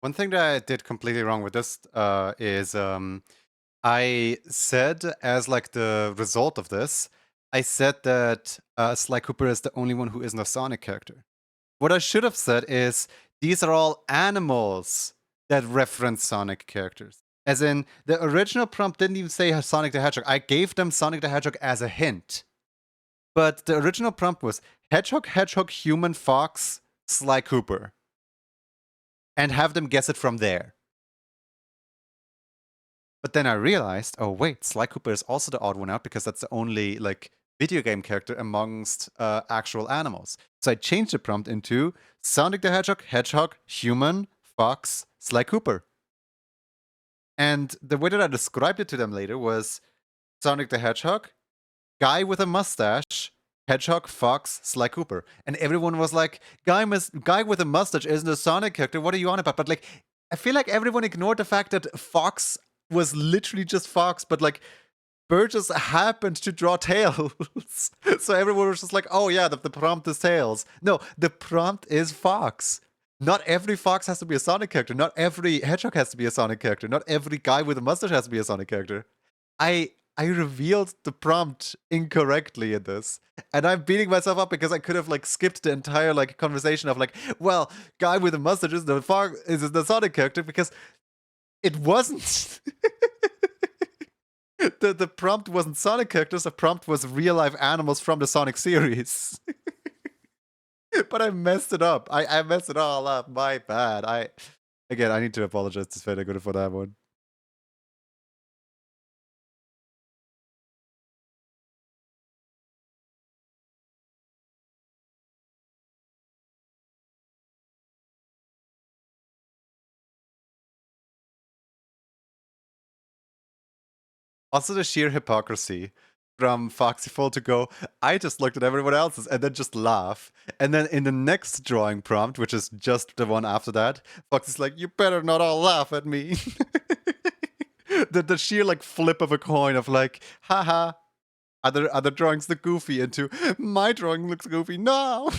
One thing that I did completely wrong with this is I said as like the result of this, I said that Sly Cooper is the only one who isn't a Sonic character. What I should have said is these are all animals that reference Sonic characters. As in, the original prompt didn't even say Sonic the Hedgehog. I gave them Sonic the Hedgehog as a hint. But the original prompt was hedgehog, hedgehog, human, fox, Sly Cooper. And have them guess it from there. But then I realized, oh wait, Sly Cooper is also the odd one out because that's the only like video game character amongst actual animals. So I changed the prompt into Sonic the Hedgehog, hedgehog, human, fox, Sly Cooper. And the way that I described it to them later was Sonic the Hedgehog, guy with a mustache, hedgehog, fox, Sly Cooper. And everyone was like, guy with a mustache isn't a Sonic character. What are you on about? But like, I feel like everyone ignored the fact that Fox was literally just Fox, but like Burgess happened to draw tails. So everyone was just like, oh yeah, the prompt is tails. No, the prompt is Fox. Not every Fox has to be a Sonic character. Not every Hedgehog has to be a Sonic character. Not every guy with a mustache has to be a Sonic character. I revealed the prompt incorrectly in this. And I'm beating myself up because I could have like skipped the entire like conversation of like, well, guy with a mustache is the Sonic character because it wasn't. The prompt wasn't Sonic characters, the prompt was real life animals from the Sonic series. But I messed it up. I messed it all up. My bad. I need to apologize to Sven for that one. Also, the sheer hypocrisy from Foxyful to go, I just looked at everyone else's and then just laugh. And then in the next drawing prompt, which is just the one after that, Foxy's like, you better not all laugh at me. The sheer like flip of a coin of like, haha, other drawings look goofy into my drawing looks goofy. No.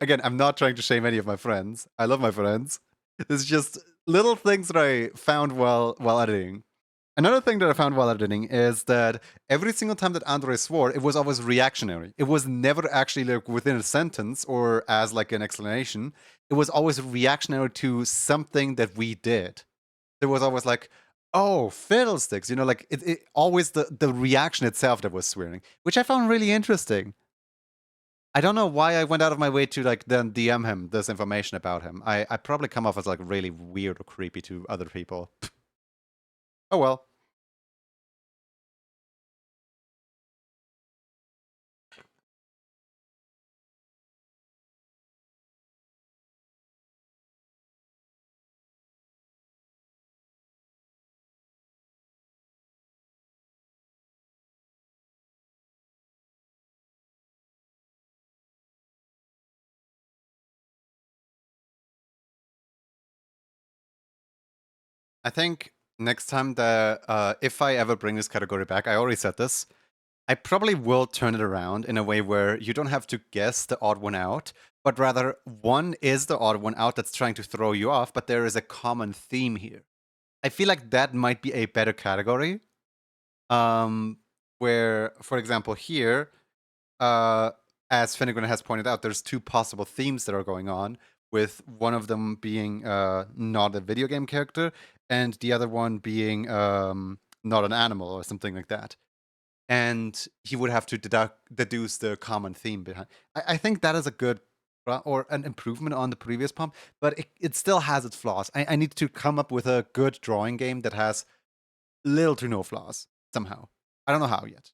Again, I'm not trying to shame any of my friends. I love my friends. It's just little things that I found while editing. Another thing that I found while editing is that every single time that Andre swore, it was always reactionary. It was never actually like within a sentence or as like an explanation. It was always reactionary to something that we did. There was always like, oh, fiddlesticks, you know, like it always the reaction itself that was swearing, which I found really interesting. I don't know why I went out of my way to like then DM him this information about him. I probably come off as like really weird or creepy to other people. Oh well. I think next time if I ever bring this category back, I already said this, I probably will turn it around in a way where you don't have to guess the odd one out, but rather one is the odd one out that's trying to throw you off, but there is a common theme here. I feel like that might be a better category. Where, for example, here, as Finnegan has pointed out, there's two possible themes that are going on, with one of them being not a video game character, and the other one being not an animal or something like that. And he would have to deduce the common theme behind. I think that is a good or an improvement on the previous pump, but it still has its flaws. I need to come up with a good drawing game that has little to no flaws somehow. I don't know how yet.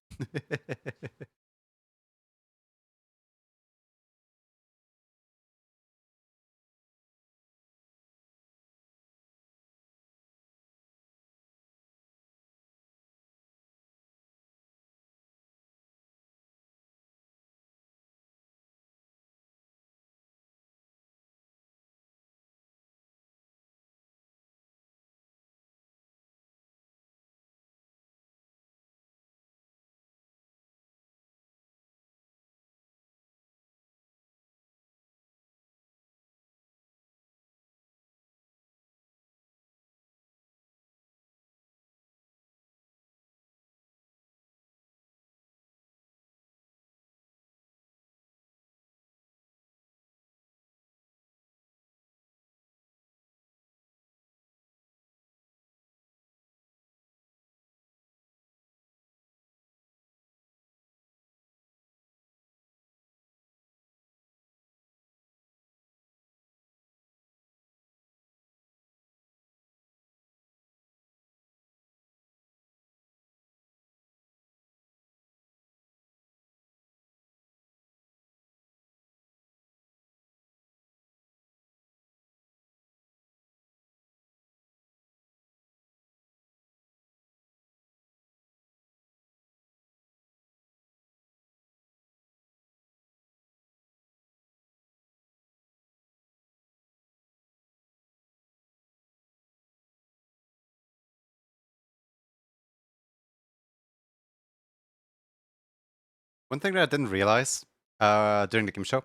One thing that I didn't realize during the game show,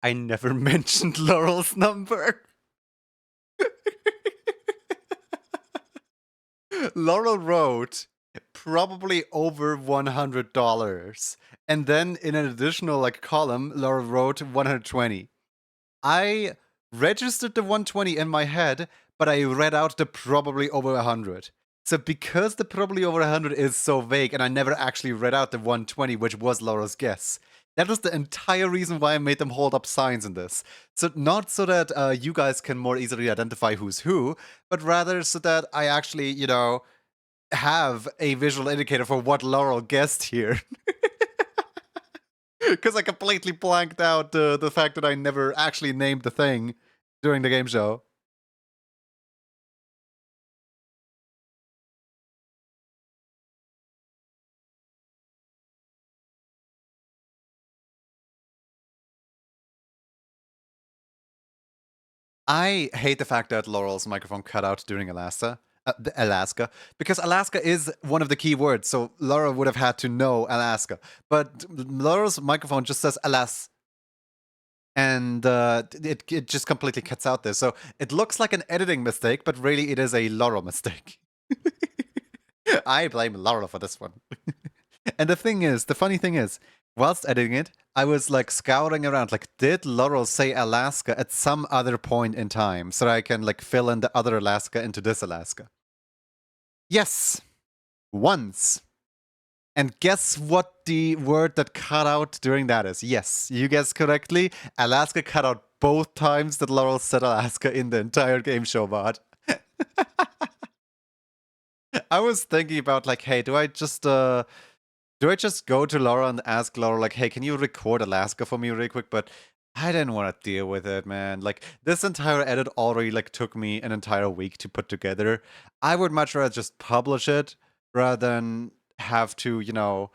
I never mentioned Laurel's number. Laurel wrote probably over $100. And then in an additional like column, Laurel wrote 120. I registered the 120 in my head, but I read out the probably over 100. So because the probably over 100 is so vague, and I never actually read out the 120, which was Laura's guess, that was the entire reason why I made them hold up signs in this. So not so that you guys can more easily identify who's who, but rather so that I actually, you know, have a visual indicator for what Laurel guessed here. Because I completely blanked out the fact that I never actually named the thing during the game show. I hate the fact that Laurel's microphone cut out during Alaska, because Alaska is one of the key words, so Laurel would have had to know Alaska. But Laurel's microphone just says Alas, and it just completely cuts out there. So it looks like an editing mistake, but really it is a Laurel mistake. I blame Laurel for this one. And the funny thing is, whilst editing it, I was like scouring around, like, did Laurel say Alaska at some other point in time so that I can like fill in the other Alaska into this Alaska? Yes, once. And guess what the word that cut out during that is? Yes, you guessed correctly. Alaska cut out both times that Laurel said Alaska in the entire game show VOD. I was thinking about like, hey, do I just go to Laura and ask Laura, like, hey, can you record Alaska for me really quick? But I didn't want to deal with it, man. Like, this entire edit already, like, took me an entire week to put together. I would much rather just publish it rather than have to, you know,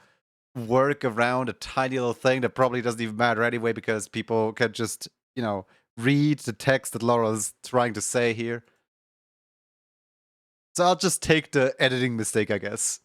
work around a tiny little thing that probably doesn't even matter anyway because people can just, you know, read the text that Laura's trying to say here. So I'll just take the editing mistake, I guess.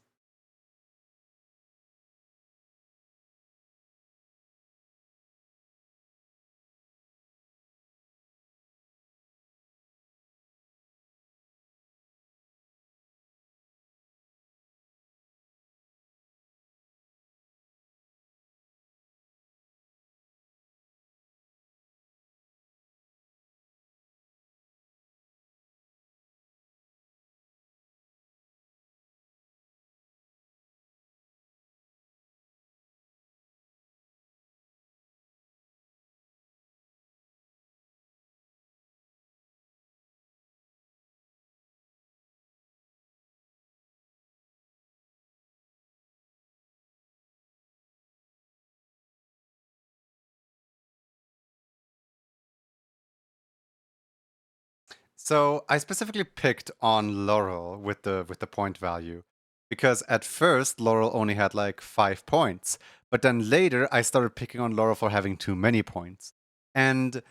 So I specifically picked on Laurel with the point value because at first Laurel only had like 5 points, but then later I started picking on Laurel for having too many points. And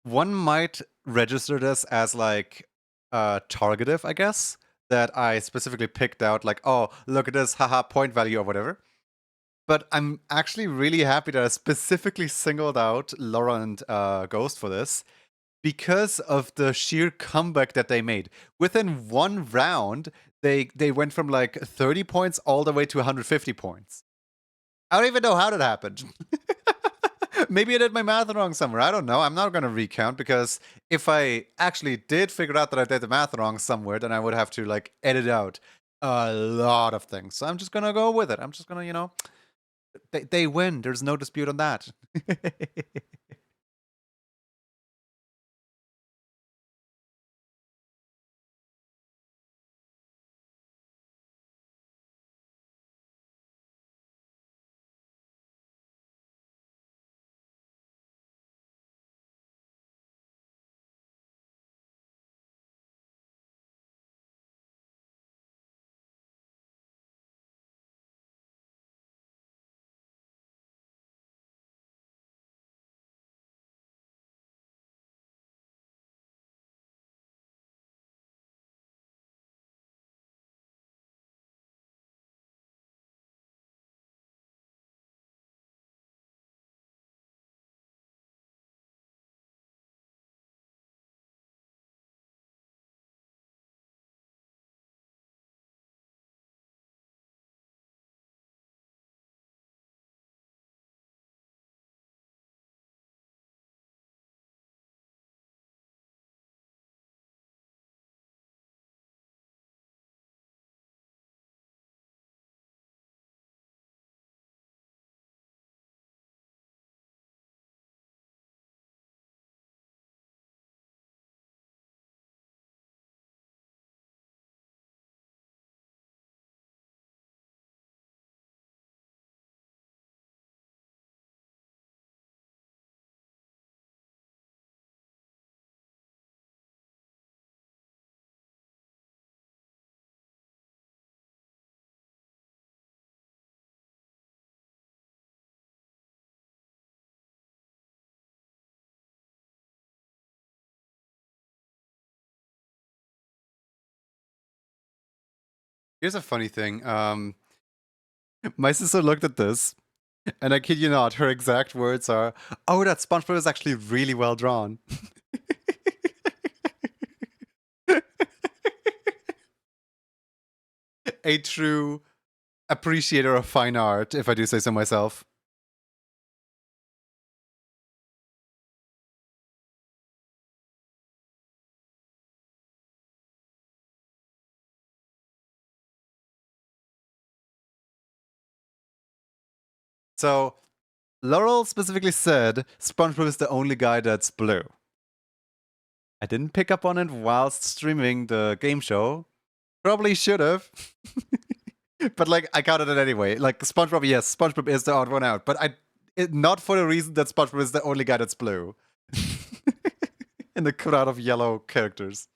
one might register this as like targetive, I guess, that I specifically picked out like, oh, look at this, haha, point value or whatever. But I'm actually really happy that I specifically singled out Laura and Ghost for this because of the sheer comeback that they made. Within one round, they went from like 30 points all the way to 150 points. I don't even know how that happened. Maybe I did my math wrong somewhere. I don't know. I'm not going to recount because if I actually did figure out that I did the math wrong somewhere, then I would have to like edit out a lot of things. So I'm just going to go with it. I'm just going to, you know, they win. There's no dispute on that. Here's a funny thing. My sister looked at this, and I kid you not, her exact words are, "Oh, that SpongeBob is actually really well drawn." A true appreciator of fine art, if I do say so myself. So, Laurel specifically said SpongeBob is the only guy that's blue. I didn't pick up on it whilst streaming the game show. Probably should have. But like, I counted it anyway. Like, SpongeBob, yes, SpongeBob is the odd one out, but not for the reason that SpongeBob is the only guy that's blue. In the crowd of yellow characters.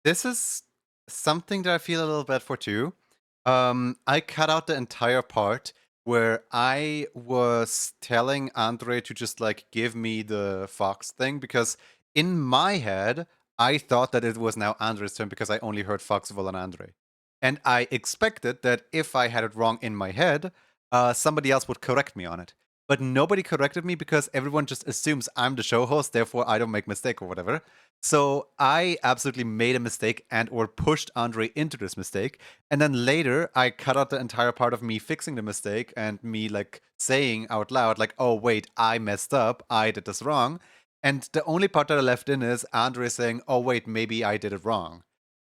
This is something that I feel a little bad for too. I cut out the entire part where I was telling Andre to just like give me the fox thing because in my head I thought that it was now Andre's turn because I only heard Foxville and Andre. And I expected that if I had it wrong in my head, somebody else would correct me on it. But nobody corrected me because everyone just assumes I'm the show host, therefore I don't make mistake or whatever. So I absolutely made a mistake and or pushed Andre into this mistake. And then later I cut out the entire part of me fixing the mistake and me like saying out loud, like, oh wait, I messed up, I did this wrong. And the only part that I left in is Andre saying, oh wait, maybe I did it wrong.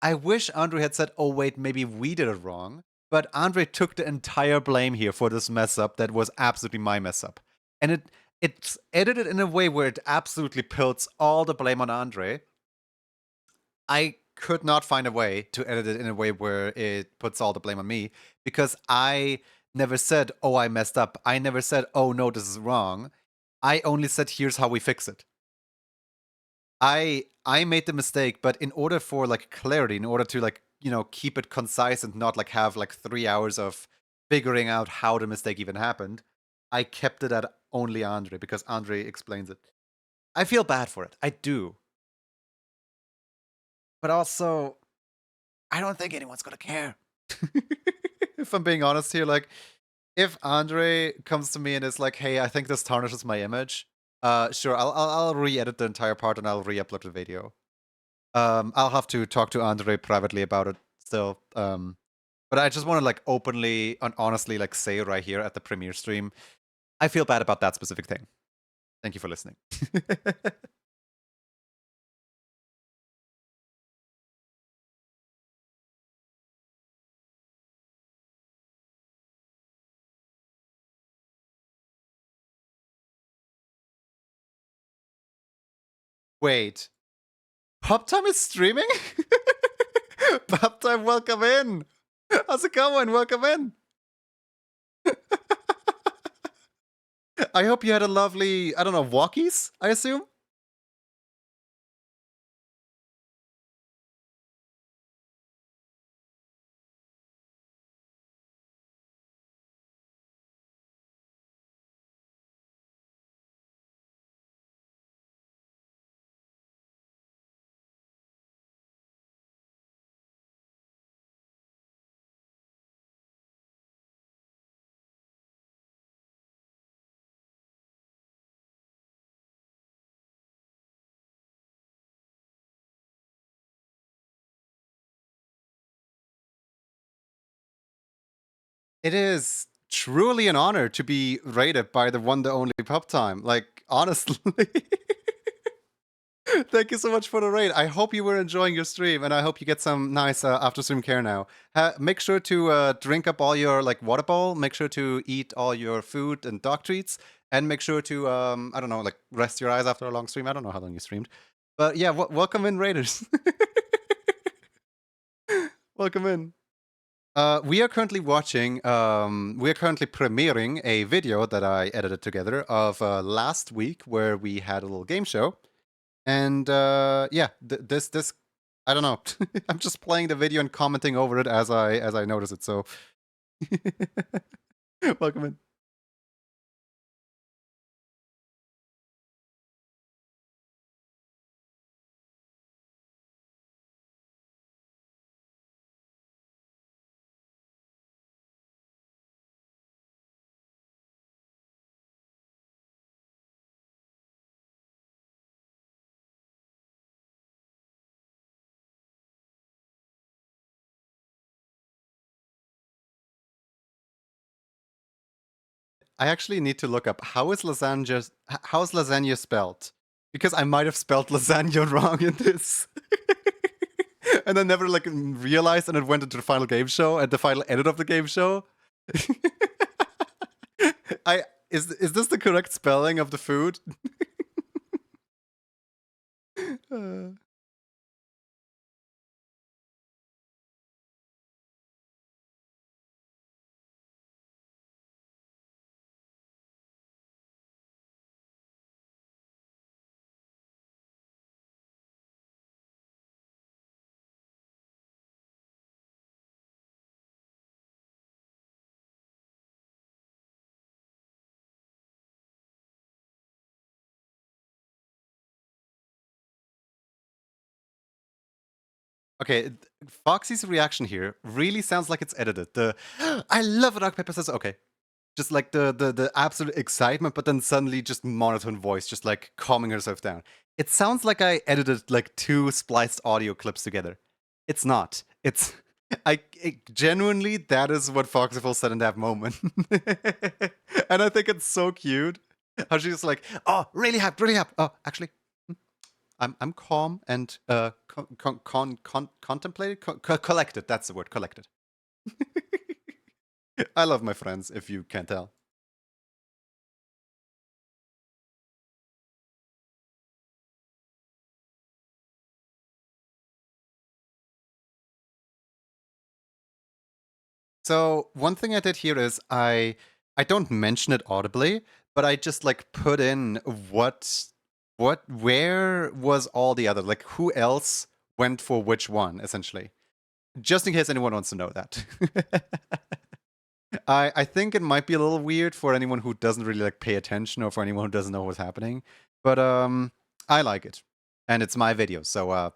I wish Andre had said, oh wait, maybe we did it wrong. But Andre took the entire blame here for this mess up that was absolutely my mess up. And it's edited in a way where it absolutely puts all the blame on Andre. I could not find a way to edit it in a way where it puts all the blame on me because I never said, oh, I messed up. I never said, oh, no, this is wrong. I only said, here's how we fix it. I made the mistake, but in order for like clarity, in order to like, you know, keep it concise and not like have like 3 hours of figuring out how the mistake even happened, I kept it at only Andre because Andre explains it. I feel bad for it. I do. But also, I don't think anyone's gonna care. If I'm being honest here, like, if Andre comes to me and is like, "Hey, I think this tarnishes my image," sure, I'll re-edit the entire part and I'll re-upload the video. I'll have to talk to Andre privately about it still. But I just want to like openly and honestly like say right here at the premiere stream, I feel bad about that specific thing. Thank you for listening. Wait, Pop Time is streaming? Pop Time, welcome in. How's it going? Welcome in. I hope you had a lovely, I don't know, walkies, I assume? It is truly an honor to be rated by the one, the only Pop Time. Like, honestly. Thank you so much for the raid. I hope you were enjoying your stream, and I hope you get some nice after stream care now. Make sure to drink up all your like water bowl. Make sure to eat all your food and dog treats, and make sure to I don't know, like rest your eyes after a long stream. I don't know how long you streamed, but yeah, welcome in, Raiders. Welcome in. We are currently watching, we are currently premiering a video that I edited together of last week where we had a little game show. And yeah, this, I don't know. I'm just playing the video and commenting over it as I notice it. So, welcome in. I actually need to look up how's lasagna spelled, because I might have spelled lasagna wrong in this. And I never like realized, and it went into the final game show and the final edit of the game show. I is this the correct spelling of the food? Uh, okay, Foxy's reaction here really sounds like it's edited. The I love rock paper scissors. Okay, just like the absolute excitement, but then suddenly just monotone voice, just like calming herself down. It sounds like I edited like two spliced audio clips together. It's not. It's genuinely that is what Foxyful said in that moment, and I think it's so cute how she's like, "Oh, really happy, really happy." Oh, actually, I'm calm and contemplated, collected. That's the word, collected. I love my friends, if you can't tell. So one thing I did here is I don't mention it audibly, but I just like put in where was all the other, like who else went for which one, essentially, just in case anyone wants to know that. I think it might be a little weird for anyone who doesn't really like pay attention, or for anyone who doesn't know what's happening, but I like it, and it's my video, so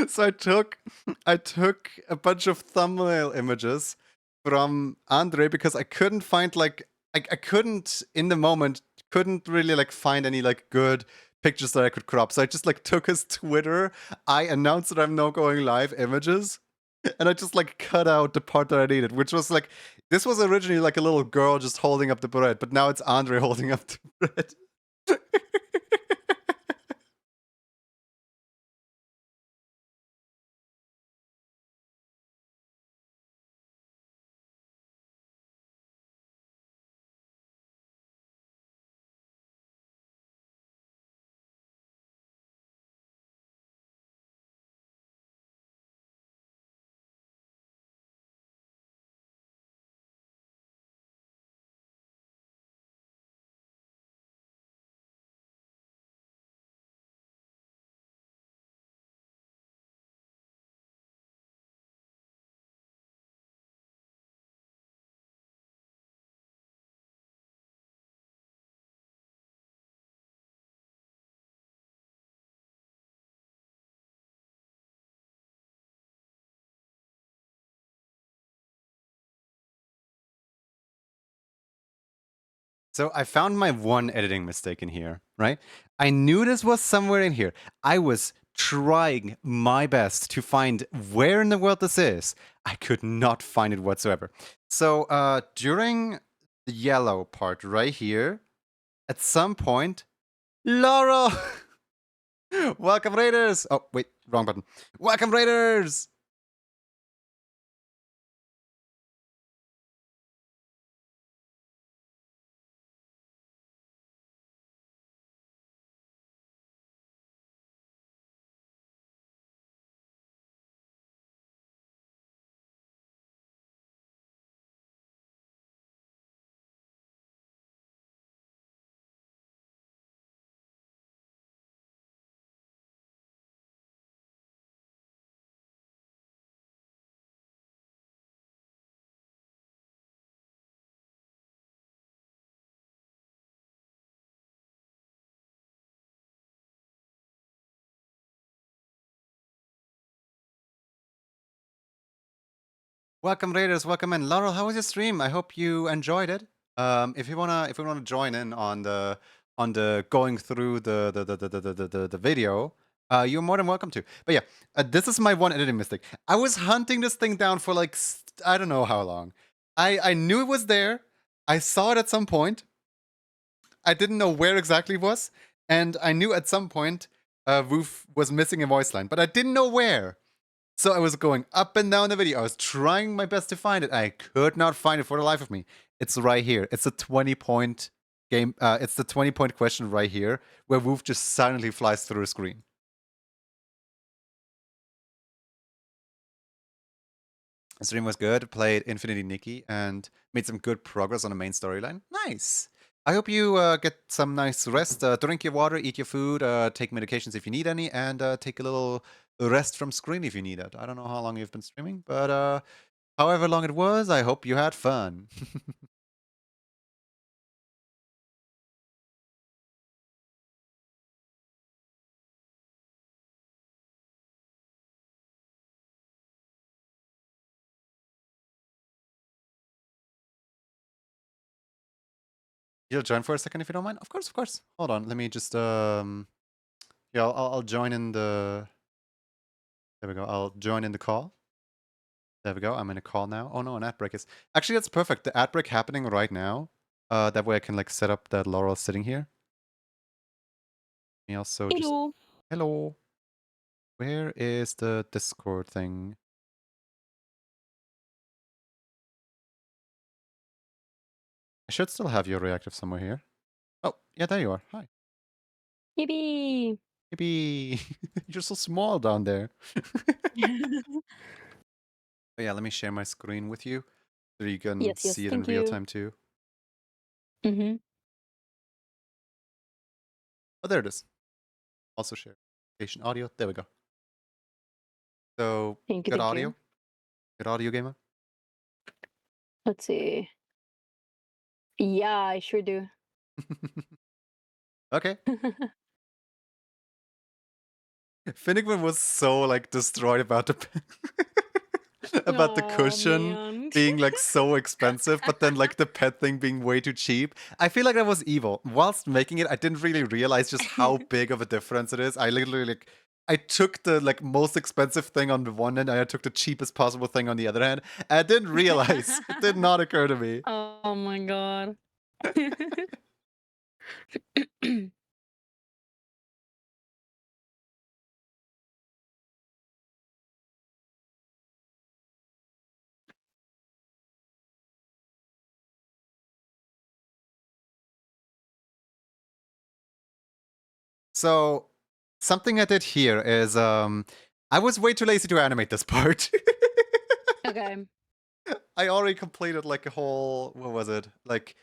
so I took a bunch of thumbnail images from Andre because I couldn't find like I couldn't in the moment couldn't really like find any like good pictures that I could crop. So I just like took his Twitter. I announced that I'm now going live images. And I just like cut out the part that I needed, which was like this was originally like a little girl just holding up the bread, but now it's Andre holding up the bread. So I found my one editing mistake in here, right? I knew this was somewhere in here. I was trying my best to find where in the world this is. I could not find it whatsoever. So during the yellow part right here, at some point, Laurel! Welcome, Raiders! Oh, wait, wrong button. Welcome, Raiders! Welcome, Raiders. Welcome in, Laurel. How was your stream? I hope you enjoyed it. If you wanna join in on the going through the video, you're more than welcome to. But yeah, this is my one editing mistake. I was hunting this thing down for like I don't know how long. I knew it was there. I saw it at some point. I didn't know where exactly it was, and I knew at some point Woof was missing a voice line, but I didn't know where. So I was going up and down the video. I was trying my best to find it. I could not find it for the life of me. It's right here. It's a 20-point game. It's the 20-point question right here, where Woof just silently flies through the screen. The stream was good. Played Infinity Nikki and made some good progress on the main storyline. Nice. I hope you get some nice rest. Drink your water, eat your food, take medications if you need any, and take a little rest from screen if you need it. I don't know how long you've been streaming, but however long it was, I hope you had fun. You'll join for a second if you don't mind? Of course, of course. Hold on, let me just yeah, I'll join in the. There we go. I'll join in the call. There we go. I'm in a call now. Oh no, an ad break is actually that's perfect. The ad break happening right now. That way I can like set up that Laurel sitting here. Me also just Hello. hello. Where is the Discord thing? I should still have your reactive somewhere here. Oh yeah, there you are. Hi. Yippee. Maybe you're so small down there. But yeah, let me share my screen with you so you can Yes, see it in thank real you. time too. Mm-hmm. Oh, there it is. Also share patient audio. There we go. So Thank you, good thank audio. you. Good audio, gamer. Let's see. Yeah, I sure do. Okay. Finnegan was so like destroyed about the about the Oh cushion man. being like so expensive, but then like the pet thing being way too cheap. I feel like that was evil. Whilst making it, I didn't really realize just how big of a difference it is. I literally like I took the like most expensive thing on the one hand, and I took the cheapest possible thing on the other hand. I didn't realize. It did not occur to me. Oh my god. So something I did here is I was way too lazy to animate this part. Okay. I already completed like a whole what was it? Like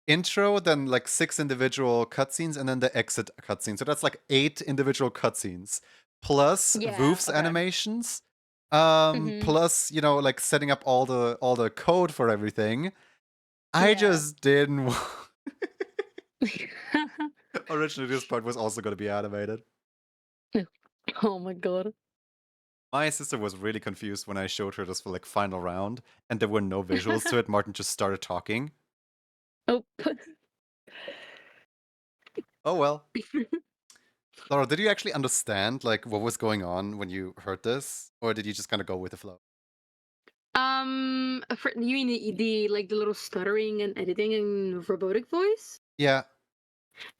intro, then like 6 individual cutscenes, and then the exit cutscene. So that's like 8 individual cutscenes. Plus Yeah, Woof's okay. animations. Mm-hmm. Plus, you know, like setting up all the code for everything. I Yeah. just didn't originally this part was also gonna be animated. Oh my god. My sister was really confused when I showed her this for like final round and there were no visuals to it. Martin just started talking. Oh. Oh well. Laura, did you actually understand like what was going on when you heard this, or did you just kind of go with the flow? You mean the like the little stuttering and editing and robotic voice? Yeah.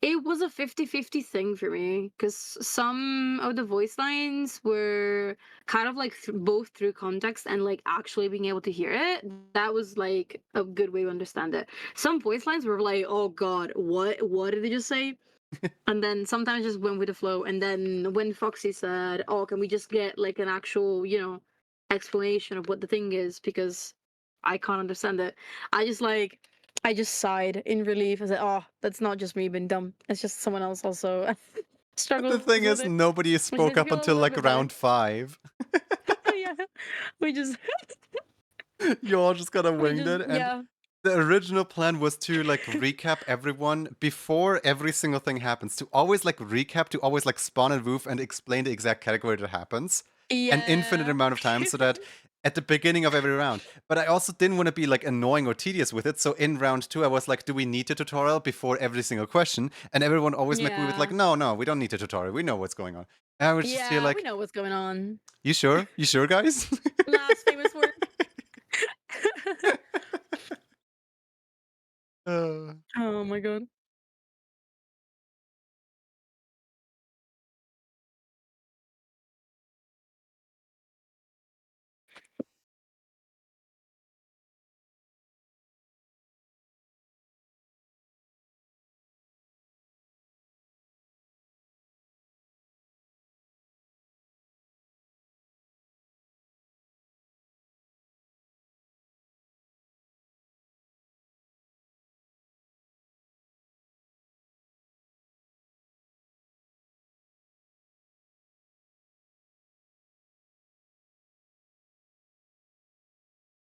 It was a 50-50 thing for me because some of the voice lines were kind of like both through context and like actually being able to hear it. That was like a good way to understand it. Some voice lines were like, "Oh God, what did they just say?" And then sometimes just went with the flow. And then when Foxy said, "Oh, can we just get like an actual, explanation of what the thing is?" Because I can't understand it. I just like I just sighed in relief. I said, "Oh, that's not just me being dumb. It's just someone else also But the struggles thing with is, it," nobody which spoke makes me up feel a until little like bit better. round 5. Yeah, we just You all just kind of we winged just it, and yeah the original plan was to like recap everyone before every single thing happens. To always like recap, to always like spawn and woof and explain the exact category that happens an infinite yeah. amount of times, so that at the beginning of every round. But I also didn't want to be like annoying or tedious with it. So in round 2, I was like, do we need a tutorial before every single question? And everyone always met me with like, Yeah, no, we don't need a tutorial. We know what's going on. And I was just here yeah, we like, know what's going on. you sure? You sure, guys? Last famous word. uh, Oh my god.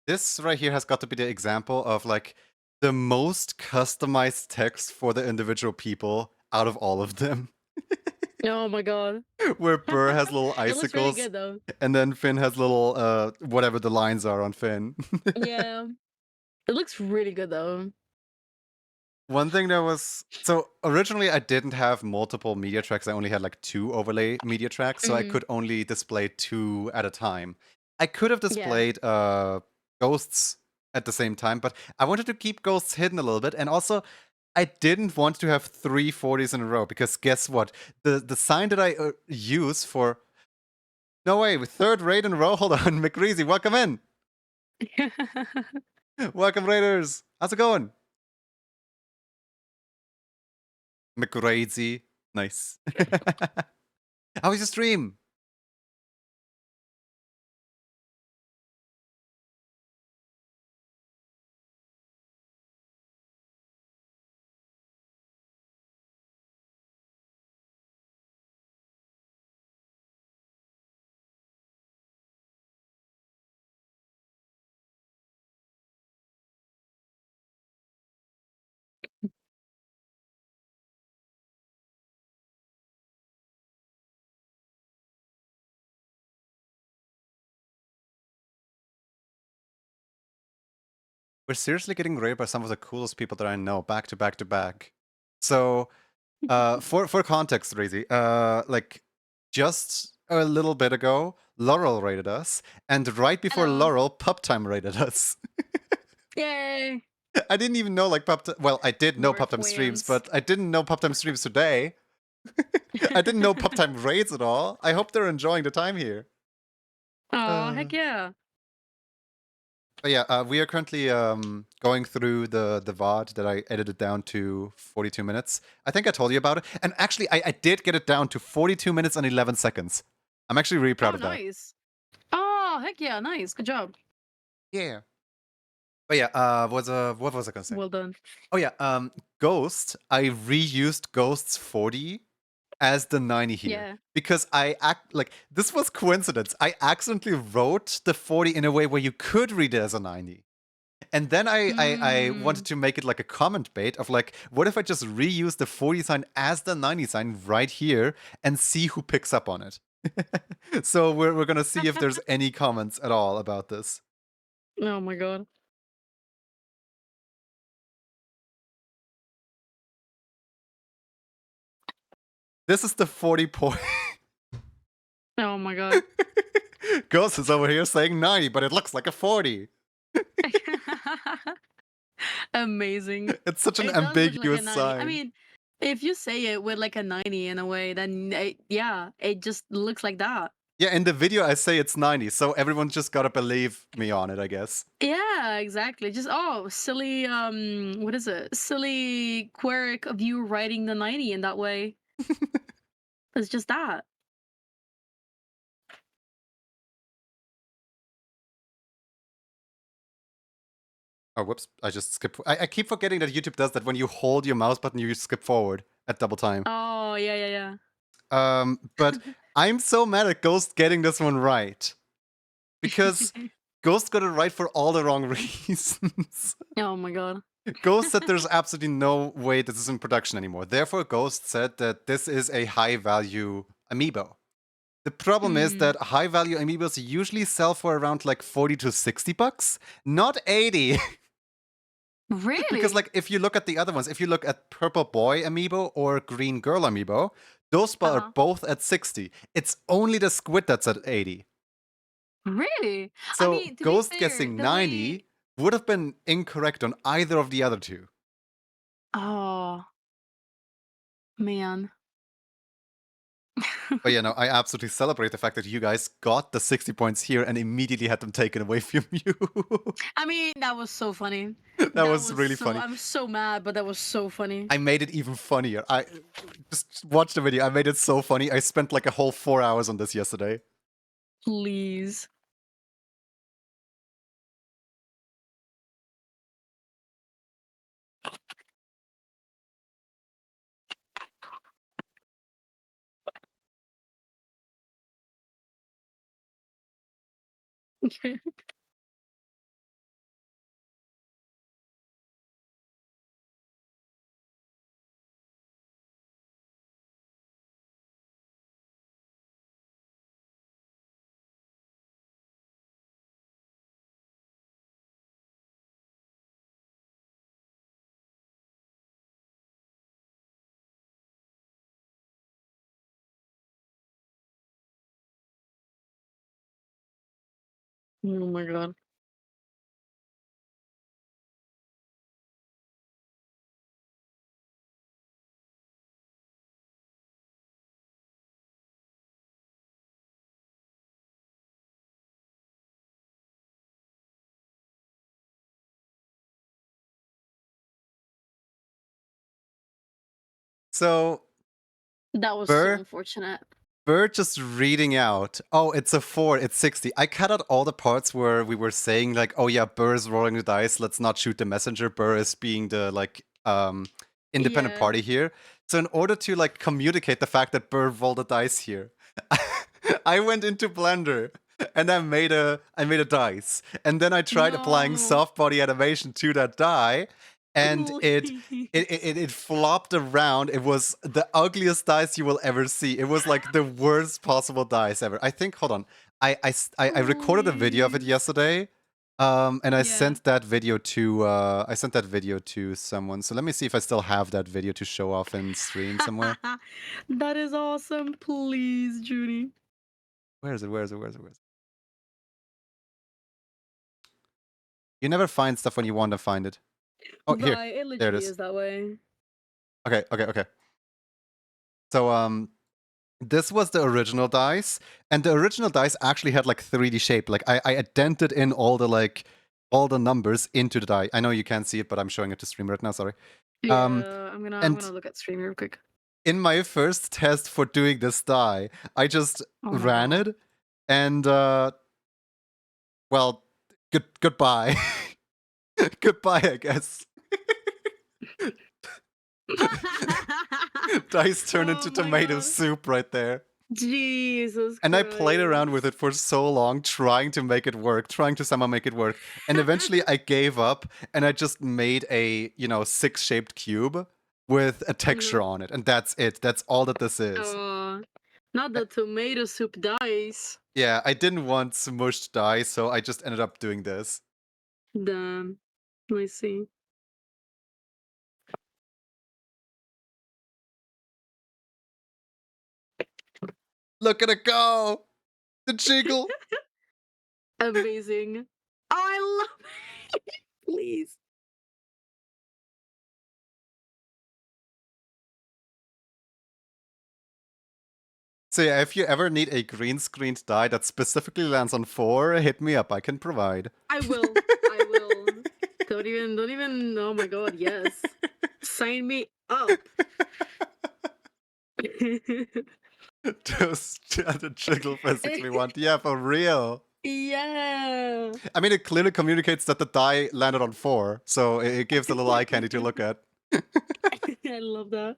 this right here has got to be the example of like the most customized text for the individual people out of all of them. Oh my god. Where Burr has little It looks really icicles, good though. and then Finn has little whatever the lines are on Finn. Yeah. It looks really good though. One thing that was so originally I didn't have multiple media tracks. I only had like 2 overlay media tracks, so I Mhm. could only display 2 at a time. I could have Yeah. displayed ghosts at the same time, but I wanted to keep ghosts hidden a little bit, and also I didn't want to have 3 40s in a row, because guess what? The sign that I use for no way, with 3rd raid in a row. Hold on, McReezy, welcome in. Welcome, Raiders. How's it going? McReezy, nice. How was your stream? We're seriously getting raided by some of the coolest people that I know, back to back to back. So, for context, Razy, like just a little bit ago, Laurel raided us, and right before Hello. Laurel, Pup Time raided us. Yay. I didn't even know like Pup. Well, I did know More Pup Time streams, twins. but I didn't know Pup Time streams today. I didn't know Pup Time raids at all. I hope they're enjoying the time here. Oh, Uh, heck yeah. But yeah, we are currently going through the VOD that I edited down to 42 minutes. I think I told you about it. And actually, I did get it down to 42 minutes and 11 seconds. I'm actually really proud Oh, of that. nice. Oh, heck yeah, nice. Good job. Yeah. But yeah, what was I gonna say? Well done. Oh yeah, Ghost. I reused Ghost's 40 as the 90 here, Yeah. because I act like this was coincidence. I accidentally wrote the 40 in a way where you could read it as a 90. And then I wanted Mm. to make it like a comment bait of like, what if I just reuse the 40 sign as the 90 sign right here and see who picks up on it? So we're gonna see if there's any comments at all about this. Oh my god. This is the 40 point. Oh my god. Ghost is over here saying 90, but it looks like a 40. Amazing. It's such an It does look like a ambiguous 90. I sign. mean, if you say it with like a 90 in a way, then yeah, it just looks like that. Yeah, in the video I say it's 90, so everyone just gotta believe me on it, I guess. Yeah, exactly. Just silly what is it? Silly quirk of you writing the 90 in that way. It's just that. Oh, whoops, I just skipped. I keep forgetting that YouTube does that when you hold your mouse button, you skip forward at double time. Oh, yeah, yeah, But I'm so mad at Ghost getting this one right. Because yeah. Ghost got it right for all the wrong reasons. Oh my god. Ghost said there's absolutely no way this is in production anymore. Therefore, Ghost said that this is a high-value amiibo. The problem is that high-value amiibos usually sell for around like 40 to 60 bucks, not 80. Really? Because like if you look at the other ones, if you look at Purple Boy amiibo or Green Girl amiibo, those are both at 60. It's only the squid that's at 80. Really? I So mean, to be Ghost fair, guessing the way 90 would have been incorrect on either of the other two. oh man. But yeah, no, I absolutely celebrate the fact that you guys got the 60 points here and immediately had them taken away from you. I mean, that was so funny. That That was was really so funny. I'm so mad, but that was so funny. I made it even funnier. I just watch the video. I made it so funny. I spent like a whole 4 hours on this yesterday. Please. Oh my god. So, That was so Burr, unfortunate. Burr just reading out, oh, it's a 4, it's 60. I cut out all the parts where we were saying, like, oh yeah, Burr is rolling the dice, let's not shoot the messenger. Burr is being the, like, independent Yeah. party here. So, in order to, like, communicate the fact that Burr rolled the dice here, I went into Blender and I made a dice. And then I tried applying No. soft body animation to that die, and it Please. flopped around. It was the ugliest dice you will ever see. It was like the worst possible dice ever. I think, hold on. I recorded a video of it Please. yesterday. And I Yeah. sent that video to someone. So let me see if I still have that video to show off in stream somewhere. That is awesome. Please, Judy. Where is it? Where is it? Where is it? Where is it? You never find stuff when you want to find it. Oh, here. Right, it There it literally is. is that way. Okay, okay, okay. So, this was the original dice, and the original dice actually had like 3D shape. Like I indented in all the numbers into the die. I know you can't see it, but I'm showing it to stream right now. Sorry. Yeah, Um, I'm gonna and look at stream real quick. in my first test for doing this die, I just Oh my ran god. it, and well, goodbye, goodbye, I guess. Dice turned Oh into my tomato god. soup right there. Jesus And I played around with Christ. it for so long, trying to make it work, trying to somehow make it work. And eventually I gave up and I just made a, 6-shaped cube with a texture on it. And that's it. That's all that this is. Not the tomato soup dice. Yeah, I didn't want smushed dye, so I just ended up doing this. Damn. I see. Look at it go! The jiggle! Amazing. Oh, I love it. Please. So yeah, if you ever need a green screened die that specifically lands on 4, hit me up. I can provide. I will. I will. Don't even, oh my god, yes. Sign me up. Just the jiggle physically want. Yeah, for real. Yeah. I mean, it clearly communicates that the die landed on 4, so it gives a little eye candy to look at. I love that.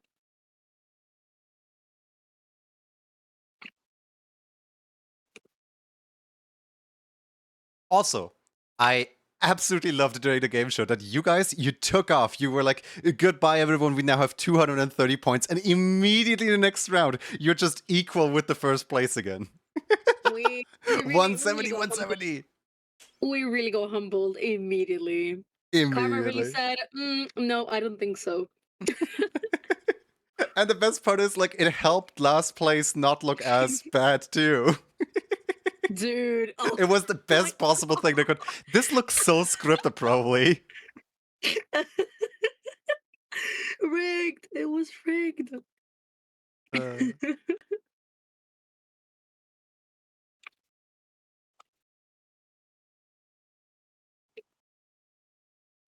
Also, I absolutely loved during the game show that you guys, you took off. You were like, goodbye, everyone. We now have 230 points. And immediately the next round, you're just equal with the first place again. We really 170, got humbled. 170. We really got humbled immediately. Karma really Immediately. said, no, I don't think so. And the best part is, like, it helped last place not look as bad, too. Dude. Oh, It was the best possible thing they could. This looks so scripted, probably. rigged. It was rigged.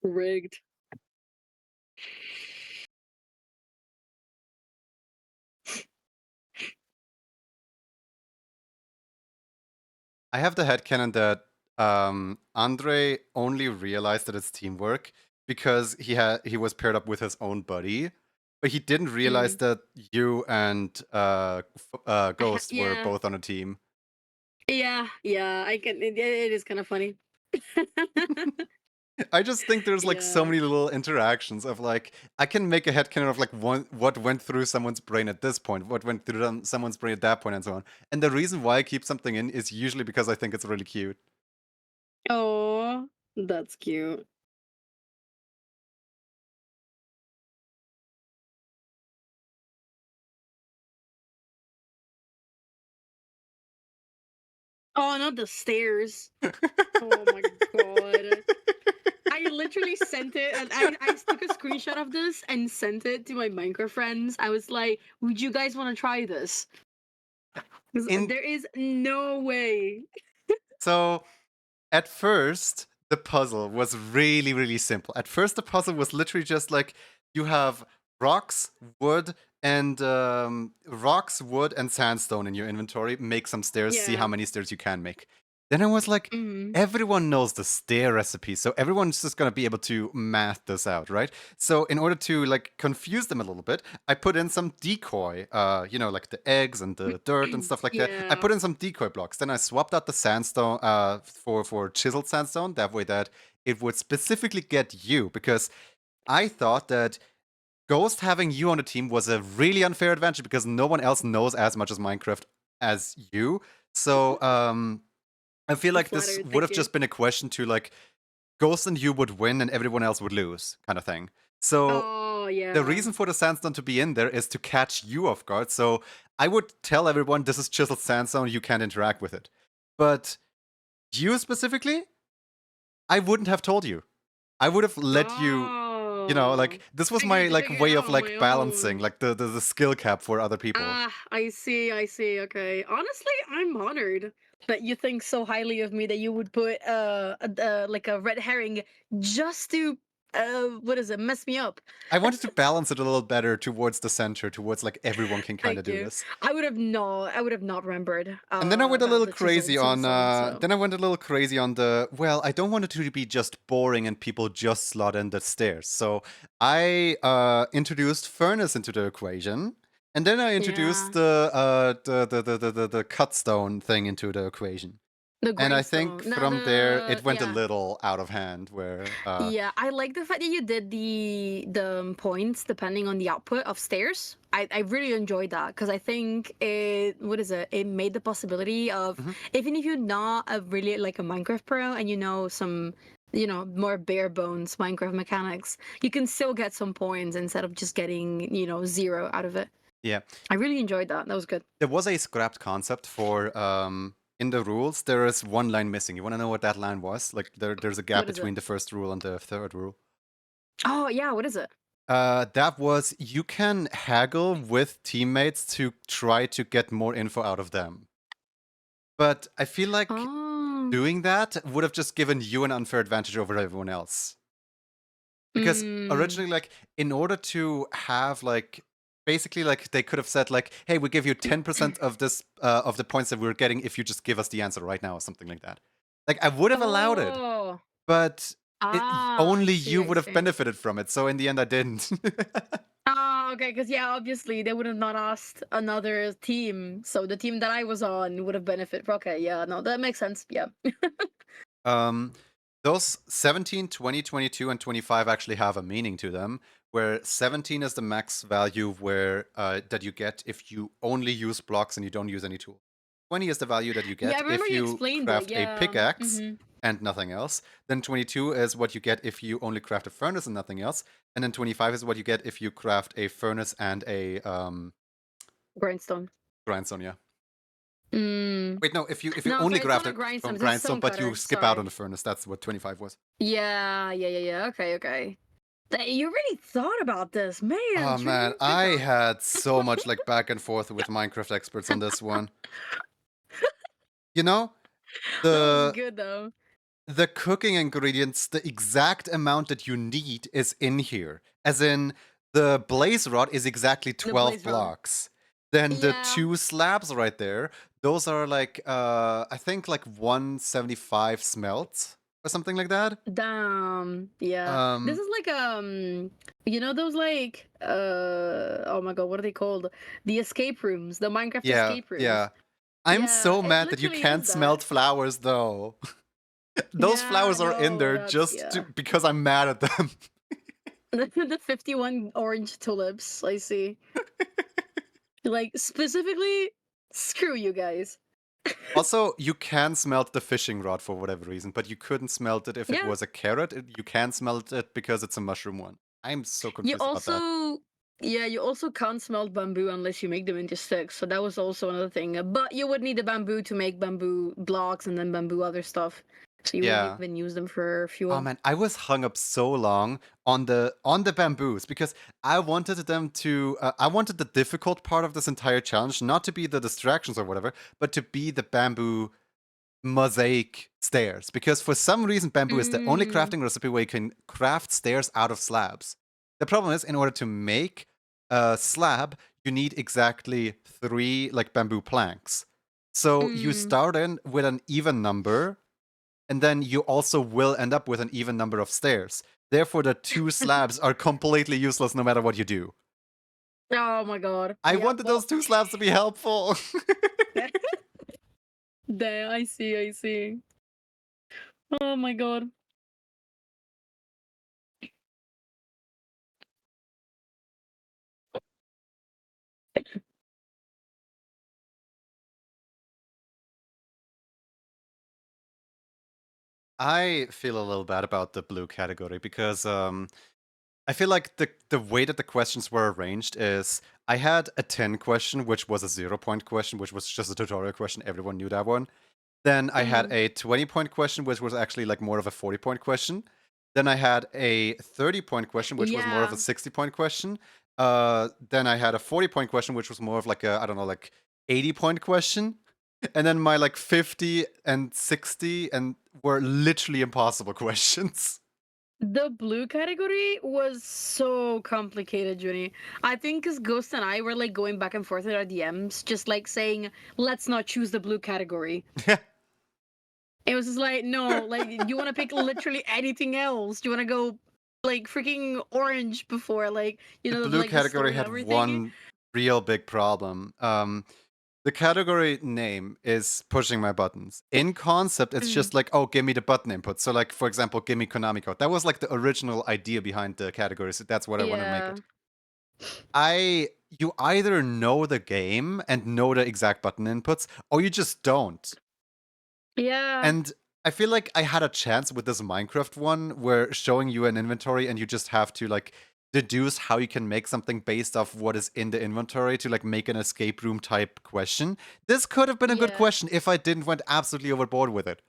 Rigged. I have the headcanon that Andre only realized that it's teamwork because he was paired up with his own buddy, but he didn't realize that you and Ghost were Yeah. both on a team. Yeah. I can. It is kind of funny. I just think there's like so Yeah. many little interactions of like I can make a headcanon of like what went through someone's brain at this point, what went through someone's brain at that point, and so on. And the reason why I keep something in is usually because I think it's really cute. Oh, that's cute. Oh, not the stairs. Oh my god. I literally sent it, and I took a screenshot of this and sent it to my Minecraft friends. I was like, would you guys want to try this? 'Cause In there is no way. So at first, the puzzle was really, really simple. At first, the puzzle was literally just like you have rocks, wood, and sandstone in your inventory. Make some stairs, see how Yeah. many stairs you can make. Then I was like, everyone knows the stair recipe, so everyone's just gonna be able to math this out, right? So in order to like confuse them a little bit, I put in some decoy, like the eggs and the dirt and stuff like that. I Yeah. put in some decoy blocks. Then I swapped out the sandstone for chiseled sandstone. That way that it would specifically get you, because I thought that Ghost having you on the team was a really unfair advantage because no one else knows as much as Minecraft as you. So I feel like this Flattered, would thank have you. just been a question to like Ghost and you would win and everyone else would lose, kind of thing. So Oh yeah. the reason for the sandstone to be in there is to catch you off guard. So I would tell everyone this is chiseled sandstone, you can't interact with it. But you specifically, I wouldn't have told you. I would have let you, like this was my like Figure it way of out on like my balancing own. like the skill cap for other people. Ah, I see, okay. Honestly, I'm honored that you think so highly of me that you would put like a red herring just to what is it, mess me up. I wanted to balance it a little better towards the center, towards like everyone can kind of Thank do you. this. I would have not remembered And then I went a about little the crazy chiseled on sandstone, so the, well, I don't want it to be just boring and people just slot in the stairs. So I introduced furnace into the equation. And then I introduced yeah. the cut stone thing into the equation. The And I think grindstone. No, from there it went a yeah. little out of hand where Yeah, I like the fact that you did the points depending on the output of stairs. I really enjoyed that because I think it what is it? It made the possibility of even if you're not a really like a Minecraft pro and you know some more bare bones Minecraft mechanics, you can still get some points instead of just getting 0 out of it. Yeah. I really enjoyed that. That was good. There was a scrapped concept for in the rules. There is one line missing. You want to know what that line was? Like there's a gap What is it? between the first rule and the third rule. Oh yeah, what is it? That was you can haggle with teammates to try to get more info out of them. But I feel like Oh. doing that would have just given you an unfair advantage over everyone else. Because Mm. originally, like, in order to have like basically like they could have said like, hey, we give you 10% of this of the points that we're getting if you just give us the answer right now or something like that. Like I would have allowed it, Oh. but I only see, you I would have see. benefited from it. So in the end I didn't. Oh, okay, because yeah, obviously they would have not asked another team, so the team that I was on would have benefited. Okay, yeah, no, that makes sense. Yeah. Um, those 17, 20, 22, and 25 actually have a meaning to them, where 17 is the max value where that you get if you only use blocks and you don't use any tool. 20 is the value that you Yeah, I get remember if you you explained it. craft a Yeah. pickaxe Mm-hmm. and nothing else. Then 22 is what you get if you only craft a furnace and nothing else. And then 25 is what you get if you craft a furnace and a Grindstone. grindstone, yeah. Mm. Wait, no, if you No, only sorry, it's not craft a a grindstone, it's a grindstone, stone but you cutter. skip out on Sorry. the furnace, that's what 25 was. Yeah, yeah, yeah, yeah. Okay, okay. You really thought about this, man. Oh man, Drew. Good I job. had so much like back and forth with Minecraft experts on this one. You know, That was the good though. the cooking ingredients, the exact amount that you need is in here. As in, the blaze rod is exactly The 12 blaze rod. blocks. Then the Yeah. 2 slabs right there, those are like I think like 175 smelts or something like that. Damn. Yeah. This Um is like you know those like oh my god, what are they called? The escape rooms, the Minecraft yeah, escape rooms. yeah. I'm Yeah, so it mad that you literally can't is that. smelt flowers though. Those Yeah, flowers are in no, there that's just yeah. because I'm mad at them. The 51 orange tulips, I see. Like specifically, screw you guys. Also, you can smelt the fishing rod for whatever reason, but you couldn't smelt it if it Yeah. was a carrot. You can smelt it because it's a mushroom one. I'm so You confused about that. also yeah, you also can't smelt bamboo unless you make them into sticks. So that was also another thing. But you would need the bamboo to make bamboo blocks and then bamboo other stuff. So you wouldn't Yeah. even use them for Oh fuel. man, I was hung up so long on the bamboos because I wanted them to I wanted the difficult part of this entire challenge not to be the distractions or whatever, but to be the bamboo mosaic stairs because for some reason bamboo is the only Mm, crafting recipe where you can craft stairs out of slabs. The problem is in order to make a slab, you need exactly 3 like bamboo planks. So you mm. start in with an even number and then you also will end up with an even number of stairs. Therefore the 2 slabs are completely useless no matter what you do. Oh my god. I Yeah, wanted those well, 2 slabs to be helpful. there, I see, I see. Oh my god. I feel a little bad about the blue category because I feel like the way that the questions were arranged is I had a 10 question, which was a 0 point question, which was just a tutorial question. Everyone knew that one. Then I had Mm, a 20 point question, which was actually like more of a 40 point question. Then I had a 30 point question, which was more of a yeah. 60 point question. Then I had a 40 point question, which was more of like a, I don't know, like 80 point question. And then my like 50 and 60 and were literally impossible questions. The blue category was so complicated, Junie. I think because Ghost and I were like going back and forth in our DMs, just like saying, let's not choose the blue category. It was just like, no, like, you want to pick literally anything else? Do you want to go like freaking orange before, like, The blue like the category story and had everything? one real big problem. The category name is pushing my buttons. In concept, it's Mm, just like, oh, give me the button input. So, like, for example, give me Konami code. That was like the original idea behind the category. So that's what I want to make yeah. it. You either know the game and know the exact button inputs, or you just don't. Yeah. And I feel like I had a chance with this Minecraft one where showing you an inventory and you just have to like deduce how you can make something based off what is in the inventory to like make an escape room type question. This could have been a good Yeah. question if I didn't went absolutely overboard with it.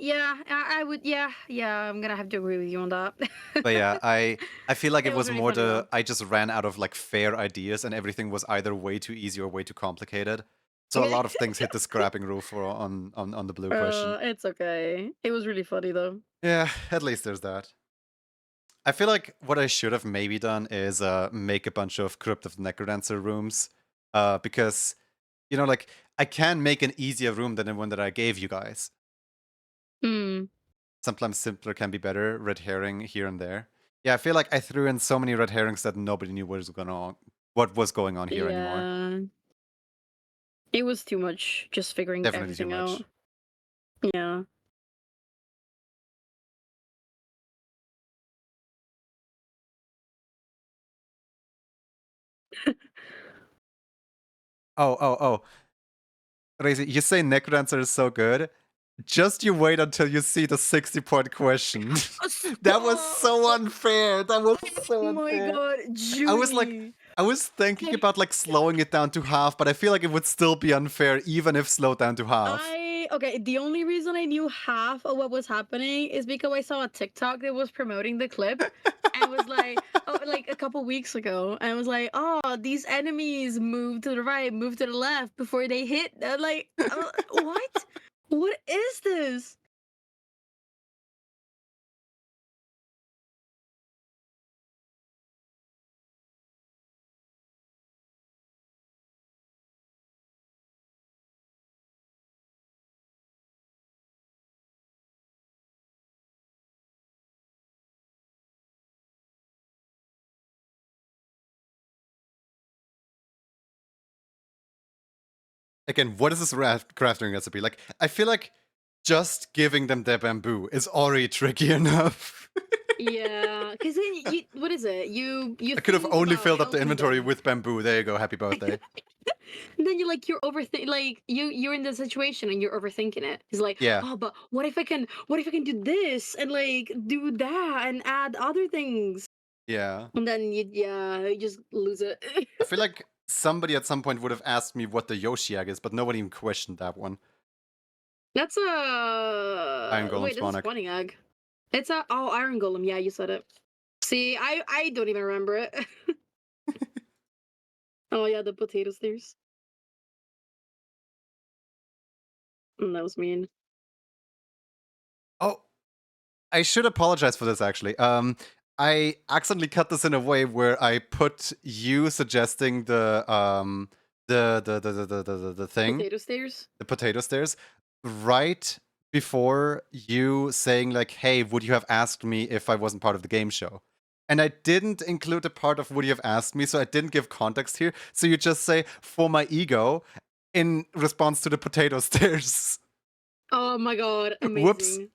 Yeah. I would. Yeah. I'm gonna have to agree with you on that. But yeah, I feel like it It was was really more funny though. I just ran out of like fair ideas and everything was either way too easy or way too complicated. So a lot of things hit the scrapping rule for on the blue question. It's okay. It was really funny though. Yeah, at least there's that. I feel like what I should have maybe done is make a bunch of Crypt of the Necrodancer rooms. Because, you know, like, I can make an easier room than the one that I gave you guys. Hmm. Sometimes simpler can be better, red herring here and there. Yeah, I feel like I threw in so many red herrings that nobody knew what was going on here anymore. Yeah. It was too much just figuring Definitely too everything out. much. Yeah. Oh. Razy, you say Necrodancer is so good. Just you wait until you see the 60-point question. That was so Stop! unfair. That was so Oh my unfair. god, I was like, Junie. I was thinking I about like slowing it down to half, but I feel like it would still be unfair even if slowed down to half. okay, the only reason I knew half of what was happening is because I saw a TikTok that was promoting the clip and was like, oh, like a couple weeks ago, and it was like, oh, these enemies move to the right, move to the left before they hit. Like, what? What is this? Again, what is this crafting recipe? Like, I feel like just giving them their bamboo is already tricky enough. Yeah, because then what is it? You I could have think only about filled up the helping inventory them. with bamboo. There you go. Happy birthday. And then you're overthink like you're in the situation and you're overthinking it. It's like, Yeah, oh, but what if I can do this and like do that and add other things? yeah. And then you just lose it. I feel like somebody at some point would have asked me what the Yoshi egg is, but nobody even questioned that one. That's Iron a Golem wait, that's a Spawnek. spawning egg. It's a Iron Golem, yeah, you said it. See, I don't even remember it. Oh yeah, the potato stairs. That was mean. Oh, I should apologize for this actually. I accidentally cut this in a way where I put you suggesting the thing, Potato stairs? the potato stairs, right before you saying like, "Hey, would you have asked me if I wasn't part of the game show?" And I didn't include the part of "would you have asked me," so I didn't give context here. So you just say "for my ego" in response to the potato stairs. Oh my god, Whoops, amazing.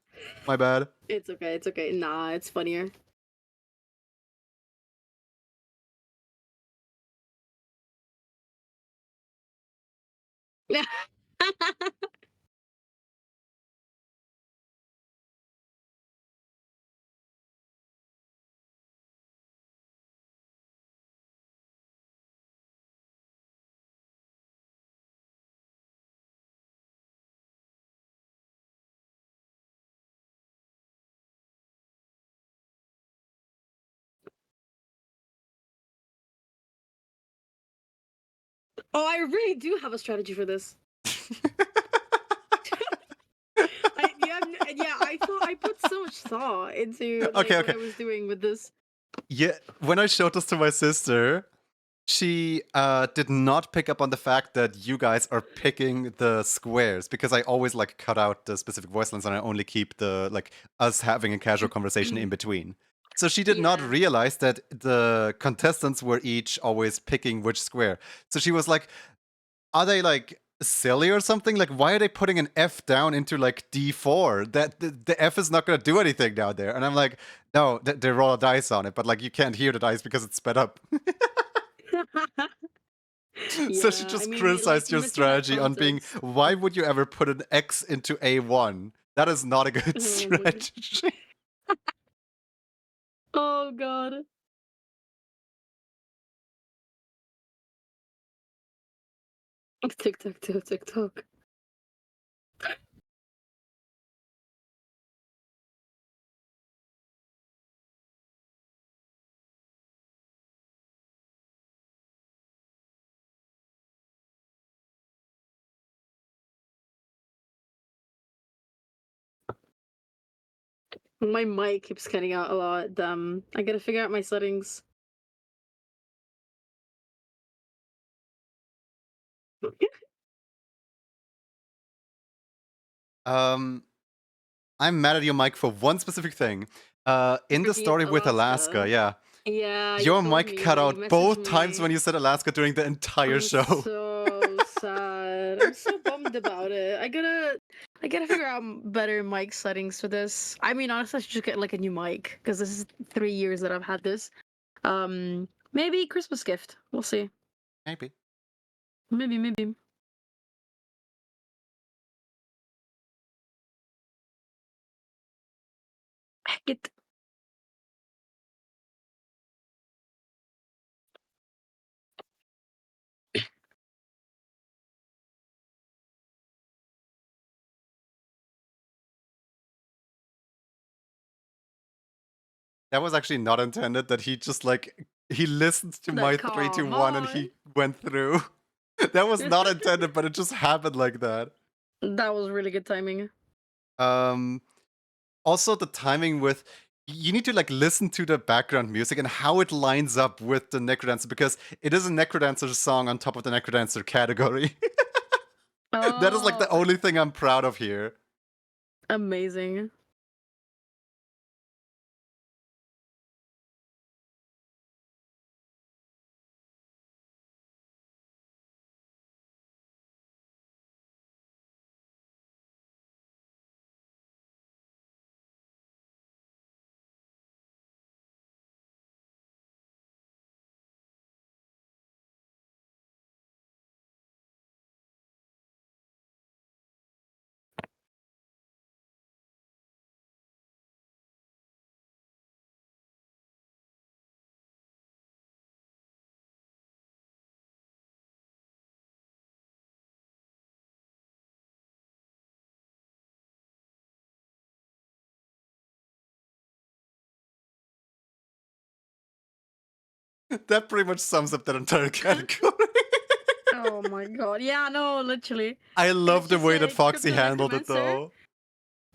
my bad. It's okay. Nah, it's funnier. Oh, I really do have a strategy for this. I thought I put so much thought into like what Okay. I was doing with this. Yeah, when I showed this to my sister, she did not pick up on the fact that you guys are picking the squares because I always like cut out the specific voice lines and I only keep the like us having a casual conversation in between. So she did not Yeah. realize that the contestants were each always picking which square. So she was like, are they like silly or something? Like, why are they putting an F down into like D4? That the F is not going to do anything down there. And I'm like, no, they roll a dice on it, but like you can't hear the dice because it's sped up. So she Yeah. I just mean, like criticized your missing that strategy on being, context. why would you ever put an X into A1? That is not a good Oh my god. strategy. Oh god. TikTok, TikTok. My mic keeps cutting out a lot. I gotta figure out my settings. Um, I'm mad at your mic for one specific thing. In the Freaking story with Alaska, Alaska. yeah, Yeah, you your told mic me. cut Yeah, you out messaged both times when me. you said Alaska during the entire I'm show. so sad. I'm so bummed about it. I gotta figure out better mic settings for this. I mean, honestly, I should just get like a new mic because this is 3 years that I've had this. Maybe Christmas gift. We'll see. Maybe. Maybe. Get That was actually not intended, that he just like, he listened to that. my 3, 2, Come 1 and on. he went through. That was not intended, but it just happened like that. That was really good timing. Um, Also the timing with, you need to like listen to the background music and how it lines up with the Necrodancer, because it is a Necrodancer song on top of the Necrodancer category. That is like the Oh, only thing I'm proud of here. amazing. That pretty much sums up that entire category. Oh my god. Yeah, no, literally. I It was love the just way that a Foxy crypto handled it necromancer though.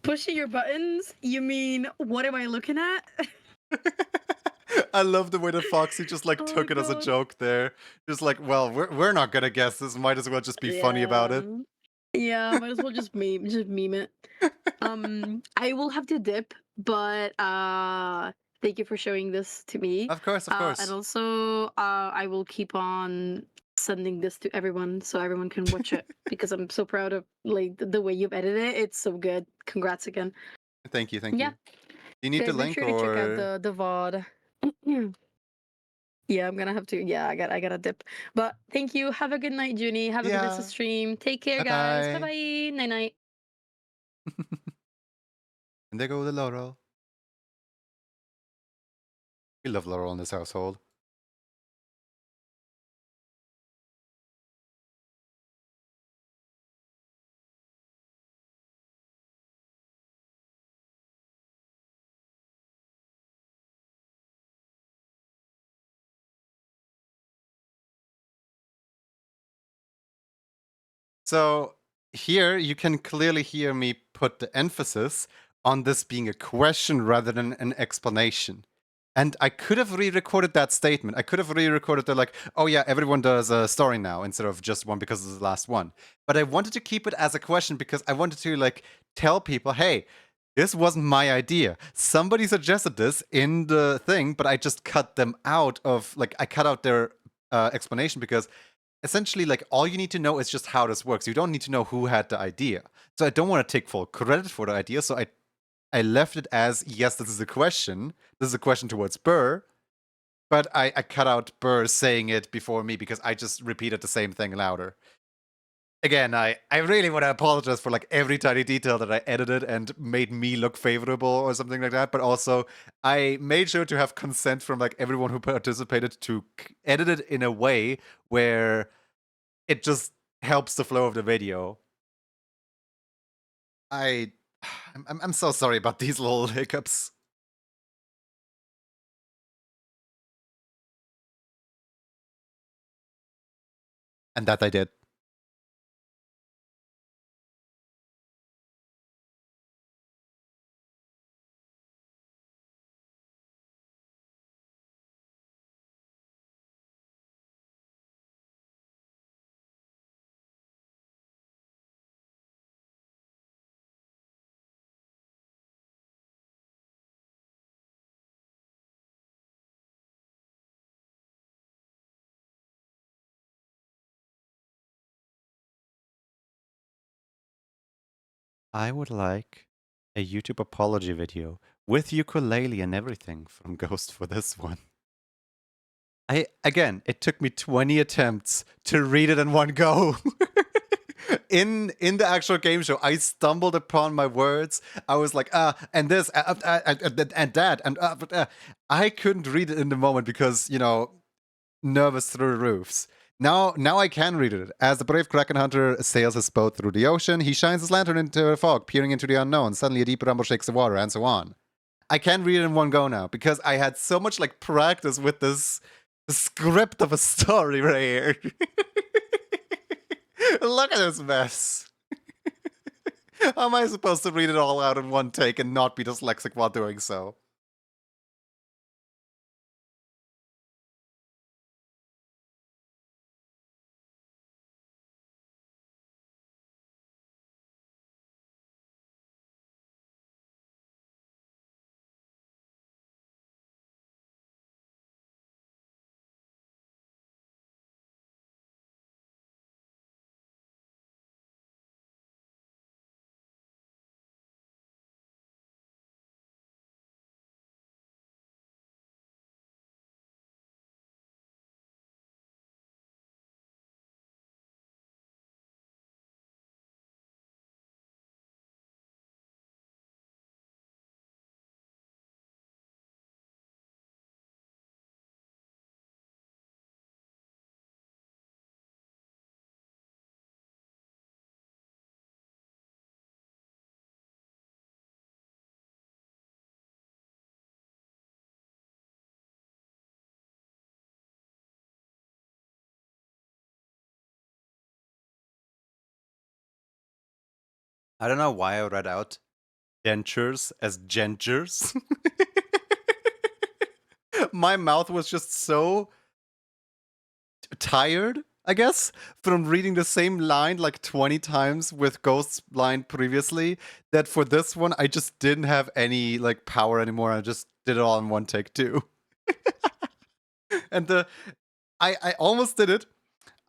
pushing your buttons. You mean what am I looking at? I love the way that Foxy just like Oh my took it as a god. joke there. Just like, well, we're not gonna guess this. Might as well just be funny about Yeah. it. Yeah, might as well just meme it. I will have to dip, but thank you for showing this to me. Of course, of And course. also I will keep on sending this to everyone so everyone can watch it because I'm so proud of like the way you've edited it. It's so good. Congrats again. Thank you, thank Yeah, you. Do you need the guys, make link sure to check out or? the VOD. Yeah, I'm gonna have to. Yeah, I gotta dip. But thank you. Have a good night, Junie. Have a good rest of Yeah. stream. Take care, Bye guys. Bye bye. bye. Night night. And there go the Laurel. We love Laurel in this household. So here you can clearly hear me put the emphasis on this being a question rather than an explanation. And I could have re-recorded that statement. I could have re-recorded the like, oh yeah, everyone does a story now instead of just one because it's the last one. But I wanted to keep it as a question because I wanted to like tell people, hey, this wasn't my idea. Somebody suggested this in the thing, but I just cut them out of like I cut out their explanation because essentially like all you need to know is just how this works. You don't need to know who had the idea. So I don't want to take full credit for the idea. So I left it as, yes, this is a question. This is a question towards Burr. But I cut out Burr saying it before me because I just repeated the same thing louder. Again, I really want to apologize for like every tiny detail that I edited and made me look favorable or something like that. But also, I made sure to have consent from like everyone who participated to edit it in a way where it just helps the flow of the video. I, I'm so sorry about these little hiccups. And that I did. I would like a YouTube apology video with ukulele and everything from Ghost for this one. Again, it took me 20 attempts to read it in one go. In the actual game show, I stumbled upon my words. I was like, and this, and that, and I couldn't read it in the moment because, you know, nervous through the roofs. Now I can read it. As the brave Kraken hunter sails his boat through the ocean, he shines his lantern into the fog, peering into the unknown. Suddenly, a deep rumble shakes the water, and so on. I can read it in one go now because I had so much like practice with this script of a story right here. Look at this mess. How am I supposed to read it all out in one take and not be dyslexic while doing so? I don't know why I read out dentures as gentures. My mouth was just so tired, I guess, from reading the same line like 20 times with Ghost's line previously, that for this one I just didn't have any like power anymore. I just did it all in one take too. And I almost did it.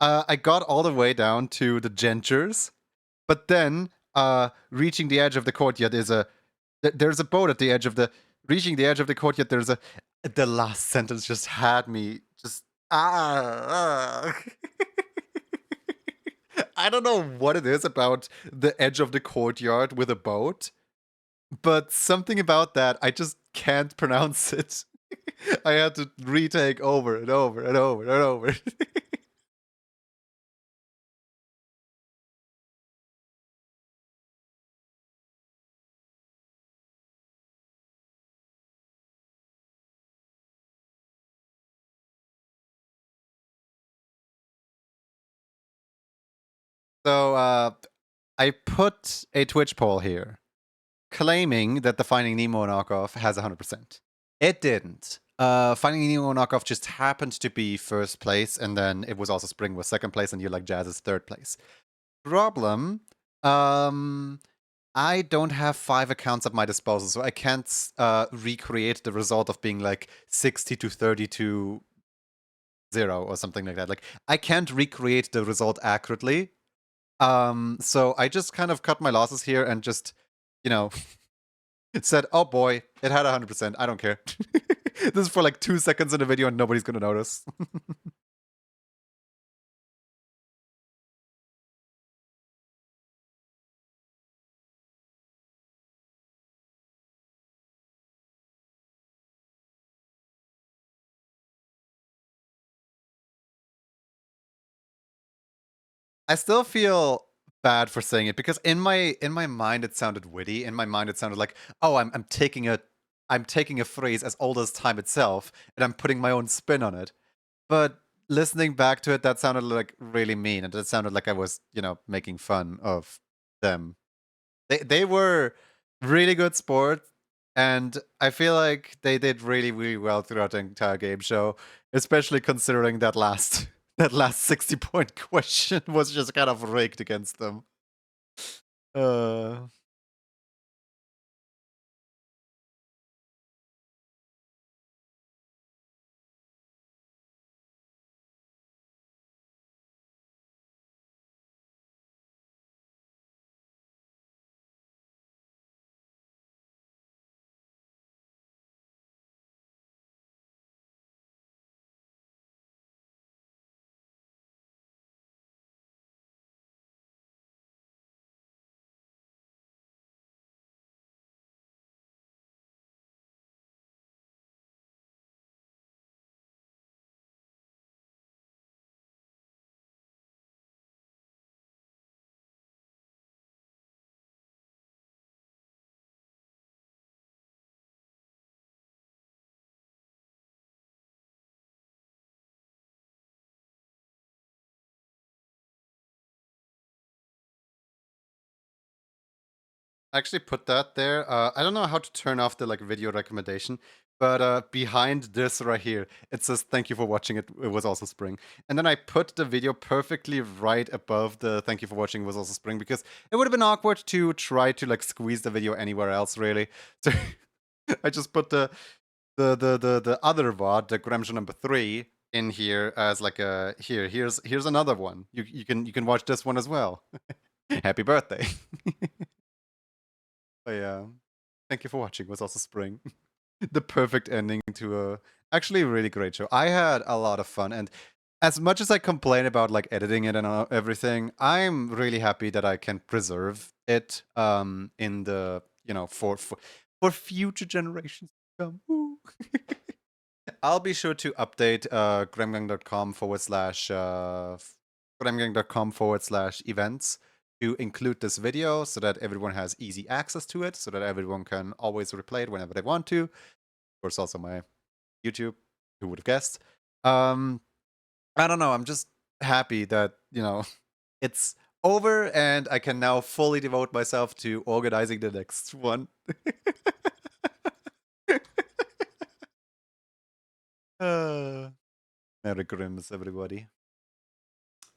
I got all the way down to the gentures, but then reaching the edge of the courtyard is there's a boat at the edge of the reaching the edge of the courtyard. There's a the last sentence just had me just I don't know what it is about the edge of the courtyard with a boat, but something about that I just can't pronounce it. I had to retake over and over and over and over. So I put a Twitch poll here claiming that the Finding Nemo knockoff has 100%. It didn't. Finding Nemo knockoff just happened to be first place, and then it was also Spring was second place, and You Like Jazz is third place. Problem, I don't have 5 accounts at my disposal, so I can't recreate the result of being like 60 to 30 to 0 or something like that. Like, I can't recreate the result accurately. So I just kind of cut my losses here and just, you know, it said, oh boy, it had 100%. I don't care. This is for like 2 seconds in the video and nobody's gonna notice. I still feel bad for saying it because in my mind it sounded witty. In my mind it sounded like, oh, I'm taking a phrase as old as time itself and I'm putting my own spin on it. But listening back to it, that sounded like really mean, and it sounded like I was, making fun of them. They were really good sport, and I feel like they did really, really well throughout the entire game show, especially considering that last that last 60-point question was just kind of rigged against them. Uh I actually put that there. I don't know how to turn off the video recommendation, but behind this right here, it says "Thank you for watching." It was also spring, and then I put the video perfectly right above the "Thank you for watching." It was also spring because it would have been awkward to try to squeeze the video anywhere else, really. So I just put the other VOD, the Gremsha number 3, in here as like a here's another one. You can watch this one as well. Happy birthday. But yeah. Thank you for watching. Was also spring. The perfect ending to a actually really great show. I had a lot of fun, and as much as I complain about editing it and everything, I'm really happy that I can preserve it in the for future generations to come. Woo. I'll be sure to update gremgang.com/events to include this video so that everyone has easy access to it, so that everyone can always replay it whenever they want to. Of course, also my YouTube. Who would have guessed? Um, I don't know. I'm just happy that it's over and I can now fully devote myself to organizing the next one. Merry Grims, everybody.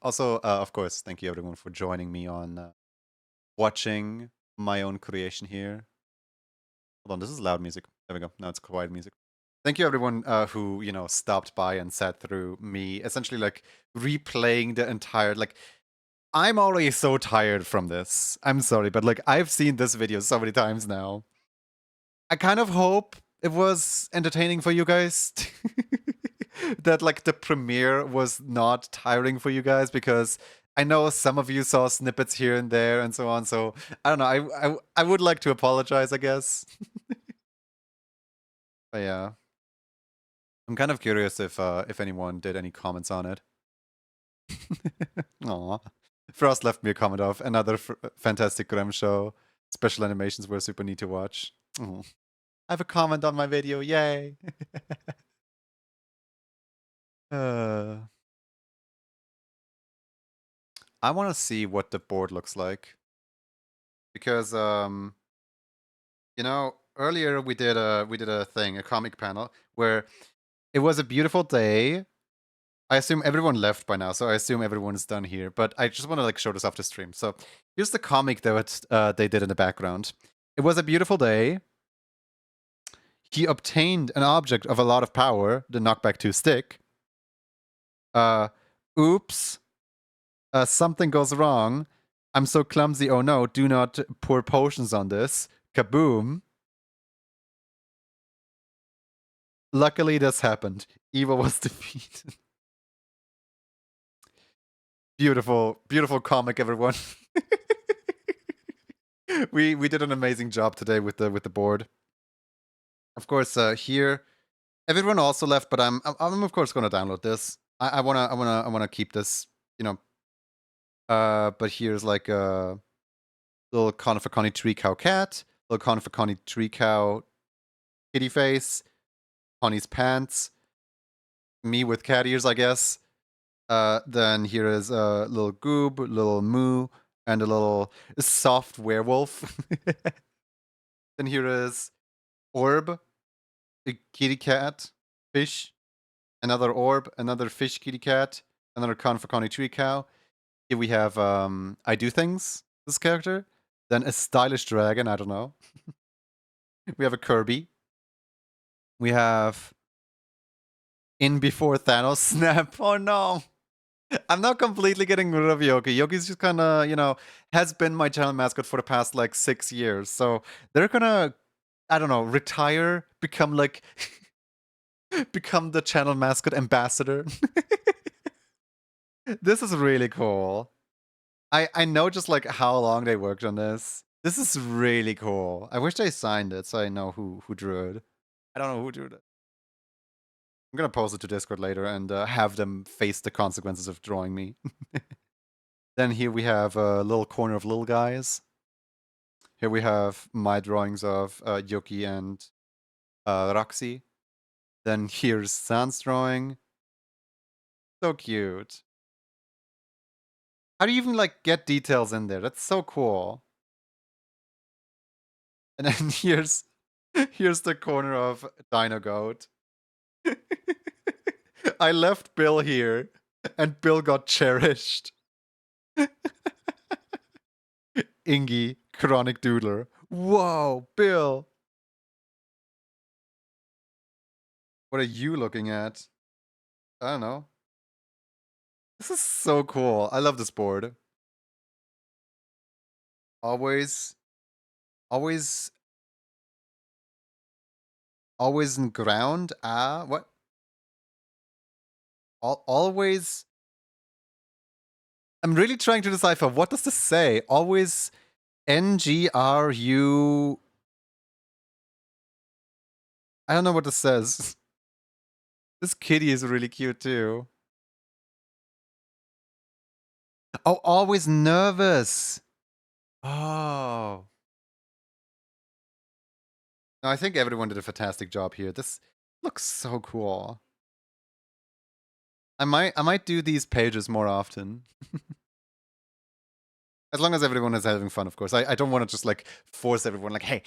Also, of course, thank you everyone for joining me on watching my own creation here. Hold on, this is loud music. There we go. Now it's quiet music. Thank you everyone who stopped by and sat through me essentially replaying the entire I'm already so tired from this. I'm sorry, but I've seen this video so many times now. I kind of hope it was entertaining for you guys. That the premiere was not tiring for you guys, because I know some of you saw snippets here and there and so on. So I don't know. I would like to apologize, I guess. But yeah, I'm kind of curious if anyone did any comments on it. Aw. Frost left me a comment of another fantastic Grem show. Special animations were super neat to watch. Aw. I have a comment on my video. Yay! uh, I want to see what the board looks like, because earlier we did a thing, a comic panel where it was a beautiful day. I assume everyone left by now, so I assume everyone's done here. But I just want to show this off the stream. So here's the comic that they did in the background. It was a beautiful day. He obtained an object of a lot of power, the knockback 2 stick. Oops. Something goes wrong. I'm so clumsy. Oh no, do not pour potions on this. Kaboom. Luckily, this happened. Evil was defeated. Beautiful, beautiful comic, everyone. we did an amazing job today with the board. Of course, here everyone also left, but I'm of course going to download this. I wanna keep this, But here's like a little Conifaconi tree cow cat, little Conifaconi tree cow kitty face, Connie's pants, me with cat ears, I guess. Then here is a little Goob, little Moo, and a little soft werewolf. Then here is Orb, a kitty cat, fish, another orb, another fish kitty cat, another Conifaconi tree cow. Here we have I Do Things, this character. Then a stylish dragon, I don't know. We have a Kirby. We have In Before Thanos Snap. Oh no! I'm not completely getting rid of Yoki. Yoki's just kind of, has been my channel mascot for the past like 6 years. So they're gonna, I don't know, retire, become like, become the channel mascot ambassador. This is really cool. I know just like how long they worked on this. This is really cool. I wish they signed it so I know who drew it. I don't know who drew it. I'm gonna post it to Discord later and have them face the consequences of drawing me. Then here we have a little corner of little guys. Here we have my drawings of Yoki and Roxy. Then here's Sans drawing. So cute. How do you even like get details in there? That's so cool. And then here's the corner of Dino Goat. I left Bill here, and Bill got cherished. Ingy, chronic doodler. Whoa, Bill. What are you looking at? I don't know. This is so cool. I love this board. Always in ground. What? Always. I'm really trying to decipher. What does this say? Always NGRU. I don't know what this says. This kitty is really cute too. Oh, always nervous. Oh. No, I think everyone did a fantastic job here. This looks so cool. I might do these pages more often. As long as everyone is having fun, of course. I don't want to just like force everyone like, hey,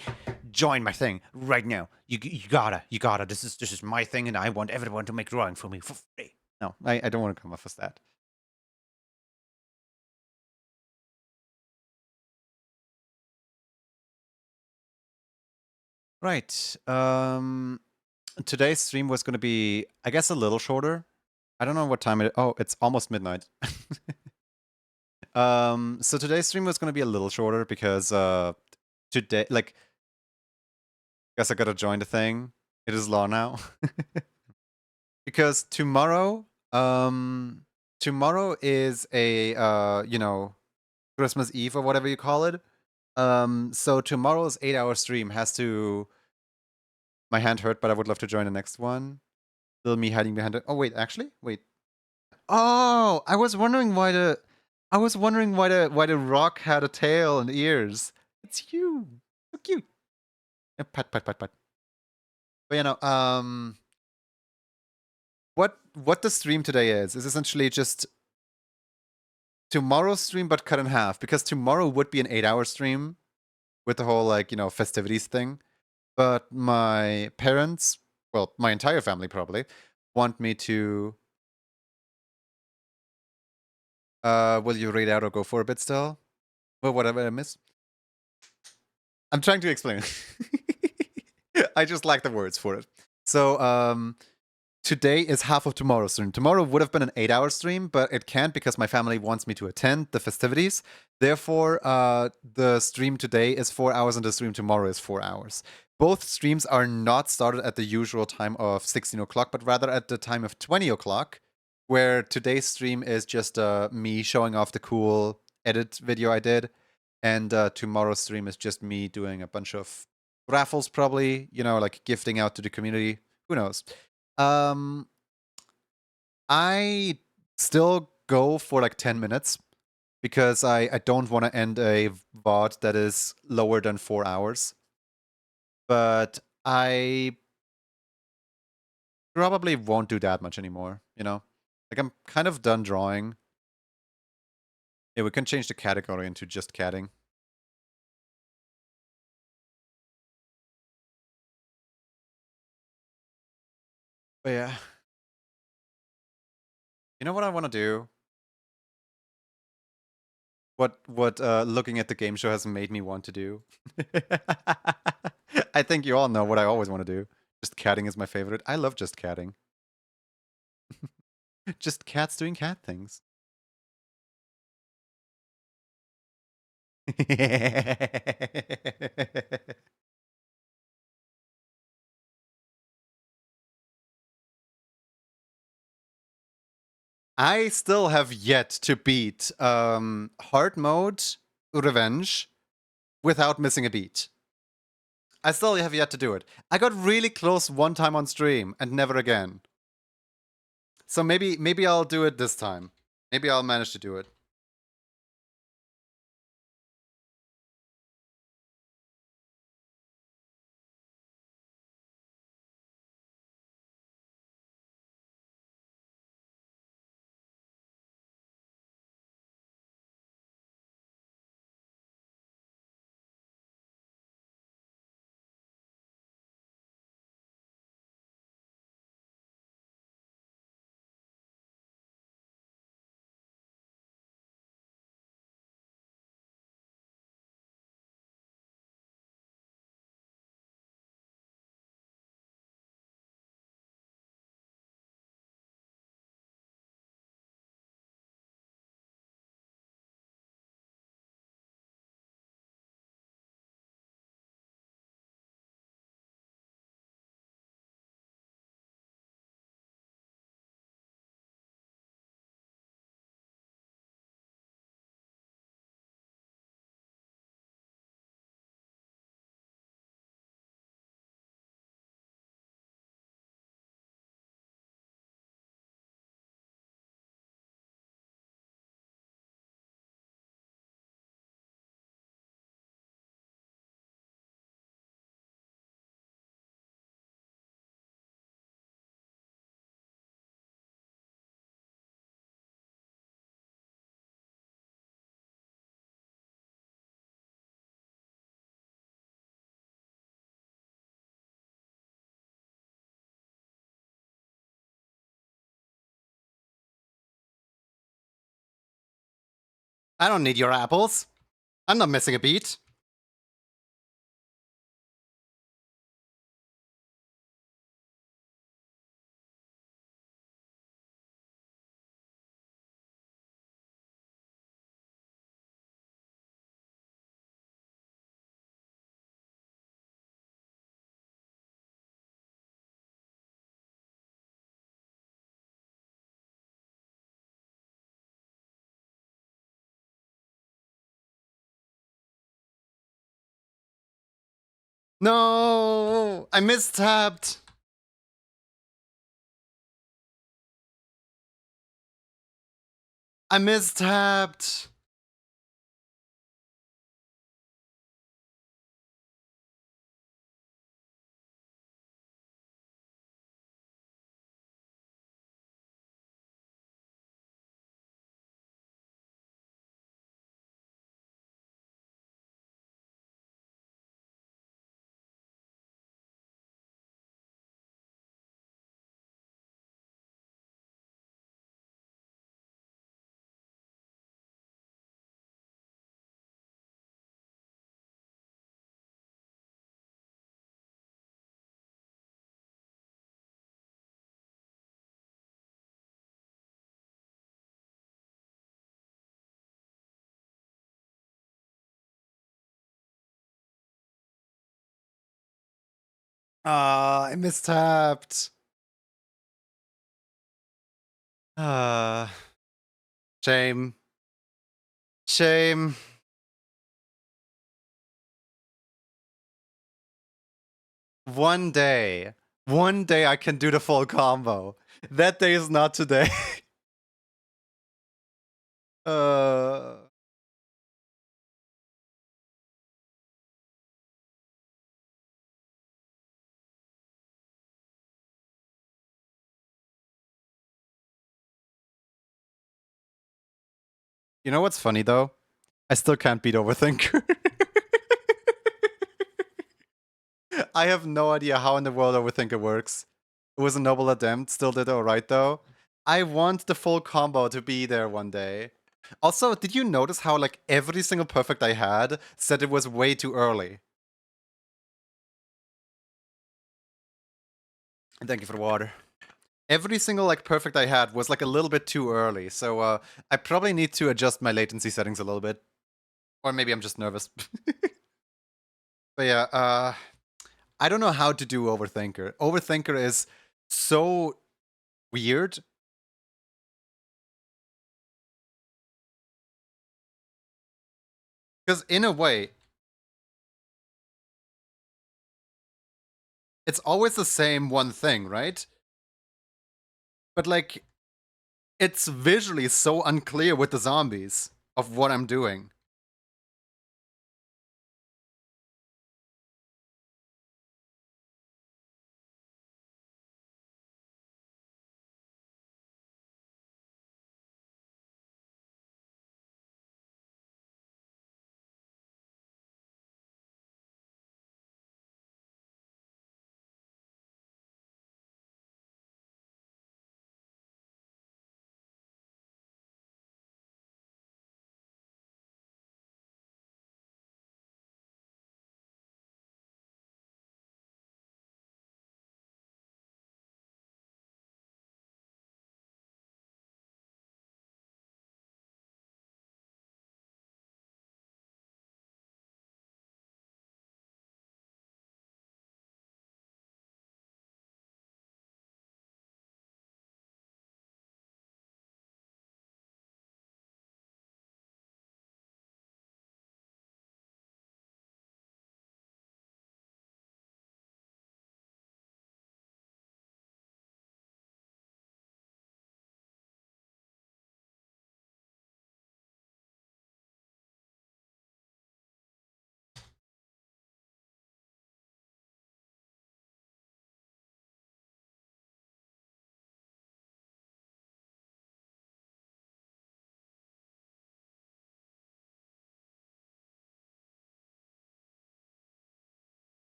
join my thing right now. You gotta. This is my thing, and I want everyone to make drawing for me for free. No, I don't want to come off as that. Right. Today's stream was going to be, I guess, a little shorter. I don't know what time it is. Oh, it's almost midnight. So today's stream was going to be a little shorter because today, like, guess I gotta join the thing. It is law now. Because tomorrow is a Christmas Eve or whatever you call it. So tomorrow's 8-hour stream has to. My hand hurt, but I would love to join the next one. Little me hiding behind it. Oh wait, actually, wait. Oh, I was wondering why the rock had a tail and ears. It's you. So cute. Pat. But what the stream today is essentially just tomorrow's stream but cut in half, because tomorrow would be an 8-hour stream with the whole festivities thing. But my parents, well, my entire family probably, want me to will you read out or go for a bit still? Well, whatever I miss. I'm trying to explain. I just like the words for it. So today is half of tomorrow's stream. Tomorrow would have been an 8-hour stream, but it can't because my family wants me to attend the festivities. Therefore, the stream today is 4 hours and the stream tomorrow is 4 hours. Both streams are not started at the usual time of 16 o'clock, but rather at the time of 20 o'clock, where today's stream is just me showing off the cool edit video I did. And tomorrow's stream is just me doing a bunch of raffles, probably, like gifting out to the community. Who knows? I still go for like 10 minutes because I don't want to end a VOD that is lower than 4 hours. But I probably won't do that much anymore, you know? Like, I'm kind of done drawing. Yeah, we can change the category into just catting. But yeah. You know what I want to do? What looking at the game show has made me want to do? I think you all know what I always want to do. Just catting is my favorite. I love just catting. Just cats doing cat things. I still have yet to beat hard mode Revenge without missing a beat. I still have yet to do it. I got really close one time on stream and never again. So maybe I'll do it this time. Maybe I'll manage to do it. I don't need your apples. I'm not missing a beat. No, I mistabbed. I mistabbed. Ah, I mistabbed. Shame. Shame. One day I can do the full combo. That day is not today. You know what's funny though? I still can't beat Overthinker. I have no idea how in the world Overthinker works. It was a noble attempt, still did alright though. I want the full combo to be there one day. Also, did you notice how like every single perfect I had said it was way too early? And thank you for the water. Every single like perfect I had was like a little bit too early, so I probably need to adjust my latency settings a little bit. Or maybe I'm just nervous. But yeah, I don't know how to do Overthinker. Overthinker is so weird. Because in a way, it's always the same one thing, right? But like, it's visually so unclear with the zombies of what I'm doing.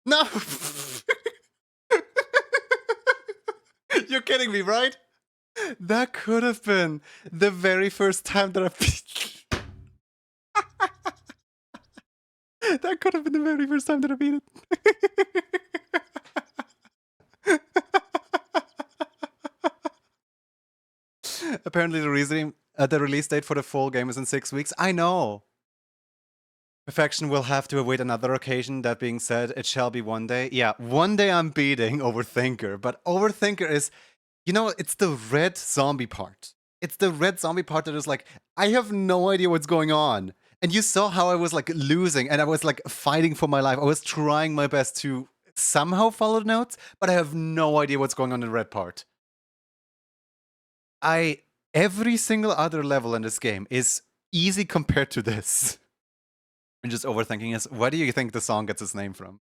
No! You're kidding me, right? That could have been the very first time that I beat. That could have been the very first time that I beat it. Apparently, the release date for the full game is in 6 weeks. I know. Perfection will have to await another occasion. That being said, it shall be one day. Yeah, one day I'm beating Overthinker, but Overthinker is, you know, it's the red zombie part. It's the red zombie part that is like, I have no idea what's going on. And you saw how I was like losing and I was like fighting for my life. I was trying my best to somehow follow the notes, but I have no idea what's going on in the red part. Every single other level in this game is easy compared to this. I'm just overthinking is, where do you think the song gets its name from?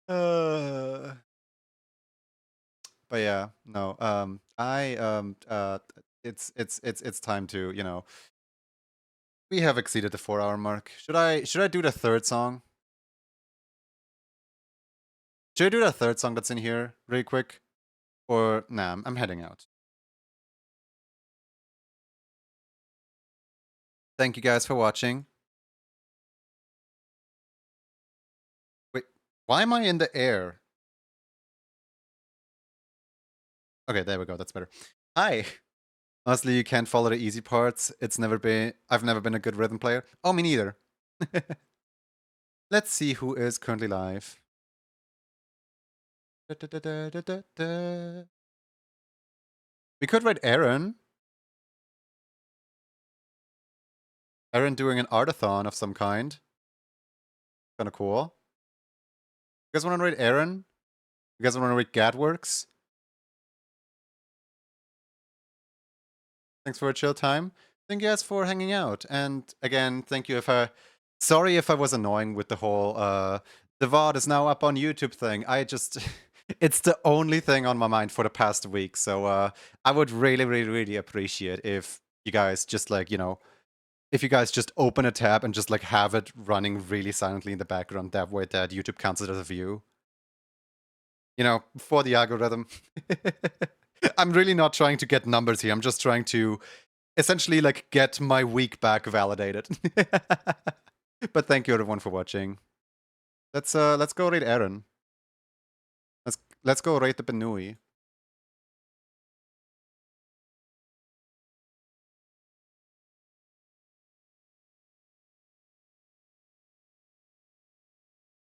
uh, but yeah, no. It's time to, you know, we have exceeded the 4-hour mark. Should I do the third song? Should I do the third song that's in here really quick? Or nah, I'm heading out. Thank you guys for watching. Wait, why am I in the air? Okay, there we go. That's better. Hi. Honestly, you can't follow the easy parts. I've never been a good rhythm player. Oh, me neither. Let's see who is currently live. We could write Aaron. Aaron doing an artathon of some kind. Kind of cool. You guys want to write Aaron? You guys want to write Gadworks? Thanks for a chill time. Thank you guys for hanging out. And again, thank you sorry if I was annoying with the whole the VOD is now up on YouTube thing. I just it's the only thing on my mind for the past week. So I would really, really, really appreciate if you guys just like, you know, if you guys just open a tab and just like have it running really silently in the background, that way that YouTube counts it as a view. You know, for the algorithm. I'm really not trying to get numbers here. I'm just trying to essentially like get my week back validated. But thank you everyone for watching. Let's go rate Aaron. Let's go rate the Benui.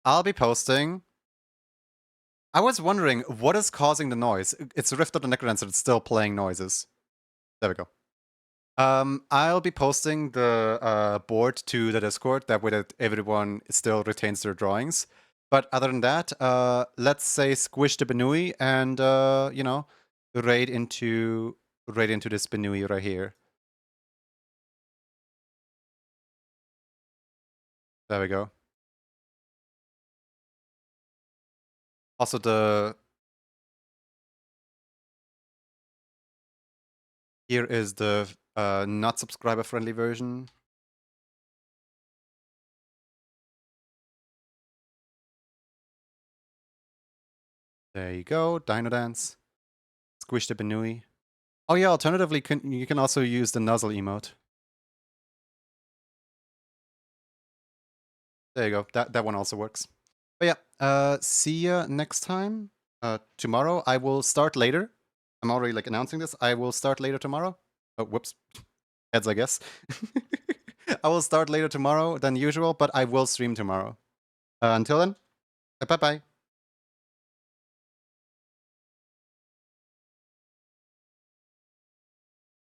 I'll be posting. I was wondering what is causing the noise. It's Rift of the Necrodancer. It's still playing noises. There we go. I'll be posting the board to the Discord. That way that everyone still retains their drawings. But other than that, let's say squish the Benui and you know, raid into this Benui right here. There we go. Also here is the not subscriber friendly version. There you go, Dino Dance. Squish the Benui. Oh yeah, alternatively, you can also use the Nuzzle emote. There you go, that one also works. But yeah, see ya next time. Tomorrow I will start later. I'm already like announcing this. I will start later tomorrow. Oh, whoops. Heads, I guess. I will start later tomorrow than usual, but I will stream tomorrow. Until then, bye-bye.